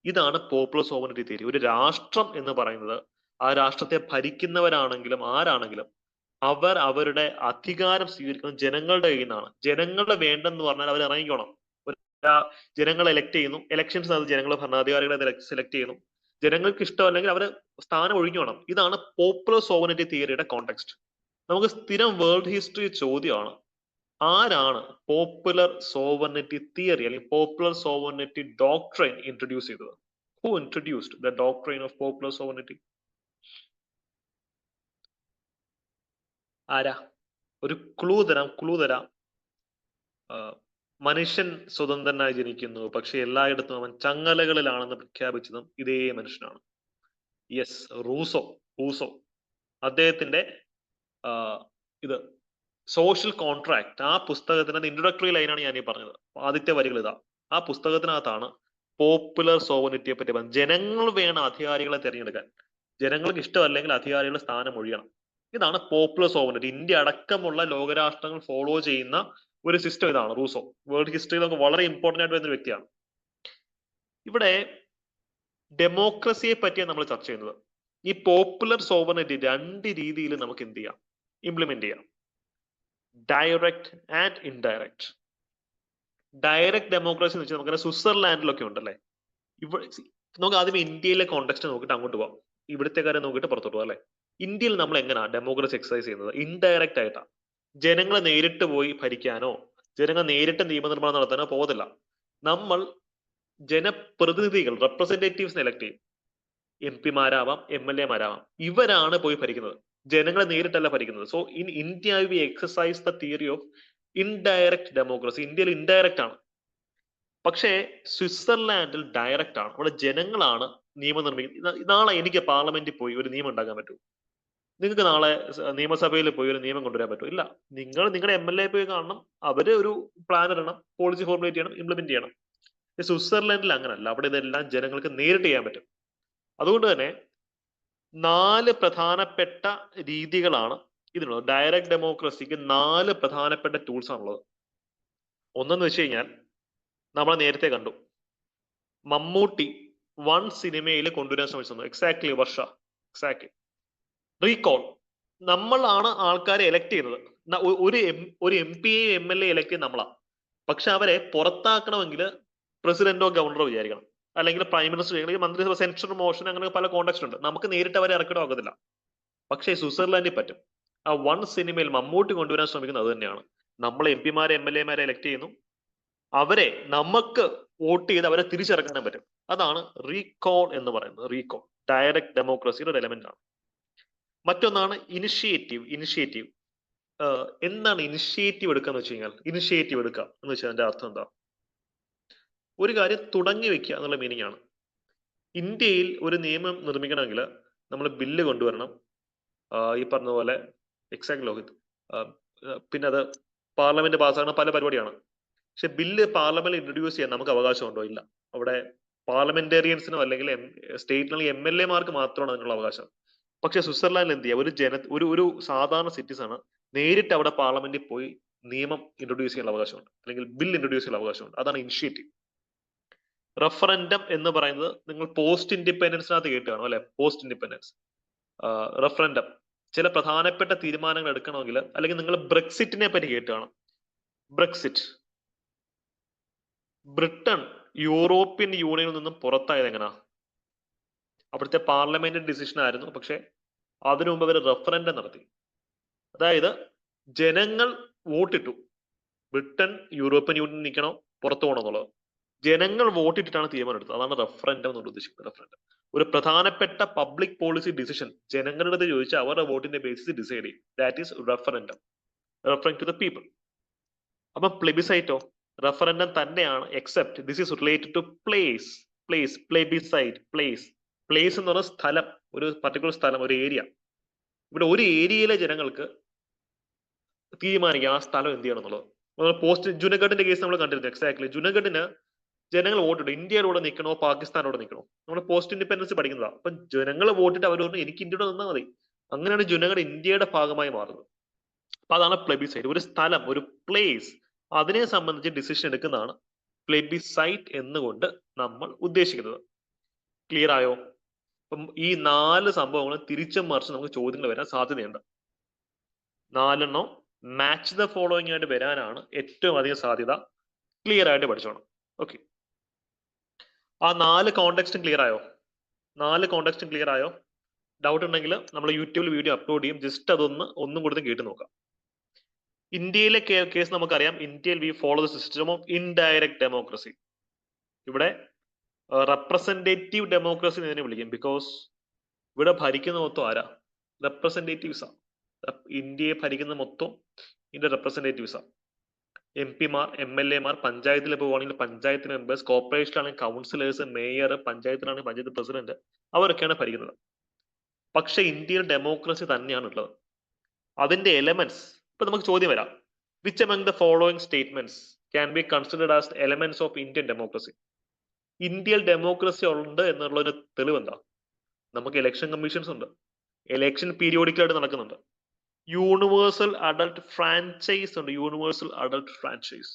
ഇതാണ് പോപ്പുലർ സോവറിനിറ്റി തിയറി. ഒരു രാഷ്ട്രം എന്ന് പറയുന്നത് ആ രാഷ്ട്രത്തെ ഭരിക്കുന്നവരാണെങ്കിലും ആരാണെങ്കിലും അവർ അവരുടെ അധികാരം സ്വീകരിക്കുന്നത് ജനങ്ങളുടെ കയ്യിൽ നിന്നാണ്. ജനങ്ങളുടെ വേണ്ടെന്ന് പറഞ്ഞാൽ അവർ ഇറങ്ങിക്കോണം. ജനങ്ങൾ എലക്ട് ചെയ്യുന്നു, ഇലക്ഷൻസ് അത് ജനങ്ങൾ ഭരണാധികാരികളെ സെലക്ട് ചെയ്യുന്നു. ജനങ്ങൾക്ക് ഇഷ്ടമല്ലെങ്കിൽ അവർ സ്ഥാനം ഒഴിഞ്ഞോണം. ഇതാണ് പോപ്പുലർ സോവറിനിറ്റി തിയറിയുടെ കോണ്ടെക്സ്റ്റ്. നമുക്ക് സ്ഥിരം വേൾഡ് ഹിസ്റ്ററി ചോദ്യമാണ്, ആരാണ് പോപ്പുലർ സോവറിനിറ്റി തിയറി അല്ലെങ്കിൽ പോപ്പുലർ സോവറിനിറ്റി ഡോക്ട്രൈൻ ഇൻട്രൊഡ്യൂസ് ചെയ്തത്? Who introduced the doctrine of popular sovereignty? ആരാ? ഒരു ക്ലൂ തരാം. മനുഷ്യൻ സ്വതന്ത്രനായി ജനിക്കുന്നു, പക്ഷെ എല്ലായിടത്തും അവൻ ചങ്ങലകളിലാണെന്ന് പ്രഖ്യാപിച്ചതും ഇതേ മനുഷ്യനാണ്. Yes, Rousseau. അദ്ദേഹത്തിന്റെ ഇത് സോഷ്യൽ കോൺട്രാക്ട്, ആ പുസ്തകത്തിന്റെ ഇൻട്രൊഡക്ടറി ലൈനാണ് ഞാൻ ഈ പറഞ്ഞത്. ആദ്യത്തെ വരികൾ ഇതാ. ആ പുസ്തകത്തിനകത്താണ് പോപ്പുലർ സോവറിനിറ്റിയെ പറ്റി പറഞ്ഞത്. ജനങ്ങൾ വേണം അധികാരികളെ തിരഞ്ഞെടുക്കാൻ, ജനങ്ങൾക്ക് ഇഷ്ടമല്ലെങ്കിൽ അധികാരികളുടെ സ്ഥാനം ഒഴിയണം. ഇതാണ് പോപ്പുലർ സോവറിനിറ്റി. ഇന്ത്യ അടക്കമുള്ള ലോകരാഷ്ട്രങ്ങൾ ഫോളോ ചെയ്യുന്ന ഒരു സിസ്റ്റം ഇതാണ്. റൂസോ വേൾഡ് ഹിസ്റ്ററിയിൽ നമുക്ക് വളരെ ഇമ്പോർട്ടന്റ് ആയിട്ട് വരുന്ന വ്യക്തിയാണ്. ഇവിടെ ഡെമോക്രസിയെ പറ്റിയാണ് നമ്മൾ ചർച്ച ചെയ്യുന്നത്. ഈ പോപ്പുലർ സോവറിനിറ്റി രണ്ട് രീതിയിൽ നമുക്ക് എന്ത് ചെയ്യാം, ഇംപ്ലിമെന്റ് ചെയ്യാം. Direct and indirect. Direct democracy എന്ന് വെച്ചാൽ നമുക്ക് സ്വിറ്റ്സർലാൻഡിലൊക്കെ ഉണ്ടല്ലേ. ഇവിടെ നമുക്ക് ആദ്യം ഇന്ത്യയിലെ കോണ്ടെക്സ്റ്റ് നോക്കിയിട്ട് അങ്ങോട്ട് പോവാം, ഇവിടുത്തെ കാര്യം നോക്കിയിട്ട് പുറത്തോട്ട് പോവാം അല്ലെ. ഇന്ത്യയിൽ നമ്മൾ എങ്ങനെയാണ് ഡെമോക്രസി എക്സസൈസ് ചെയ്യുന്നത്? ഇൻഡയറക്റ്റ് ആയിട്ടാണ്. ജനങ്ങളെ നേരിട്ട് പോയി ഭരിക്കാനോ ജനങ്ങൾ നേരിട്ട് നിയമനിർമ്മാണം നടത്താനോ പോകത്തില്ല. നമ്മൾ ജനപ്രതിനിധികൾ, റെപ്രസെന്റേറ്റീവ്സിനെ എലക്ട് ചെയ്യും. എം പിമാരാവാം, MLA മാരാവാം. ഇവരാണ് പോയി ഭരിക്കുന്നത്, ജനങ്ങളെ നേരിട്ടല്ല ഭരിക്കുന്നത്. So in India we exercise the theory of indirect democracy. ഇന്ത്യയിൽ ഇൻഡയറക്റ്റ് ആണ്, പക്ഷേ സ്വിറ്റ്സർലാൻഡിൽ ഡയറക്റ്റ് ആണ്. അവിടെ ജനങ്ങളാണ് നിയമം നിർമ്മിക്കുന്നത്. നാളെ എനിക്ക് പാർലമെന്റിൽ പോയി ഒരു നിയമം ഉണ്ടാക്കാൻ പറ്റും? നിങ്ങൾക്ക് നാളെ നിയമസഭയിൽ പോയി ഒരു നിയമം കൊണ്ടുവരാൻ പറ്റും? ഇല്ല. നിങ്ങൾ നിങ്ങളുടെ MLA പോയി കാണണം, അവര് ഒരു പ്ലാൻ ഇടണം, പോളിസി ഫോർമുലേറ്റ് ചെയ്യണം, ഇംപ്ലിമെന്റ് ചെയ്യണം. സ്വിറ്റ്സർലാൻഡിൽ അങ്ങനല്ല, അവിടെ ഇതെല്ലാം ജനങ്ങൾക്ക് നേരിട്ട് ചെയ്യാൻ പറ്റും. അതുകൊണ്ട് തന്നെ 4 പ്രധാനപ്പെട്ട രീതികളാണ് ഇതിനുള്ളത്. ഡയറക്റ്റ് ഡെമോക്രസിക്ക് 4 പ്രധാനപ്പെട്ട ടൂൾസ് ആണുള്ളത്. ഒന്നെന്ന് വെച്ച് കഴിഞ്ഞാൽ നമ്മൾ നേരത്തെ കണ്ടു, മമ്മൂട്ടി 1 സിനിമയിൽ കൊണ്ടുവരാൻ ശ്രമിച്ചു. എക്സാക്ട്ലി വർഷ, എക്സാക്ട്ലി. റീകോൾ. നമ്മളാണ് ആൾക്കാരെ എലക്ട് ചെയ്യുന്നത്. ഒരു MP MLA എലക്ട് ചെയ്യുന്നത് നമ്മളാ. പക്ഷെ അവരെ പുറത്താക്കണമെങ്കിൽ പ്രസിഡന്റോ ഗവർണറോ വിചാരിക്കണം, അല്ലെങ്കിൽ പ്രൈം മിനിസ്റ്റർ, അല്ലെങ്കിൽ മന്ത്രിസഭ, സെൻട്രൽ മോഷൻ, അങ്ങനെ പല കോണ്ടെക്സ്റ്റ് ഉണ്ട്. നമുക്ക് നേരിട്ട് അവരെ ഇറക്കിടോ ആകത്തില്ല. പക്ഷേ സ്വിറ്റ്സർലാൻഡിൽ പറ്റും. ആ 1 സിനിമയിൽ മമ്മൂട്ടി കൊണ്ടുവരാൻ ശ്രമിക്കുന്നത് അത് തന്നെയാണ്. നമ്മൾ MP മാരെ MLA മാരെ എലക്ട് ചെയ്യുന്നു, അവരെ നമുക്ക് വോട്ട് ചെയ്ത് അവരെ തിരിച്ചിറക്കാനും പറ്റും. അതാണ് റീകോൾ എന്ന് പറയുന്നത്. റീകോൾ ഡയറക്റ്റ് ഡെമോക്രസിയുടെ ഒരു എലമെന്റ് ആണ്. മറ്റൊന്നാണ് ഇനിഷ്യേറ്റീവ്. എന്താണ് ഇനിഷ്യേറ്റീവ് എടുക്കുക എന്ന് വെച്ച് കഴിഞ്ഞാൽ? ഇനിഷ്യേറ്റീവ് എടുക്കുക എന്ന് വെച്ചാൽ അതിന്റെ അർത്ഥം എന്താ? ഒരു കാര്യം തുടങ്ങി വെക്കുക എന്നുള്ള മീനിങ് ആണ്. ഇന്ത്യയിൽ ഒരു നിയമം നിർമ്മിക്കണമെങ്കിൽ നമ്മൾ ബില്ല് കൊണ്ടുവരണം, ഈ പറഞ്ഞ പോലെ എക്സാക്ട് ലോഹിത്. പിന്നെ അത് പാർലമെന്റ് പാസ്സാകുന്ന പല പരിപാടിയാണ്. പക്ഷെ ബില്ല് പാർലമെന്റിൽ ഇൻട്രൊഡ്യൂസ് ചെയ്യാൻ നമുക്ക് അവകാശമുണ്ടോ? ഇല്ല. അവിടെ പാർലമെന്റേറിയൻസിനോ അല്ലെങ്കിൽ സ്റ്റേറ്റിലുള്ള MLA മാർക്ക് മാത്രമാണ് അതിനുള്ള അവകാശം. പക്ഷെ സ്വിറ്റ്സർലാൻഡിൽ എന്ത് ചെയ്യാം? ഒരു സാധാരണ സിറ്റിസണ് നേരിട്ട് അവിടെ പാർലമെന്റിൽ പോയി നിയമം ഇൻട്രൊഡ്യൂസ് ചെയ്യാനുള്ള അവകാശമുണ്ട്, അല്ലെങ്കിൽ ബിൽ ഇൻട്രൊഡ്യൂസ് ചെയ്യാനുള്ള അവകാശമുണ്ട്. അതാണ് ഇനിഷ്യേറ്റീവ്. റഫറൻഡം എന്ന് പറയുന്നത് നിങ്ങൾ പോസ്റ്റ് ഇൻഡിപെൻഡൻസിനകത്ത് കേട്ട് കാണും അല്ലെ? പോസ്റ്റ് ഇൻഡിപെൻഡൻസ് റഫറൻഡം ചില പ്രധാനപ്പെട്ട തീരുമാനങ്ങൾ എടുക്കണമെങ്കിൽ, അല്ലെങ്കിൽ നിങ്ങൾ ബ്രെക്സിറ്റിനെ പറ്റി കേട്ട് കാണും. ബ്രെക്സിറ്റ്, ബ്രിട്ടൻ യൂറോപ്യൻ യൂണിയനിൽ നിന്നും പുറത്തായത് എങ്ങനെയാ? അവിടുത്തെ പാർലമെന്റ് ഡിസിഷൻ ആയിരുന്നു, പക്ഷെ അതിനു മുമ്പ് അവർ റഫറൻഡം നടത്തി. അതായത് ജനങ്ങൾ വോട്ടിട്ടു, ബ്രിട്ടൻ യൂറോപ്യൻ യൂണിയൻ നിൽക്കണോ പുറത്തു പോകണം എന്നുള്ളത് ജനങ്ങൾ വോട്ടിട്ടിട്ടാണ് തീരുമാനം എടുത്തത്. അതാണ് റെഫറൻഡം എന്ന് ഉദ്ദേശിക്കുന്നത്. റെഫറൻഡം ഒരു പ്രധാനപ്പെട്ട പബ്ലിക് പോളിസി ഡിസിഷൻ ജനങ്ങളുടെ അടുത്ത് ചോദിച്ചാൽ അവരുടെ വോട്ടിന്റെ ബേസിസ് ഡിസൈഡ് ചെയ്യും. That is referendum, referring to the people. അപ്പൊ പ്ലെബിസൈറ്റോ റെഫറൻഡം തന്നെയാണ്, except this is related to place. Plebiscite place എന്ന് പറഞ്ഞ സ്ഥലം, ഒരു പർട്ടിക്കുലർ സ്ഥലം, ഒരു ഏരിയ. ഇവിടെ ഒരു ഏരിയയിലെ ജനങ്ങൾക്ക് തീരുമാനിക്കാം ആ സ്ഥലം എന്ത് ചെയ്യണം എന്നുള്ളത്. പോസ്റ്റ് ജുനഗഡിന്റെ കേസ് നമ്മൾ കണ്ടിരുന്നു. എക്സാക്ട്ലി ജുനഗഡിന് ജനങ്ങൾ വോട്ടിട്ടു ഇന്ത്യയിലൂടെ നിൽക്കണോ പാകിസ്ഥാനോടെ നിൽക്കണോ. നമ്മൾ പോസ്റ്റ് ഇൻഡിപെൻഡൻസ് പഠിക്കുന്നതാണ്. അപ്പൊ ജനങ്ങൾ വോട്ടിട്ട് അവർ പറഞ്ഞു എനിക്ക് ഇന്ത്യയുടെ നിന്നാൽ മതി. അങ്ങനെയാണ് ജുനഗഡ് ഇന്ത്യയുടെ ഭാഗമായി മാറുന്നത്. അപ്പൊ അതാണ് പ്ലെബിസൈറ്റ്. ഒരു സ്ഥലം, ഒരു പ്ലേസ്, അതിനെ സംബന്ധിച്ച് ഡിസിഷൻ എടുക്കുന്നതാണ് പ്ലെബിസൈറ്റ് എന്നുകൊണ്ട് നമ്മൾ ഉദ്ദേശിക്കുന്നത്. ക്ലിയർ ആയോ? അപ്പം ഈ 4 സംഭവങ്ങളും തിരിച്ചും മറിച്ച് നമുക്ക് ചോദ്യങ്ങൾ വരാൻ സാധ്യതയുണ്ട്. 4 മാച്ച് ദ ഫോളോയിങ് ആയിട്ട് വരാനാണ് ഏറ്റവും അധികം സാധ്യത. ക്ലിയർ ആയിട്ട് പഠിച്ചോണം. ഓക്കെ, ആ 4 കോണ്ടെക്സ്റ്റും ക്ലിയർ ആയോ? 4 കോണ്ടെക്സ്റ്റും ക്ലിയർ ആയോ? ഡൗട്ട് ഉണ്ടെങ്കിൽ നമ്മൾ യൂട്യൂബിൽ വീഡിയോ അപ്ലോഡ് ചെയ്യും. ജസ്റ്റ് ഒന്നും കൊടുത്ത് കേട്ട് നോക്കാം. ഇന്ത്യയിലെ കേസ് നമുക്കറിയാം. ഇന്ത്യയിൽ we follow the system of indirect democracy. ഇവിടെ റെപ്രസെന്റേറ്റീവ് ഡെമോക്രസി എന്ന് വിളിക്കും. ബിക്കോസ് ഇവിടെ ഭരിക്കുന്ന മൊത്തം ആരാ? റെപ്രസെന്റേറ്റീവ്സാ. ഇന്ത്യയെ ഭരിക്കുന്ന മൊത്തം ഇതിന്റെ റെപ്രസെന്റേറ്റീവ്സാ. MP-മാർ, MLA-മാർ, പഞ്ചായത്തിൽ പോവുകയാണെങ്കിൽ പഞ്ചായത്ത് മെമ്പേഴ്സ്, കോർപ്പറേഷനിലാണെങ്കിൽ കൗൺസിലേഴ്സ്, മേയർ, പഞ്ചായത്തിലാണെങ്കിൽ പഞ്ചായത്ത് പ്രസിഡന്റ്, അവരൊക്കെയാണ് ഭരിക്കുന്നത്. പക്ഷെ ഇന്ത്യയിൽ ഡെമോക്രസി തന്നെയാണ് ഉള്ളത്. അതിന്റെ എലമെന്റ്സ് ഇപ്പൊ നമുക്ക് ചോദ്യം വരാം. Which among the following statements can be considered as elements of Indian democracy? ഇന്ത്യയിൽ ഡെമോക്രസി ഉണ്ട് എന്നുള്ളൊരു തെളിവ് എന്താ? നമുക്ക് ഇലക്ഷൻ കമ്മീഷൻസ് ഉണ്ട്, ഇലക്ഷൻ പീരിയോഡിക്കലായിട്ട് നടക്കുന്നുണ്ട്, യൂണിവേഴ്സൽ അഡൾട്ട് ഫ്രാഞ്ചൈസ് ഉണ്ട്. യൂണിവേഴ്സൽ അഡൾട്ട് ഫ്രാഞ്ചൈസ്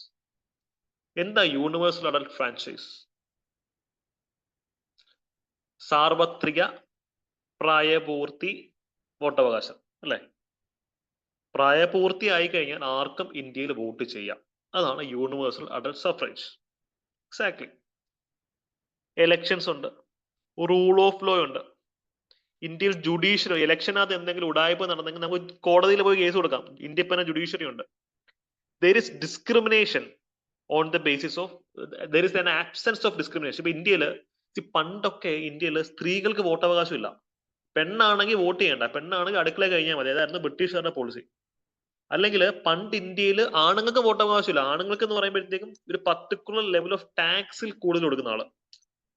എന്താ? യൂണിവേഴ്സൽ അഡൾട്ട് ഫ്രാഞ്ചൈസ് സാർവത്രിക പ്രായപൂർത്തി വോട്ടവകാശം അല്ലെ? പ്രായപൂർത്തിയായി കഴിഞ്ഞാൽ ആർക്കും ഇന്ത്യയിൽ വോട്ട് ചെയ്യാം. അതാണ് universal adult suffrage. Exactly. Elections ഉണ്ട്, റൂൾ ഓഫ് ലോ ഉണ്ട്. ഇന്ത്യയിൽ ജുഡീഷ്യറി, ഇലക്ഷനകത്ത് എന്തെങ്കിലും ഉടായ്പ നടന്നെങ്കിൽ നമുക്ക് കോടതിയിൽ പോയി കേസ് കൊടുക്കാം. ഇൻഡിപെൻഡന്റ് ജുഡീഷ്യറി ഉണ്ട്. There is discrimination on the basis of, there is an absence of discrimination. ഇപ്പൊ ഇന്ത്യയിൽ പണ്ടൊക്കെ ഇന്ത്യയിൽ സ്ത്രീകൾക്ക് വോട്ടവകാശം ഇല്ല. പെണ്ണാണെങ്കിൽ വോട്ട് ചെയ്യണ്ട, പെണ്ണാണെങ്കിൽ അടുക്കള കഴിഞ്ഞാൽ മതി. അതായിരുന്നു ബ്രിട്ടീഷുകാരുടെ പോളിസി. അല്ലെങ്കിൽ പണ്ട് ഇന്ത്യയിൽ ആണുങ്ങൾക്ക് വോട്ടവകാശം ഇല്ല. ആണുങ്ങൾക്ക് എന്ന് പറയുമ്പോഴത്തേക്കും ഒരു പർട്ടിക്കുലർ ലെവൽ ഓഫ് ടാക്സിൽ കൂടുതൽ കൊടുക്കുന്ന ആള്,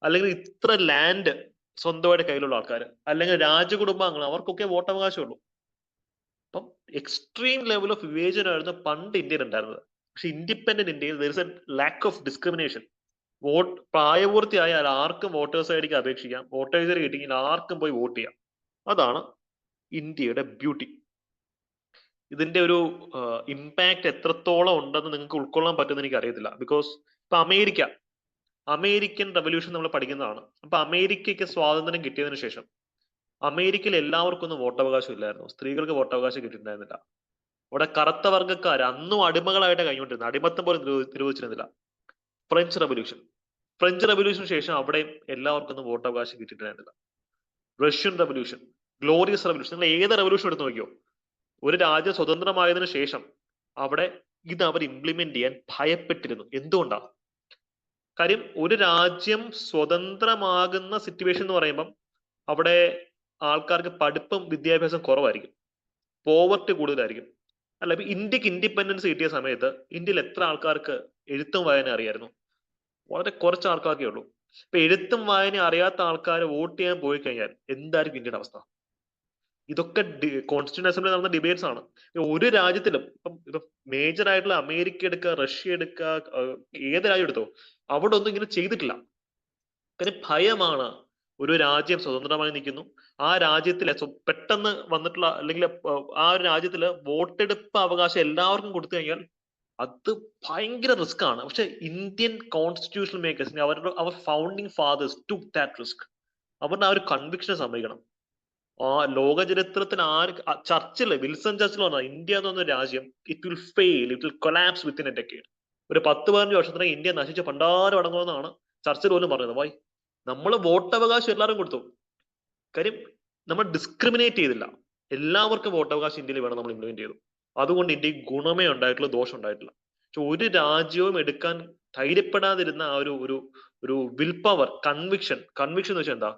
അല്ലെങ്കിൽ ഇത്ര ലാൻഡ് സ്വന്തമായിട്ട് കയ്യിലുള്ള ആൾക്കാർ, അല്ലെങ്കിൽ രാജകുടുംബാംഗങ്ങൾ, അവർക്കൊക്കെ വോട്ടവകാശമുള്ളൂ. അപ്പം എക്സ്ട്രീം ലെവൽ ഓഫ് വിവേചനമായിരുന്നു പണ്ട് ഇന്ത്യയിൽ ഉണ്ടായിരുന്നത്. പക്ഷെ ഇൻഡിപെൻഡന്റ് ഇന്ത്യയിൽ there is a lack of discrimination. പ്രായപൂർത്തിയായാൽ ആർക്കും വോട്ടേഴ്സ് ഐഡിക്ക് അപേക്ഷിക്കാം, വോട്ടേഴ്സ് ഐഡി കിട്ടിയെങ്കിൽ ആർക്കും പോയി വോട്ട് ചെയ്യാം. അതാണ് ഇന്ത്യയുടെ ബ്യൂട്ടി. ഇതിന്റെ ഒരു ഇമ്പാക്ട് എത്രത്തോളം ഉണ്ടെന്ന് നിങ്ങൾക്ക് ഉൾക്കൊള്ളാൻ പറ്റുമെന്ന് എനിക്ക് അറിയത്തില്ല. ബിക്കോസ് ഇപ്പൊ അമേരിക്കൻ റവല്യൂഷൻ നമ്മൾ പഠിക്കുന്നതാണ്. അപ്പൊ അമേരിക്കയ്ക്ക് സ്വാതന്ത്ര്യം കിട്ടിയതിനു ശേഷം അമേരിക്കയിൽ എല്ലാവർക്കും ഒന്നും വോട്ടവകാശം ഇല്ലായിരുന്നു. സ്ത്രീകൾക്ക് വോട്ടവകാശം കിട്ടിയിട്ടുണ്ടായിരുന്നില്ല. അവിടെ കറുത്ത വർഗ്ഗക്കാർ അന്നും അടിമകളായിട്ട് കഴിഞ്ഞുകൊണ്ടിരുന്നത്, അടിമത്തം പോലും നിരോധിച്ചിരുന്നില്ല. ഫ്രഞ്ച് റവല്യൂഷന് ശേഷം അവിടെ എല്ലാവർക്കും ഒന്നും വോട്ടവകാശം കിട്ടിയിട്ടുണ്ടായിരുന്നില്ല. റഷ്യൻ റവല്യൂഷൻ, ഗ്ലോറിയസ് റവല്യൂഷൻ, നിങ്ങൾ ഏത് റവല്യൂഷൻ എടുത്ത് നോക്കിയോ, ഒരു രാജ്യം സ്വതന്ത്രമായതിനു ശേഷം അവിടെ ഇത് അവർ ഇംപ്ലിമെന്റ് ചെയ്യാൻ ഭയപ്പെട്ടിരുന്നു. എന്തുകൊണ്ടാണ്? കാര്യം ഒരു രാജ്യം സ്വതന്ത്രമാകുന്ന സിറ്റുവേഷൻ എന്ന് പറയുമ്പം അവിടെ ആൾക്കാർക്ക് പഠിപ്പും വിദ്യാഭ്യാസം കുറവായിരിക്കും, പോവർട്ടി കൂടുതലായിരിക്കും. അല്ല, ഇപ്പൊ ഇന്ത്യക്ക് ഇൻഡിപെൻഡൻസ് കിട്ടിയ സമയത്ത് ഇന്ത്യയിൽ എത്ര ആൾക്കാർക്ക് എഴുത്തും വായന അറിയായിരുന്നു? വളരെ കുറച്ച് ആൾക്കാർക്കേ ഉള്ളൂ. ഇപ്പൊ എഴുത്തും വായന അറിയാത്ത ആൾക്കാർ വോട്ട് ചെയ്യാൻ പോയി കഴിഞ്ഞാൽ എന്തായിരിക്കും ഇന്ത്യയുടെ അവസ്ഥ? ഇതൊക്കെ കോൺസ്റ്റിറ്റ്യൂന്റ് അസംബ്ലി നടന്ന ഡിബേറ്റ്സ് ആണ്. ഒരു രാജ്യത്തിലും ഇപ്പം മേജർ ആയിട്ടുള്ള അമേരിക്ക എടുക്കുക, റഷ്യ എടുക്കുക, ഏത് രാജ്യം എടുത്തോ, അവിടെ ഒന്നും ഇങ്ങനെ ചെയ്തിട്ടില്ല. കാര്യം ഭയമാണ്. ഒരു രാജ്യം സ്വതന്ത്രമായി നിൽക്കുന്നു, ആ രാജ്യത്തിലെ പെട്ടെന്ന് വന്നിട്ടുള്ള അല്ലെങ്കിൽ ആ ഒരു രാജ്യത്തില് വോട്ടെടുപ്പ് അവകാശം എല്ലാവർക്കും കൊടുത്തു കഴിഞ്ഞാൽ അത് ഭയങ്കര റിസ്ക് ആണ്. പക്ഷെ ഇന്ത്യൻ കോൺസ്റ്റിറ്റ്യൂഷണൽ മേക്കേഴ്സിന് അവർ founding fathers took that risk. അവരുടെ ആ ഒരു കൺവിക്ഷനെ സമ്മതിക്കണം. ആ ലോക ചരിത്രത്തിൽ ചർച്ചിൽ, വിൽസൺ ചർച്ചിൽ പറഞ്ഞ ഇന്ത്യ എന്ന് പറഞ്ഞ രാജ്യം it will fail, it will collapse within A decade. ഒരു 10-15 വർഷത്തിനകം ഇന്ത്യ നശിച്ച് പണ്ടാരം അടങ്ങുമെന്നാണ് ചർച്ചിൽ പോലും പറഞ്ഞത്. വൈ? നമ്മൾ വോട്ടവകാശം എല്ലാവരും കൊടുത്തു. കാര്യം നമ്മൾ ഡിസ്ക്രിമിനേറ്റ് ചെയ്തില്ല. എല്ലാവർക്കും വോട്ടവകാശം ഇന്ത്യയിൽ വേണം നമ്മൾ ഇംപ്ലിമെന്റ് ചെയ്തു. അതുകൊണ്ട് ഇന്ത്യക്ക് ഗുണമേ ഉണ്ടായിട്ടുള്ളൂ, ദോഷം ഉണ്ടായിട്ടില്ല. ഒരു രാജ്യവും എടുക്കാൻ ധൈര്യപ്പെടാതിരുന്ന ആ ഒരു വിൽ പവർ, കൺവിക്ഷൻ എന്ന് വെച്ചാൽ എന്താ,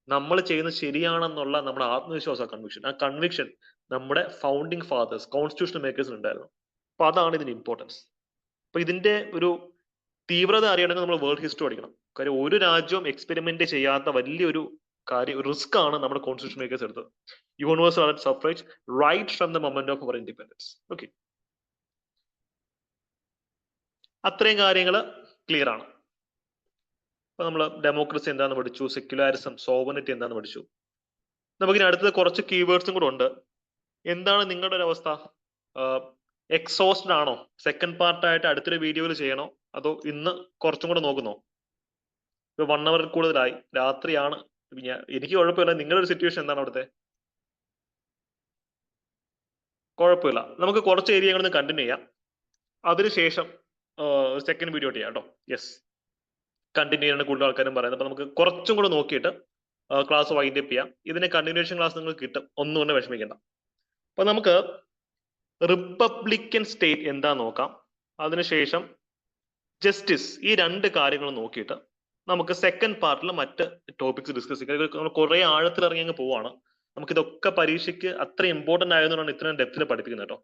നമ്മൾ ചെയ്യുന്നത് ശരിയാണെന്നുള്ള നമ്മുടെ ആത്മവിശ്വാസ കൺവിക്ഷൻ. ആ കൺവിക്ഷൻ നമ്മുടെ ഫൗണ്ടിങ് ഫാദേഴ്സ്, കോൺസ്റ്റിറ്റ്യൂഷൻ മേക്കേഴ്സിന് ഉണ്ടായിരുന്നു. അപ്പൊ അതാണ് ഇതിന് ഇമ്പോർട്ടൻസ്. അപ്പൊ ഇതിന്റെ ഒരു തീവ്രത അറിയണമെങ്കിൽ നമ്മൾ വേൾഡ് ഹിസ്റ്ററി പഠിക്കണം. കാര്യം ഒരു രാജ്യവും എക്സ്പെരിമെന്റ് ചെയ്യാത്ത വലിയൊരു കാര്യം, റിസ്ക് ആണ് നമ്മുടെ കോൺസ്റ്റിറ്റ്യൂഷൻ മേക്കേഴ്സ് എടുത്തത്. Universal suffrage right from the moment of our independence. Okay, അത്രയും കാര്യങ്ങൾ ക്ലിയർ ആണ്. അപ്പൊ നമ്മൾ ഡെമോക്രസി എന്താണെന്ന് പഠിച്ചു, സെക്യുലാരിസം, സോവറിറ്റി എന്താണെന്ന് പഠിച്ചു. നമുക്കിനി അടുത്തത് കുറച്ച് കീവേഡ്സും കൂടെ ഉണ്ട്. എന്താണ് നിങ്ങളുടെ ഒരു അവസ്ഥ? എക്സോസ്റ്റഡ് ആണോ? സെക്കൻഡ് പാർട്ടായിട്ട് അടുത്തൊരു വീഡിയോയിൽ ചെയ്യണോ, അതോ ഇന്ന് കുറച്ചും കൂടെ നോക്കുന്നോ? ഇപ്പൊ 1 hour കൂടുതലായി, രാത്രിയാണ്. എനിക്ക് കുഴപ്പമില്ല, നിങ്ങളുടെ ഒരു സിറ്റുവേഷൻ എന്താണ് അവിടുത്തെ? കുഴപ്പമില്ല, നമുക്ക് കുറച്ച് ഏരിയകളൊന്ന് കണ്ടിന്യൂ ചെയ്യാം, അതിനുശേഷം സെക്കൻഡ് വീഡിയോ ചെയ്യാം കേട്ടോ. യെസ്, കണ്ടിന്യൂ ചെയ്യേണ്ട കൂടുതൽ ആൾക്കാരും പറയുന്നത്. അപ്പൊ നമുക്ക് കുറച്ചും കൂടെ നോക്കിയിട്ട് ക്ലാസ് വൈൻഡ് അപ്പ് ചെയ്യാം. ഇതിന്റെ കണ്ടിന്യൂഷൻ ക്ലാസ് നിങ്ങൾക്ക് കിട്ടും, ഒന്നും കൊണ്ട് വിഷമിക്കേണ്ട. അപ്പൊ നമുക്ക് റിപ്പബ്ലിക്കൻ സ്റ്റേറ്റ് എന്താ നോക്കാം, അതിനുശേഷം ജസ്റ്റിസ്, ഈ 2 കാര്യങ്ങൾ നോക്കിയിട്ട് നമുക്ക് സെക്കൻഡ് പാർട്ടിൽ മറ്റ് ടോപ്പിക്സ് ഡിസ്കസ് ചെയ്യാം. നമ്മൾ കുറെ ആഴത്തിൽ ഇറങ്ങി അങ്ങ് പോവാണ്. നമുക്കിതൊക്കെ പരീക്ഷയ്ക്ക് അത്ര ഇമ്പോർട്ടന്റ് ആയതുകൊണ്ടാണ് ഇത്രയും ഡെപ്തിൽ പഠിപ്പിക്കുന്നത് കേട്ടോ.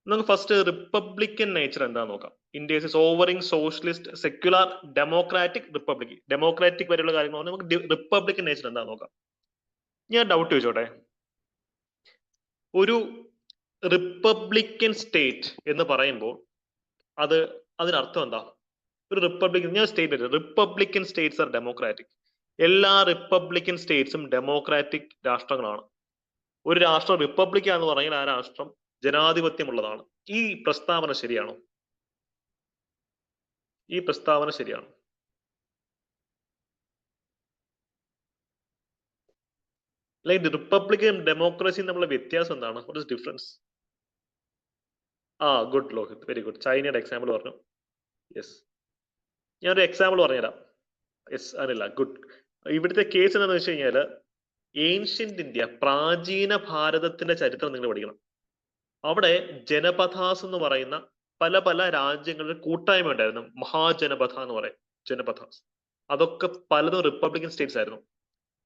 നമുക്ക് ഫസ്റ്റ് റിപ്പബ്ലിക്കൻ നേച്ചർ എന്താ നോക്കാം. India is sovereign, socialist, secular, democratic, republic. Democratic വരെയുള്ള കാര്യങ്ങൾ നമുക്ക് റിപ്പബ്ലിക്കൻ നേച്ചർ എന്താ നോക്കാം. ഞാൻ ഡൗട്ട് ചോദിച്ചോട്ടെ, ഒരു റിപ്പബ്ലിക്കൻ സ്റ്റേറ്റ് എന്ന് പറയുമ്പോൾ അതിനർത്ഥം എന്താ? ഒരു റിപ്പബ്ലിക്കൻ, ഞാൻ state Republican States R democratic. എല്ലാ റിപ്പബ്ലിക്കൻ സ്റ്റേറ്റ്സും ഡെമോക്രാറ്റിക് രാഷ്ട്രങ്ങളാണ്. ഒരു രാഷ്ട്രം റിപ്പബ്ലിക് എന്ന് പറഞ്ഞാൽ ആ രാഷ്ട്രം ജനാധിപത്യമുള്ളതാണ്. ഈ പ്രസ്താവന ശരിയാണോ? ഈ പ്രസ്താവന ശരിയാണോ? ലൈക്ക് റിപ്പബ്ലിക്കും ഡെമോക്രസിയും തമ്മിലുള്ള വ്യത്യാസം എന്താണ്? What is difference? Good Lohit, very good. ചൈനയുടെ എക്സാമ്പിൾ പറഞ്ഞു. യെസ്, ഞാനൊരു എക്സാമ്പിൾ പറഞ്ഞുതരാം. യെസ്, അതില്ല, ഗുഡ്. ഇവിടുത്തെ കേസ് എന്താണെന്ന് വെച്ച് കഴിഞ്ഞാൽ, ഏൻഷ്യന്റ് ഇന്ത്യ, പ്രാചീന ഭാരതത്തിന്റെ ചരിത്രം നിങ്ങൾ പഠിക്കണം. അവിടെ ജനപഥാസ് എന്ന് പറയുന്ന പല പല രാജ്യങ്ങളുടെ കൂട്ടായ്മ ഉണ്ടായിരുന്നു. മഹാജനപഥ എന്ന് പറയും, ജനപഥാസ്. അതൊക്കെ പലതും റിപ്പബ്ലിക്കൻ സ്റ്റേറ്റ്സ് ആയിരുന്നു.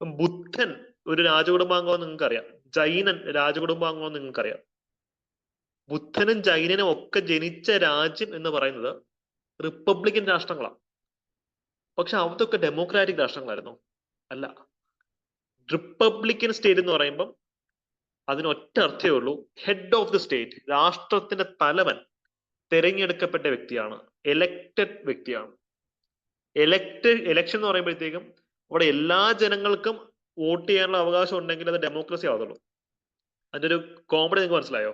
ബുദ്ധൻ ഒരു രാജകുടുംബാംഗമെന്ന് നിങ്ങൾക്കറിയാം, ജൈനൻ രാജകുടുംബാംഗമെന്ന് നിങ്ങൾക്കറിയാം. ബുദ്ധനും ജൈനനും ഒക്കെ ജനിച്ച രാജ്യം എന്ന് പറയുന്നത് റിപ്പബ്ലിക്കൻ രാഷ്ട്രങ്ങളാണ്. പക്ഷെ അതൊക്കെ ഡെമോക്രാറ്റിക് രാഷ്ട്രങ്ങളായിരുന്നു? അല്ല. റിപ്പബ്ലിക്കൻ സ്റ്റേറ്റ് എന്ന് പറയുമ്പം അതിനൊറ്റ അർത്ഥമേ ഉള്ളൂ, ഹെഡ് ഓഫ് ദി സ്റ്റേറ്റ്, രാഷ്ട്രത്തിന്റെ തലവൻ തിരഞ്ഞെടുക്കപ്പെട്ട വ്യക്തിയാണ്, എലക്റ്റഡ് വ്യക്തിയാണ്. എലക്ഷൻ എന്ന് പറയുമ്പോഴത്തേക്കും അവിടെ എല്ലാ ജനങ്ങൾക്കും വോട്ട് ചെയ്യാനുള്ള അവകാശം ഉണ്ടെങ്കിൽ അത് ഡെമോക്രസി ആവുള്ളൂ. അതിന്റെ ഒരു കോമഡി നിങ്ങൾക്ക് മനസ്സിലായോ?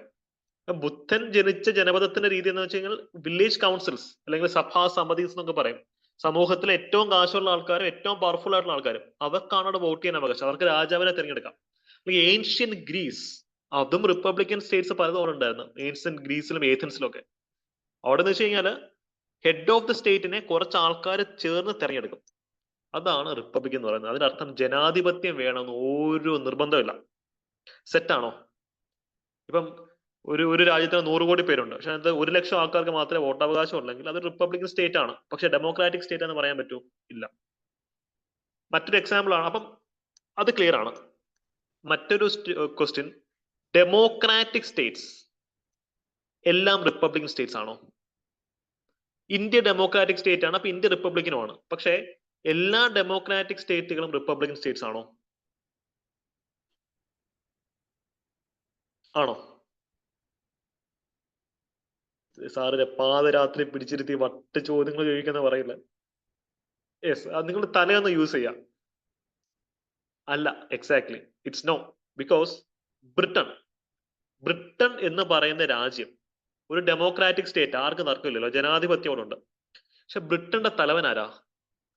ബുദ്ധൻ ജനിച്ച ജനപദത്തിന്റെ രീതി എന്ന് വെച്ച് കഴിഞ്ഞാൽ വില്ലേജ് കൗൺസിൽസ് അല്ലെങ്കിൽ സഭാ സമിതീസ് എന്നൊക്കെ പറയും. സമൂഹത്തിലെ ഏറ്റവും കാശുള്ള ആൾക്കാരും ഏറ്റവും പവർഫുൾ ആയിട്ടുള്ള ആൾക്കാരും അവർക്കാണ് അവിടെ വോട്ട് ചെയ്യാൻ അവകാശം, അവർക്ക് രാജാവിനെ തിരഞ്ഞെടുക്കാം. ഏൻഷ്യൻ ഗ്രീസ്, അതും റിപ്പബ്ലിക്കൻ സ്റ്റേറ്റ്സ് പലതവണ ഉണ്ടായിരുന്നു, ഏൻഷ്യൻ ഗ്രീസിലും ഏഥൻസിലും ഒക്കെ. അവിടെ എന്ന് വെച്ച് കഴിഞ്ഞാൽ ഹെഡ് ഓഫ് ദി സ്റ്റേറ്റിനെ കുറച്ച് ആൾക്കാർ ചേർന്ന് തിരഞ്ഞെടുക്കും. അതാണ് റിപ്പബ്ലിക് എന്ന് പറയുന്നത്. അതിനർത്ഥം ജനാധിപത്യം വേണമെന്ന് ഒരു നിർബന്ധമില്ല. സെറ്റാണോ? ഇപ്പം ഒരു രാജ്യത്തിന് 100 കോടി പേരുണ്ട്, പക്ഷെ അത് 1 ലക്ഷം ആൾക്കാർക്ക് മാത്രമേ വോട്ടവകാശം ഉള്ളെങ്കിൽ അത് റിപ്പബ്ലിക്കൻ സ്റ്റേറ്റ് ആണ്. പക്ഷെ ഡെമോക്രാറ്റിക് സ്റ്റേറ്റ് എന്ന് പറയാൻ പറ്റൂ? ഇല്ല. മറ്റൊരു എക്സാമ്പിൾ ആണ്. അപ്പം അത് ക്ലിയർ ആണ്. മറ്റൊരു ക്വസ്റ്റ്യൻ, ഡെമോക്രാറ്റിക് സ്റ്റേറ്റ്സ് എല്ലാം റിപ്പബ്ലിക്കൻ സ്റ്റേറ്റ്സ് ആണോ? ഇന്ത്യ ഡെമോക്രാറ്റിക് സ്റ്റേറ്റ് ആണ്, അപ്പൊ ഇന്ത്യ റിപ്പബ്ലിക്കനുമാണ്. പക്ഷെ എല്ലാ ഡെമോക്രാറ്റിക് സ്റ്റേറ്റുകളും റിപ്പബ്ലിക്കൻ സ്റ്റേറ്റ്സ് ആണോ? ആണോ? സാറിന് പാതരാത്രി പിടിച്ചിരുത്തി വട്ട് ചോദ്യങ്ങൾ ചോദിക്കുന്ന പറയില്ല. യെസ്, അത് നിങ്ങൾ തലയൊന്ന് യൂസ് ചെയ്യാം. അല്ല, exactly, it's no. Because Britain എന്ന് പറയുന്ന രാജ്യം ഒരു ഡെമോക്രാറ്റിക് സ്റ്റേറ്റ്, ആർക്കും തർക്കമില്ലല്ലോ, ജനാധിപത്യമോടുണ്ട്. പക്ഷെ ബ്രിട്ടന്റെ തലവൻ ആരാ?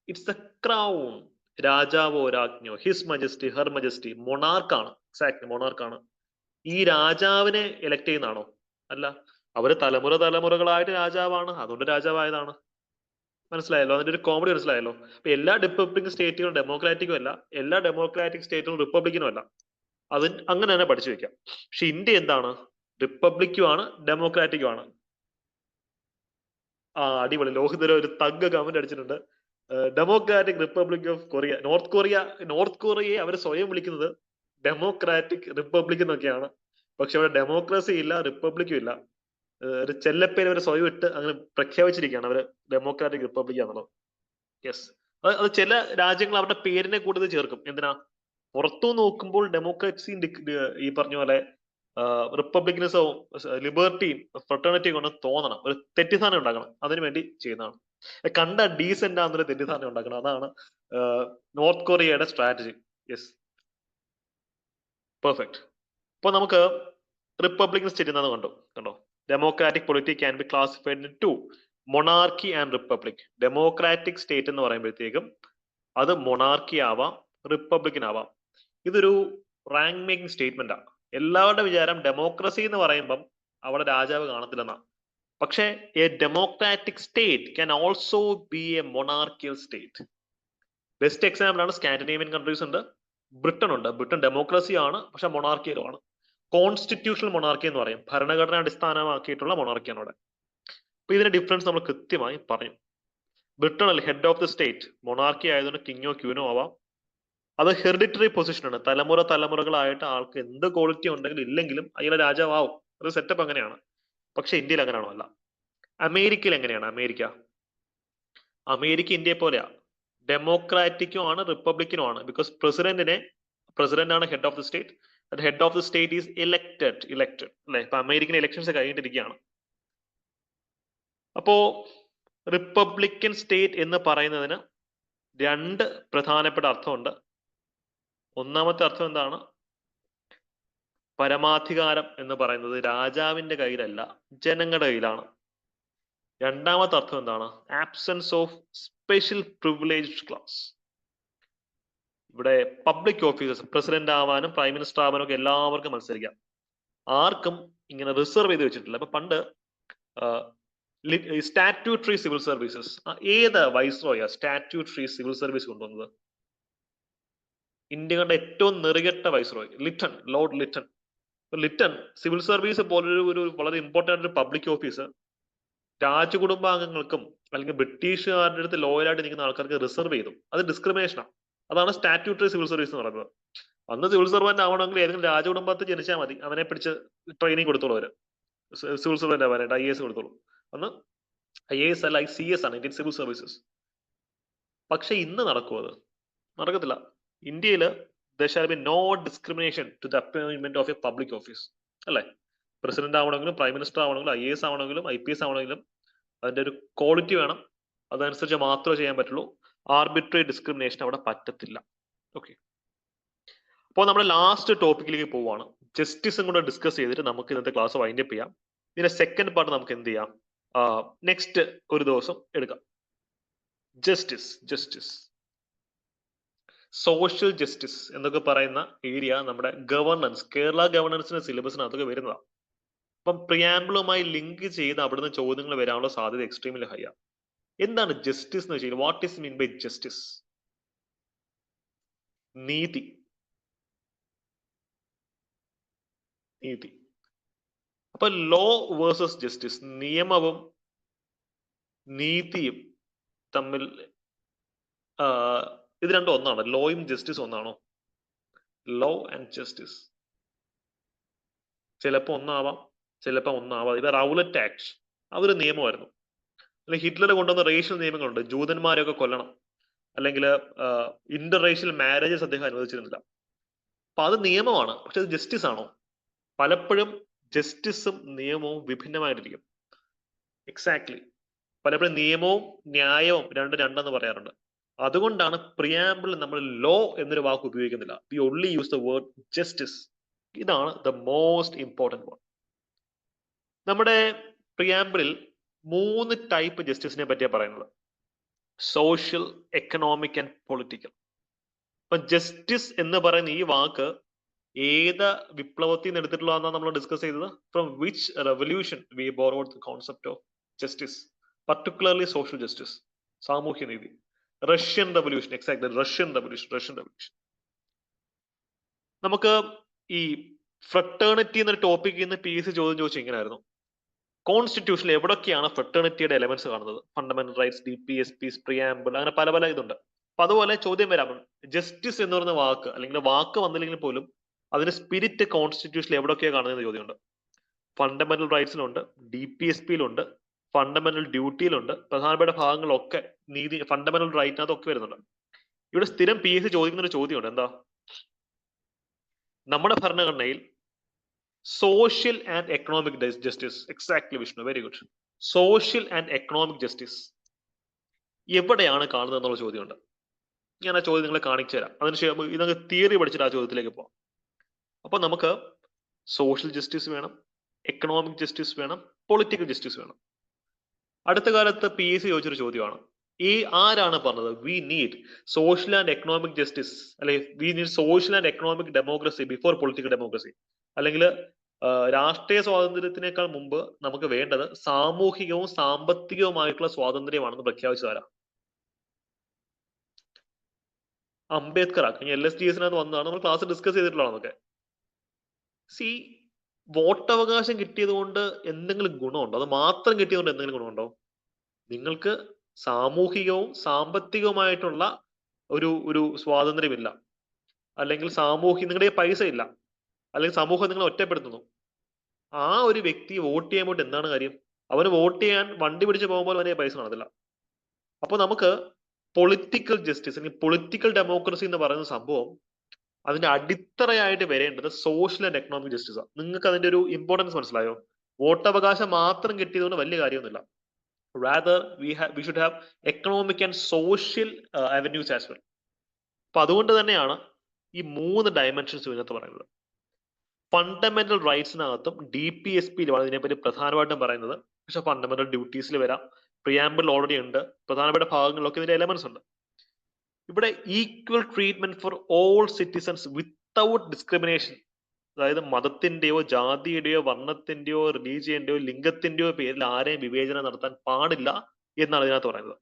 ഇറ്റ്സ് ദ ക്രൗൺ, രാജാവോ രാജ്ഞോ, ഹിസ് മജസ്റ്റി, ഹെർ മജസ്റ്റി, മൊണാർക്കാണ്. എക്സാക്ട്ലി, മൊണാർക്കാണ്. ഈ രാജാവിനെ എലക്ട് ചെയ്യുന്നതാണോ? അല്ല, അവര് തലമുറകളായിട്ട് രാജാവാണ്, അതുകൊണ്ട് രാജാവായതാണ്. മനസ്സിലായല്ലോ? അതിന്റെ ഒരു കോമഡി മനസ്സിലായല്ലോ? അപ്പൊ എല്ലാ റിപ്പബ്ലിക്കൻ സ്റ്റേറ്റുകളും ഡെമോക്രാറ്റിക്കും അല്ല, എല്ലാ ഡെമോക്രാറ്റിക് സ്റ്റേറ്റുകളും റിപ്പബ്ലിക്കനും അല്ല. അത് അങ്ങനെ തന്നെ പഠിച്ചു വെക്കാം. പക്ഷെ ഇന്ത്യ എന്താണ്? റിപ്പബ്ലിക്കും ആണ് ഡെമോക്രാറ്റിക്കും ആണ്. അടിപൊളി. ലോഹിത് ഒരു തഗ് കമന്റ് അടിച്ചിട്ടുണ്ട്. Democratic republic of Korea. North കൊറിയയെ അവർ സ്വയം വിളിക്കുന്നത് ഡെമോക്രാറ്റിക് റിപ്പബ്ലിക് എന്നൊക്കെയാണ്. പക്ഷെ അവിടെ ഡെമോക്രസി ഇല്ല, റിപ്പബ്ലിക്കും ഇല്ല. ഒരു ചെല്ലപ്പേര് അവർ സ്വയം ഇട്ട് അങ്ങനെ പ്രഖ്യാപിച്ചിരിക്കുകയാണ് അവര് ഡെമോക്രാറ്റിക് റിപ്പബ്ലിക് ആണെന്നുള്ളത്. യെസ്, അത് ചില രാജ്യങ്ങൾ അവരുടെ പേരിനെ കൂടുതൽ ചേർക്കും. എന്തിനാ? പുറത്തു നോക്കുമ്പോൾ ഡെമോക്രസി ഈ പറഞ്ഞ പോലെ റിപ്പബ്ലിക്കിനിസവും ലിബർട്ടിയും ഫ്രട്ടേണിറ്റിയും കൊണ്ട് തോന്നണം, ഒരു തെറ്റിദ്ധാരണ ഉണ്ടാക്കണം. അതിനു വേണ്ടി ചെയ്യുന്നതാണ്. കണ്ട ഡീസെന്റ് ആണെന്നൊരു തെറ്റിദ്ധാരണ ഉണ്ടാക്കണം. അതാണ് നോർത്ത് കൊറിയയുടെ സ്ട്രാറ്റജി. Yes, perfect. അപ്പൊ നമുക്ക് റിപ്പബ്ലിക് സ്റ്റേറ്റ് എന്താണെന്ന് കണ്ടോ. Democratic polity can be classified into monarchy and republic. Democratic state എന്ന് പറയുമ്പോഴത്തേക്കും അത് മൊണാർക്കി ആവാം, റിപ്പബ്ലിക്കൻ ആവാം. ഇതൊരു റാങ്ക് മേക്കിംഗ് സ്റ്റേറ്റ്മെന്റ് ആണ്. എല്ലാവരുടെ വിചാരം ഡെമോക്രസി എന്ന് പറയുമ്പം അവിടെ രാജാവ് കാണത്തില്ലെന്നാ. പക്ഷേ A democratic state can also be A monarchial state. Best example ആണ് സ്കാൻഡിനേവിയൻ കൺട്രീസ് ഉണ്ട്, ബ്രിട്ടൻ ഉണ്ട്. ബ്രിട്ടൻ ഡെമോക്രസി ആണ്, പക്ഷെ മൊണാർക്കിയലുമാണ്. കോൺസ്റ്റിറ്റ്യൂഷണൽ മൊണാർക്കി എന്ന് പറയും. ഭരണഘടന അടിസ്ഥാനമാക്കിയിട്ടുള്ള മൊണാർക്കിയാണ് അവിടെ. അപ്പൊ ഇതിന്റെ ഡിഫറൻസ് നമ്മൾ കൃത്യമായി പറയും. ബ്രിട്ടനിൽ head of the state monarchy ആയതുകൊണ്ട് കിങ്ങോ ക്യൂനോ ആവാം. അത് ഹെറിഡിറ്ററി പൊസിഷനാണ്. തലമുറകളായിട്ട് ആൾക്ക് എന്ത് ക്വാളിറ്റി ഉണ്ടെങ്കിലും ഇല്ലെങ്കിലും അയാളെ രാജാവാവും. ഒരു സെറ്റപ്പ് അങ്ങനെയാണ്. പക്ഷെ ഇന്ത്യയിൽ അങ്ങനെയാണോ? അല്ല. അമേരിക്കയിൽ എങ്ങനെയാണ്? അമേരിക്ക ഇന്ത്യയെ പോലെയാ. ഡെമോക്രാറ്റിക്കും ആണ്, റിപ്പബ്ലിക്കനും ആണ്. ബിക്കോസ് പ്രസിഡന്റ് ആണ് head of the state. Head of the state is elected അല്ലെ? ഇപ്പൊ അമേരിക്കൻ ഇലക്ഷൻസ് കഴിഞ്ഞിട്ടിരിക്കുകയാണ്. അപ്പോ റിപ്പബ്ലിക്കൻ സ്റ്റേറ്റ് എന്ന് പറയുന്നതിന് രണ്ട് പ്രധാനപ്പെട്ട അർത്ഥമുണ്ട്. ഒന്നാമത്തെ അർത്ഥം എന്താണ്? പരമാധികാരം എന്ന് പറയുന്നത് രാജാവിന്റെ കയ്യിലല്ല, ജനങ്ങളുടെ കയ്യിലാണ്. രണ്ടാമത്തെ അർത്ഥം എന്താണ്? Absence of special privileged class. ഇവിടെ പബ്ലിക് ഓഫീസേഴ്സ്, പ്രസിഡന്റ് ആവാനും പ്രൈം മിനിസ്റ്റർ ആവാനും ഒക്കെ എല്ലാവർക്കും മത്സരിക്കാം. ആർക്കും ഇങ്ങനെ റിസർവ് ചെയ്ത് വെച്ചിട്ടില്ല. അപ്പൊ പണ്ട് സ്റ്റാറ്റ്യൂട്ടറി സിവിൽ സർവീസസ്, ഏത് വൈസ്രോയാ സ്റ്റാറ്റ്യൂട്ടറി സിവിൽ സർവീസ് കൊണ്ടുവന്നത്? ഇന്ത്യയുടെ ഏറ്റവും നെറുകെട്ട viceroy Lord Lytton civil service പോലൊരു വളരെ ഇമ്പോർട്ടന്റ് ഒരു പബ്ലിക് ഓഫീസ് രാജകുടുംബാംഗങ്ങൾക്കും അല്ലെങ്കിൽ ബ്രിട്ടീഷുകാരുടെ അടുത്ത് ലോയലായിട്ട് നിൽക്കുന്ന ആൾക്കാർക്ക് റിസർവ് ചെയ്തു. അത് ഡിസ്ക്രിമിനേഷനാണ്. അതാണ് സ്റ്റാറ്റ്യൂട്ടറി സിവിൽ സർവീസ് എന്ന് പറയുന്നത്. അന്ന് സിവിൽ സർവന്റ് ആവണമെങ്കിൽ ഏതെങ്കിലും രാജകുടുംബത്തിൽ ജനിച്ചാൽ മതി, അവനെ പിടിച്ച് ട്രെയിനിങ് കൊടുത്തോളൂ. അവര് സിവിൽ സർവന്റ് ആവാനായിട്ട് IAS കൊടുത്തോളൂ. അന്ന് IAS അല്ല, CS ആണ്, ഇന്ത്യൻ സിവിൽ സർവീസസ്. പക്ഷെ ഇന്ന് നടക്കുമോ? അത് നടക്കത്തില്ല. ഇന്ത്യയില് there shall be no discrimination to the appointment of a public office. അല്ലെ? പ്രസിഡന്റ് ആവണമെങ്കിലും പ്രൈം മിനിസ്റ്റർ ആവണമെങ്കിലും IAS ആവണമെങ്കിലും IPS ആവണമെങ്കിലും അതിന്റെ ഒരു ക്വാളിറ്റി വേണം. അതനുസരിച്ച് മാത്രമേ ചെയ്യാൻ പറ്റുള്ളൂ. ആർബിട്രറി ഡിസ്ക്രിമിനേഷൻ അവിടെ പറ്റത്തില്ല. ഓക്കെ, അപ്പോൾ നമ്മൾ ലാസ്റ്റ് ടോപ്പിക്കിലേക്ക് പോവാണ്. ജസ്റ്റിസും കൂടെ ഡിസ്കസ് ചെയ്തിട്ട് നമുക്ക് ഇന്നത്തെ ക്ലാസ് വൈൻഡ് അപ്പ് ചെയ്യാം. ഇതിന്റെ സെക്കൻഡ് പാർട്ട് നമുക്ക് എന്ത് ചെയ്യാം? നെക്സ്റ്റ് ഒരു ദിവസം എടുക്കാം. ജസ്റ്റിസ് സോഷ്യൽ ജസ്റ്റിസ് എന്നൊക്കെ പറയുന്ന ഏരിയ നമ്മുടെ ഗവർണൻസ്, കേരള ഗവർണൻസിന്റെ സിലബസിനകത്തൊക്കെ വരുന്നതാണ്. അപ്പം പ്രിയാമ്പിളുമായി ലിങ്ക് ചെയ്ത് അവിടുന്ന് ചോദ്യങ്ങൾ വരാനുള്ള സാധ്യത എക്സ്ട്രീംലി ഹൈ ആണ്. എന്താണ് ജസ്റ്റിസ് എന്ന് വെച്ചാൽ? What is mean by justice? നീതി. അപ്പൊ ലോ വേഴ്സസ് ജസ്റ്റിസ്, നിയമവും നീതിയും തമ്മിൽ ഇത് രണ്ടും ഒന്നാണ്? ലോയും ജസ്റ്റിസ് ഒന്നാണോ? ലോ ആൻഡ് ജസ്റ്റിസ് ചിലപ്പോ ഒന്നാവാം, ചിലപ്പോ ഒന്നാവാം. ഇത് റൗലറ്റ് ആക്ട്, അതൊരു നിയമമായിരുന്നു. അല്ലെങ്കിൽ ഹിറ്റ്ലർ കൊണ്ടുവന്ന റേഷ്യൽ നിയമങ്ങളുണ്ട്, ജൂതന്മാരെയൊക്കെ കൊല്ലണം, അല്ലെങ്കിൽ ഇന്റർ റേഷ്യൽ മാരേജസ് അദ്ദേഹം അനുവദിച്ചിരുന്നില്ല. അപ്പൊ അത് നിയമമാണ്. പക്ഷെ അത് ജസ്റ്റിസ് ആണോ? പലപ്പോഴും ജസ്റ്റിസും നിയമവും വിഭിന്നമായിട്ടിരിക്കും. എക്സാക്ട്ലി. പലപ്പോഴും നിയമവും ന്യായവും രണ്ടെന്ന് പറയാറുണ്ട്. അതുകൊണ്ടാണ് പ്രിയാമ്പിൾ നമ്മൾ ലോ എന്നൊരു വാക്ക് ഉപയോഗിക്കുന്നില്ല. V only use the word justice. ഇതാണ് ദ മോസ്റ്റ് ഇമ്പോർട്ടന്റ് വൺ. നമ്മുടെ പ്രിയാമ്പിളിൽ 3 ടൈപ്പ് ജസ്റ്റിസിനെ പറ്റിയാണ് പറയുന്നത്: സോഷ്യൽ, എക്കണോമിക് ആൻഡ് പൊളിറ്റിക്കൽ. അപ്പൊ ജസ്റ്റിസ് എന്ന് പറയുന്ന ഈ വാക്ക് ഏത് വിപ്ലവത്തിൽ നിന്ന് എടുത്തിട്ടുള്ളതെന്നാണ് നമ്മൾ ഡിസ്കസ് ചെയ്തത്. From which revolution we borrowed the concept of justice, particularly social justice, സാമൂഹ്യ നീതി. Russian revolution. Exactly, Russian revolution. നമുക്ക് ഈ ഫ്രട്ടേണിറ്റി എന്നൊരു ടോപ്പിക്കിൽ നിന്ന് PSC ചോദ്യം ചോദിച്ചു ഇങ്ങനെയായിരുന്നു: കോൺസ്റ്റിറ്റ്യൂഷനിൽ എവിടൊക്കെയാണ് ഫ്രട്ടേണിറ്റിയുടെ എലമെന്റ്സ് കാണുന്നത്? ഫണ്ടമെന്റൽ റൈറ്റ്സ്, DPSPs, പ്രിയാമ്പിൾ, അങ്ങനെ പല പല ഇതുണ്ട്. അപ്പൊ അതുപോലെ ചോദ്യം വരാം, ജസ്റ്റിസ് എന്ന് പറയുന്ന വാക്ക് അല്ലെങ്കിൽ വാക്ക് വന്നില്ലെങ്കിൽ പോലും അതിന്റെ സ്പിരിറ്റ് കോൺസ്റ്റിറ്റ്യൂഷനിൽ എവിടൊക്കെയാണ് കാണുന്നത് ചോദ്യമുണ്ട്. ഫണ്ടമെന്റൽ റൈറ്റ്സിലുണ്ട്, DPSPയിലുണ്ട്, ഫണ്ടമെന്റൽ ഡ്യൂട്ടിയിലുണ്ട്, പ്രധാനപ്പെട്ട ഭാഗങ്ങളൊക്കെ നീതി ഫണ്ടമെന്റൽ റൈറ്റിനകത്തൊക്കെ വരുന്നുണ്ട്. ഇവിടെ സ്ഥിരം PSC ചോദിക്കുന്ന ഒരു ചോദ്യമുണ്ട്, എന്താ? നമ്മുടെ ഭരണഘടനയിൽ social and economic justice, exactly Vishnu, very good. Social and economic justice എവിടെയാണ് കാണുന്നത് എന്നുള്ള ചോദ്യമുണ്ട്. ഞാൻ ആ ചോദ്യം നിങ്ങളെ കാണിച്ചു തരാം. അതിനുശേഷം ഇതൊക്കെ തിയറി പഠിച്ചിട്ട് ആ ചോദ്യത്തിലേക്ക് പോകാം. അപ്പൊ നമുക്ക് സോഷ്യൽ ജസ്റ്റിസ് വേണം, എക്കണോമിക് ജസ്റ്റിസ് വേണം, പൊളിറ്റിക്കൽ ജസ്റ്റിസ് വേണം. അടുത്ത കാലത്ത് PSC ചോദിച്ചൊരു ചോദ്യമാണ്, ഈ ആരാണ് പറഞ്ഞത് we need social and economic justice, അല്ലെങ്കിൽ we need social and economic democracy before political democracy, അല്ലെങ്കിൽ രാഷ്ട്രീയ സ്വാതന്ത്ര്യത്തിനേക്കാൾ മുമ്പ് നമുക്ക് വേണ്ടത് സാമൂഹികവും സാമ്പത്തികവുമായിട്ടുള്ള സ്വാതന്ത്ര്യമാണെന്ന് പ്രഖ്യാപിച്ചതാരാ? അംബേദ്കർ. LSDSനകത്ത് വന്നതാണ്, നമ്മൾ ക്ലാസ് ഡിസ്കസ് ചെയ്തിട്ടുള്ളതാണൊക്കെ. സി, വോട്ടവകാശം കിട്ടിയത് കൊണ്ട് എന്തെങ്കിലും ഗുണമുണ്ടോ? അത് മാത്രം കിട്ടിയതുകൊണ്ട് എന്തെങ്കിലും ഗുണമുണ്ടോ? നിങ്ങൾക്ക് സാമൂഹികവും സാമ്പത്തികവുമായിട്ടുള്ള ഒരു സ്വാതന്ത്ര്യമില്ല, അല്ലെങ്കിൽ നിങ്ങളുടെ പൈസ ഇല്ല, അല്ലെങ്കിൽ സമൂഹം നിങ്ങളെ ഒറ്റപ്പെടുത്തുന്നു, ആ ഒരു വ്യക്തി വോട്ട് ചെയ്യാൻ പോയിട്ട് എന്താണ് കാര്യം? അവന് വോട്ട് ചെയ്യാൻ വണ്ടി പിടിച്ച് പോകുമ്പോൾ അവനെ പൈസ കാണത്തില്ല. അപ്പൊ നമുക്ക് പൊളിറ്റിക്കൽ ജസ്റ്റിസ് അല്ലെങ്കിൽ പൊളിറ്റിക്കൽ ഡെമോക്രസി എന്ന് പറയുന്ന സംഭവം അതിന്റെ അടിത്തറയായിട്ട് വരേണ്ടത് സോഷ്യൽ ആൻഡ് എക്കണോമിക് ജസ്റ്റിസ് ആണ്. നിങ്ങൾക്ക് അതിന്റെ ഒരു ഇമ്പോർട്ടൻസ് മനസ്സിലായോ? വോട്ടവകാശം മാത്രം കിട്ടിയതുകൊണ്ട് വലിയ കാര്യമൊന്നുമില്ല. rather we should have economic and social avenues as well. അപ്പൊ അതുകൊണ്ട് തന്നെയാണ് ഈ 3 ഡയമെൻഷൻസ് ഇതിനകത്ത് പറയുന്നത്. ഫണ്ടമെന്റൽ റൈറ്റ്സിനകത്തും DPSPയിലുമാണ് ഇതിനെപ്പറ്റി പ്രധാനമായിട്ടും പറയുന്നത്. പക്ഷെ ഫണ്ടമെന്റൽ ഡ്യൂട്ടീസിൽ വരാം, പ്രിയാമ്പിൾ ഓൾറെഡി ഉണ്ട്, പ്രധാനപ്പെട്ട ഭാഗങ്ങളിലൊക്കെ ഇതിന്റെ എലമെന്റ്സ് ഉണ്ട്. ഇവിടെ equal treatment for all citizens without discrimination, അതായത് മതത്തിന്റെയോ ജാതിയുടെയോ വർണ്ണത്തിന്റെയോ റിലീജിയന്റെയോ ലിംഗത്തിന്റെയോ പേരിൽ ആരെയും വിവേചനം നടത്താൻ പാടില്ല എന്നാണ് ഇതിനകത്ത് പറയുന്നത്.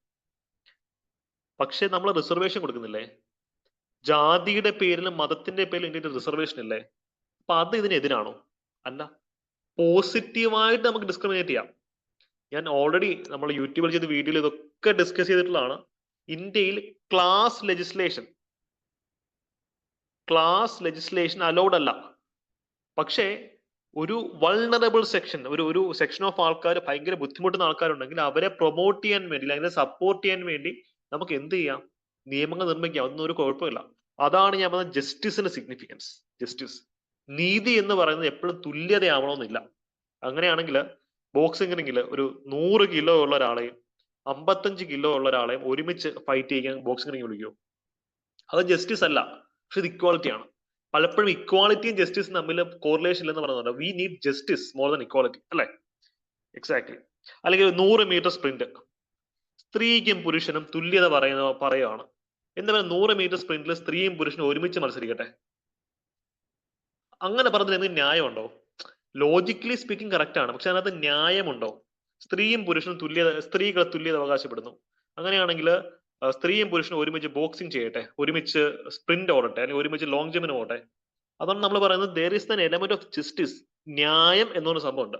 പക്ഷെ നമ്മൾ റിസർവേഷൻ കൊടുക്കുന്നില്ലേ? ജാതിയുടെ പേരിലും മതത്തിന്റെ പേരിലും ഇന്ത്യയിൽ റിസർവേഷൻ ഇല്ലേ? അപ്പൊ അത് ഇതിനെതിരാണോ? അല്ല, പോസിറ്റീവായിട്ട് നമുക്ക് ഡിസ്ക്രിമിനേറ്റ് ചെയ്യാം. ഞാൻ ഓൾറെഡി നമ്മൾ യൂട്യൂബിൽ ചെയ്ത വീഡിയോയിൽ ഇതൊക്കെ ഡിസ്കസ് ചെയ്തിട്ടുള്ളതാണ്. ഇന്ത്യയിൽ ക്ലാസ് ലെജിസ്ലേഷൻ അലൗഡ് അല്ല. പക്ഷേ ഒരു വൾണറബിൾ സെക്ഷൻ, ഒരു സെക്ഷൻ ഓഫ് ആൾക്കാർ ഭയങ്കര ബുദ്ധിമുട്ടുന്ന ആൾക്കാരുണ്ടെങ്കിൽ അവരെ പ്രൊമോട്ട് ചെയ്യാൻ വേണ്ടി, അതിനെ സപ്പോർട്ട് ചെയ്യാൻ വേണ്ടി നമുക്ക് എന്ത് ചെയ്യാം? നിയമങ്ങൾ നിർമ്മിക്കാം. ഒന്നും ഒരു കുഴപ്പമില്ല. അതാണ് ഞാൻ പറഞ്ഞ ജസ്റ്റിസിന്റെ സിഗ്നിഫിക്കൻസ്. ജസ്റ്റിസ്, നീതി എന്ന് പറയുന്നത് എപ്പോഴും തുല്യതയാവണമെന്നില്ല. അങ്ങനെയാണെങ്കിൽ ബോക്സിംഗിനെങ്കിൽ ഒരു 100 കിലോ ഉള്ള ഒരാളെയും 55 കിലോ ഉള്ള ഒരാളെയും ഒരുമിച്ച് ഫൈറ്റ് ചെയ്യാൻ ബോക്സിംഗ് വിളിക്കുമോ? അത് ജസ്റ്റിസ് അല്ല, പക്ഷെ ഇത് ഇക്വാളിറ്റി ആണ്. പലപ്പോഴും ഇക്വാളിറ്റിയും ജസ്റ്റിസും തമ്മിൽ കോറിലേഷൻ ഇല്ലെന്ന് പറയുന്നുണ്ട്. We need justice more than equality, അല്ലെ? എക്സാക്ട്ലി. അല്ലെങ്കിൽ 100 മീറ്റർ സ്പ്രിന്റ്, സ്ത്രീക്കും പുരുഷനും തുല്യത പറയുകയാണ്. എന്താ പറയുക? 100 മീറ്റർ സ്പ്രിന്റിൽ സ്ത്രീയും പുരുഷനും ഒരുമിച്ച് മത്സരിക്കട്ടെ. അങ്ങനെ പറഞ്ഞതിൽ എന്തെങ്കിലും ന്യായമുണ്ടോ? ലോജിക്കലി സ്പീക്കിംഗ് കറക്റ്റ് ആണ്, പക്ഷെ അതിനകത്ത് ന്യായമുണ്ടോ? സ്ത്രീയും പുരുഷനും സ്ത്രീകൾ തുല്യത അവകാശപ്പെടുന്നു. അങ്ങനെയാണെങ്കിൽ സ്ത്രീയും പുരുഷനും ഒരുമിച്ച് ബോക്സിംഗ് ചെയ്യട്ടെ, ഒരുമിച്ച് സ്പ്രിന്റ് ഓടട്ടെ, അല്ലെങ്കിൽ ഒരുമിച്ച് ലോങ് ജമ്പിന് ഓടട്ടെ. അതാണ് നമ്മൾ പറയുന്നത് there is an element of justice. ന്യായം എന്നൊരു സംഭവമുണ്ട്.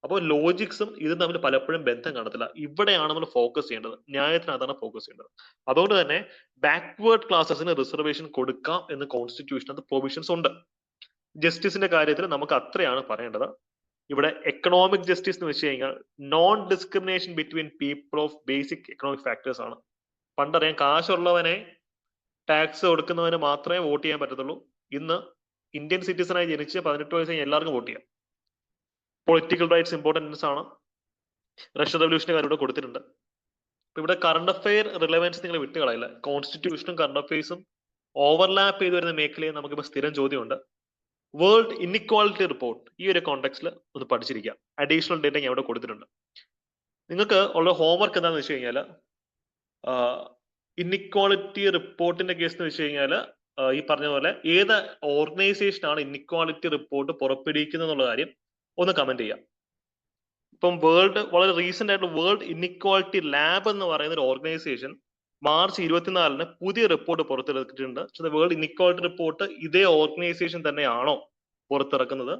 അപ്പോൾ ലോജിക്സും ഇതും തമ്മിൽ പലപ്പോഴും ബന്ധം കാണത്തില്ല. ഇവിടെയാണ് നമ്മൾ ഫോക്കസ് ചെയ്യേണ്ടത്, ന്യായത്തിനകത്താണ് ഫോക്കസ് ചെയ്യേണ്ടത്. അതുകൊണ്ട് തന്നെ ബാക്ക്വേർഡ് ക്ലാസസിന് റിസർവേഷൻ കൊടുക്കാം എന്ന് കോൺസ്റ്റിറ്റ്യൂഷനകത്ത് പ്രൊവിഷൻസ് ഉണ്ട്. ജസ്റ്റിസിന്റെ കാര്യത്തിൽ നമുക്ക് അത്രയാണ് പറയേണ്ടത്. ഇവിടെ എക്കണോമിക് ജസ്റ്റിസ് എന്ന് വെച്ച് കഴിഞ്ഞാൽ non discrimination between people of basic economic factors ആണ്. പണ്ടറിയാം, കാശുള്ളവനെ ടാക്സ് കൊടുക്കുന്നവന് മാത്രമേ വോട്ട് ചെയ്യാൻ പറ്റത്തുള്ളൂ. ഇന്ന് ഇന്ത്യൻ സിറ്റിസണായി ജനിച്ച് 18 വയസ്സ് കഴിഞ്ഞ് എല്ലാവർക്കും വോട്ട് ചെയ്യാം. പൊളിറ്റിക്കൽ റൈറ്റ്സ് ഇമ്പോർട്ടൻസ് ആണ്. റഷ്യൻ റവല്യൂഷന്റെ കാര്യം ഇവിടെ കൊടുത്തിട്ടുണ്ട്. ഇവിടെ കറണ്ട് അഫെയർ റിലവൻസ് നിങ്ങൾ വിട്ടുകളയില്ല. കോൺസ്റ്റിറ്റ്യൂഷനും കറണ്ട് അഫെയർസും ഓവർലാപ്പ് ചെയ്ത് വരുന്ന മേഖലയിൽ നമുക്കിപ്പോൾ സ്ഥിരം ചോദ്യമുണ്ട്. വേൾഡ് ഇൻഇക്വാളിറ്റി റിപ്പോർട്ട് ഈ ഒരു കോണ്ടെക്സ്റ്റിൽ ഒന്ന് പഠിച്ചിരിക്കുക. അഡീഷണൽ ഡേറ്റ ഞാൻ ഇവിടെ കൊടുത്തിട്ടുണ്ട്. നിങ്ങൾക്ക് ഉള്ള ഹോംവർക്ക് എന്താണെന്ന് വെച്ച് കഴിഞ്ഞാൽ, ഇൻഇക്വാളിറ്റി റിപ്പോർട്ടിന്റെ കേസ് എന്ന് വെച്ച് കഴിഞ്ഞാൽ ഈ പറഞ്ഞ പോലെ ഏത് ഓർഗനൈസേഷൻ ആണ് ഇൻഇക്വാളിറ്റി റിപ്പോർട്ട് പുറപ്പെടുവിക്കുന്നത് എന്നുള്ള കാര്യം ഒന്ന് കമന്റ് ചെയ്യാം. ഇപ്പം വളരെ റീസെന്റ് ആയിട്ട് വേൾഡ് ഇൻഇക്വാളിറ്റി ലാബ് എന്ന് പറയുന്ന ഒരു ഓർഗനൈസേഷൻ മാർച്ച് 24-ന് പുതിയ റിപ്പോർട്ട് പുറത്തിറക്കിയിട്ടുണ്ട്. പക്ഷേ വേൾഡ് ഇൻഇക്വാളിറ്റി റിപ്പോർട്ട് ഇതേ ഓർഗനൈസേഷൻ തന്നെയാണോ പുറത്തിറക്കുന്നത്,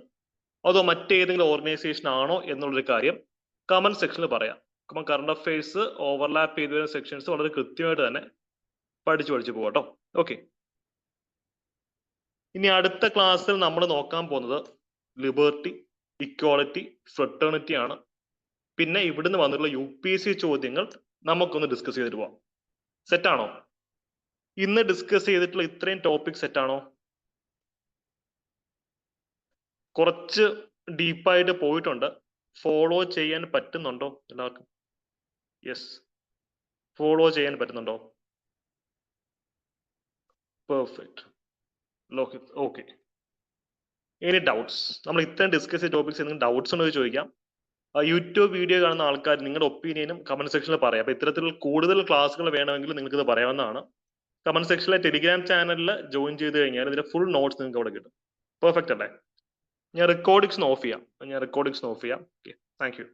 അതോ മറ്റേതെങ്കിലും ഓർഗനൈസേഷൻ ആണോ എന്നുള്ളൊരു കാര്യം കമന്റ് സെക്ഷനിൽ പറയാം. അപ്പം കറണ്ട് അഫയേഴ്സ് ഓവർലാപ്പ് ചെയ്ത് വരുന്ന സെക്ഷൻസ് വളരെ കൃത്യമായിട്ട് തന്നെ പഠിച്ചു പോകട്ടോ. ഓക്കെ. ഇനി അടുത്ത ക്ലാസ്സിൽ നമ്മൾ നോക്കാൻ പോകുന്നത് ലിബർട്ടി, ഇക്വാളിറ്റി, ഫ്രട്ടേണിറ്റി ആണ്. പിന്നെ ഇവിടുന്ന് വന്നിട്ടുള്ള UPSC ചോദ്യങ്ങൾ നമുക്കൊന്ന് ഡിസ്കസ് ചെയ്തിട്ട് പോവാം. സെറ്റാണോ? ഇന്ന് ഡിസ്കസ് ചെയ്തിട്ടുള്ള ഇത്രയും ടോപ്പിക് സെറ്റാണോ? കുറച്ച് ഡീപ്പായിട്ട് പോയിട്ടുണ്ട്. ഫോളോ ചെയ്യാൻ പറ്റുന്നുണ്ടോ എല്ലാവർക്കും? യെസ്, ഫോളോ ചെയ്യാൻ പറ്റുന്നുണ്ടോ? പെർഫെക്റ്റ്. ഓക്കെ. Any doubts? നമ്മൾ ഇത്രയും ഡിസ്കസ് ചെയ്ത ടോപ്പിക്സ് എന്തെങ്കിലും ഡൗട്ട്സ് ഉണ്ടോ എന്ന് ചോദിക്കാം. യൂട്യൂബ് വീഡിയോ കാണുന്ന ആൾക്കാർ നിങ്ങളുടെ ഒപ്പീനിയനും കമന്റ് സെക്ഷനിൽ പറയാം. അപ്പൊ ഇത്തരത്തിലുള്ള കൂടുതൽ ക്ലാസ്സുകൾ വേണമെങ്കിൽ നിങ്ങൾക്ക് ഇത് പറയാവുന്നതാണ്. കമന്റ് സെക്ഷനിലെ ടെലിഗ്രാം ചാനലിൽ ജോയിൻ ചെയ്ത് കഴിഞ്ഞാൽ ഇതിന്റെ ഫുൾ നോട്ട്സ് നിങ്ങൾക്ക് അവിടെ കിട്ടും. പെർഫെക്റ്റ് അല്ലേ? ഞാൻ റെക്കോർഡിങ്സ് ഓഫ് ചെയ്യാം. Okay, thank you.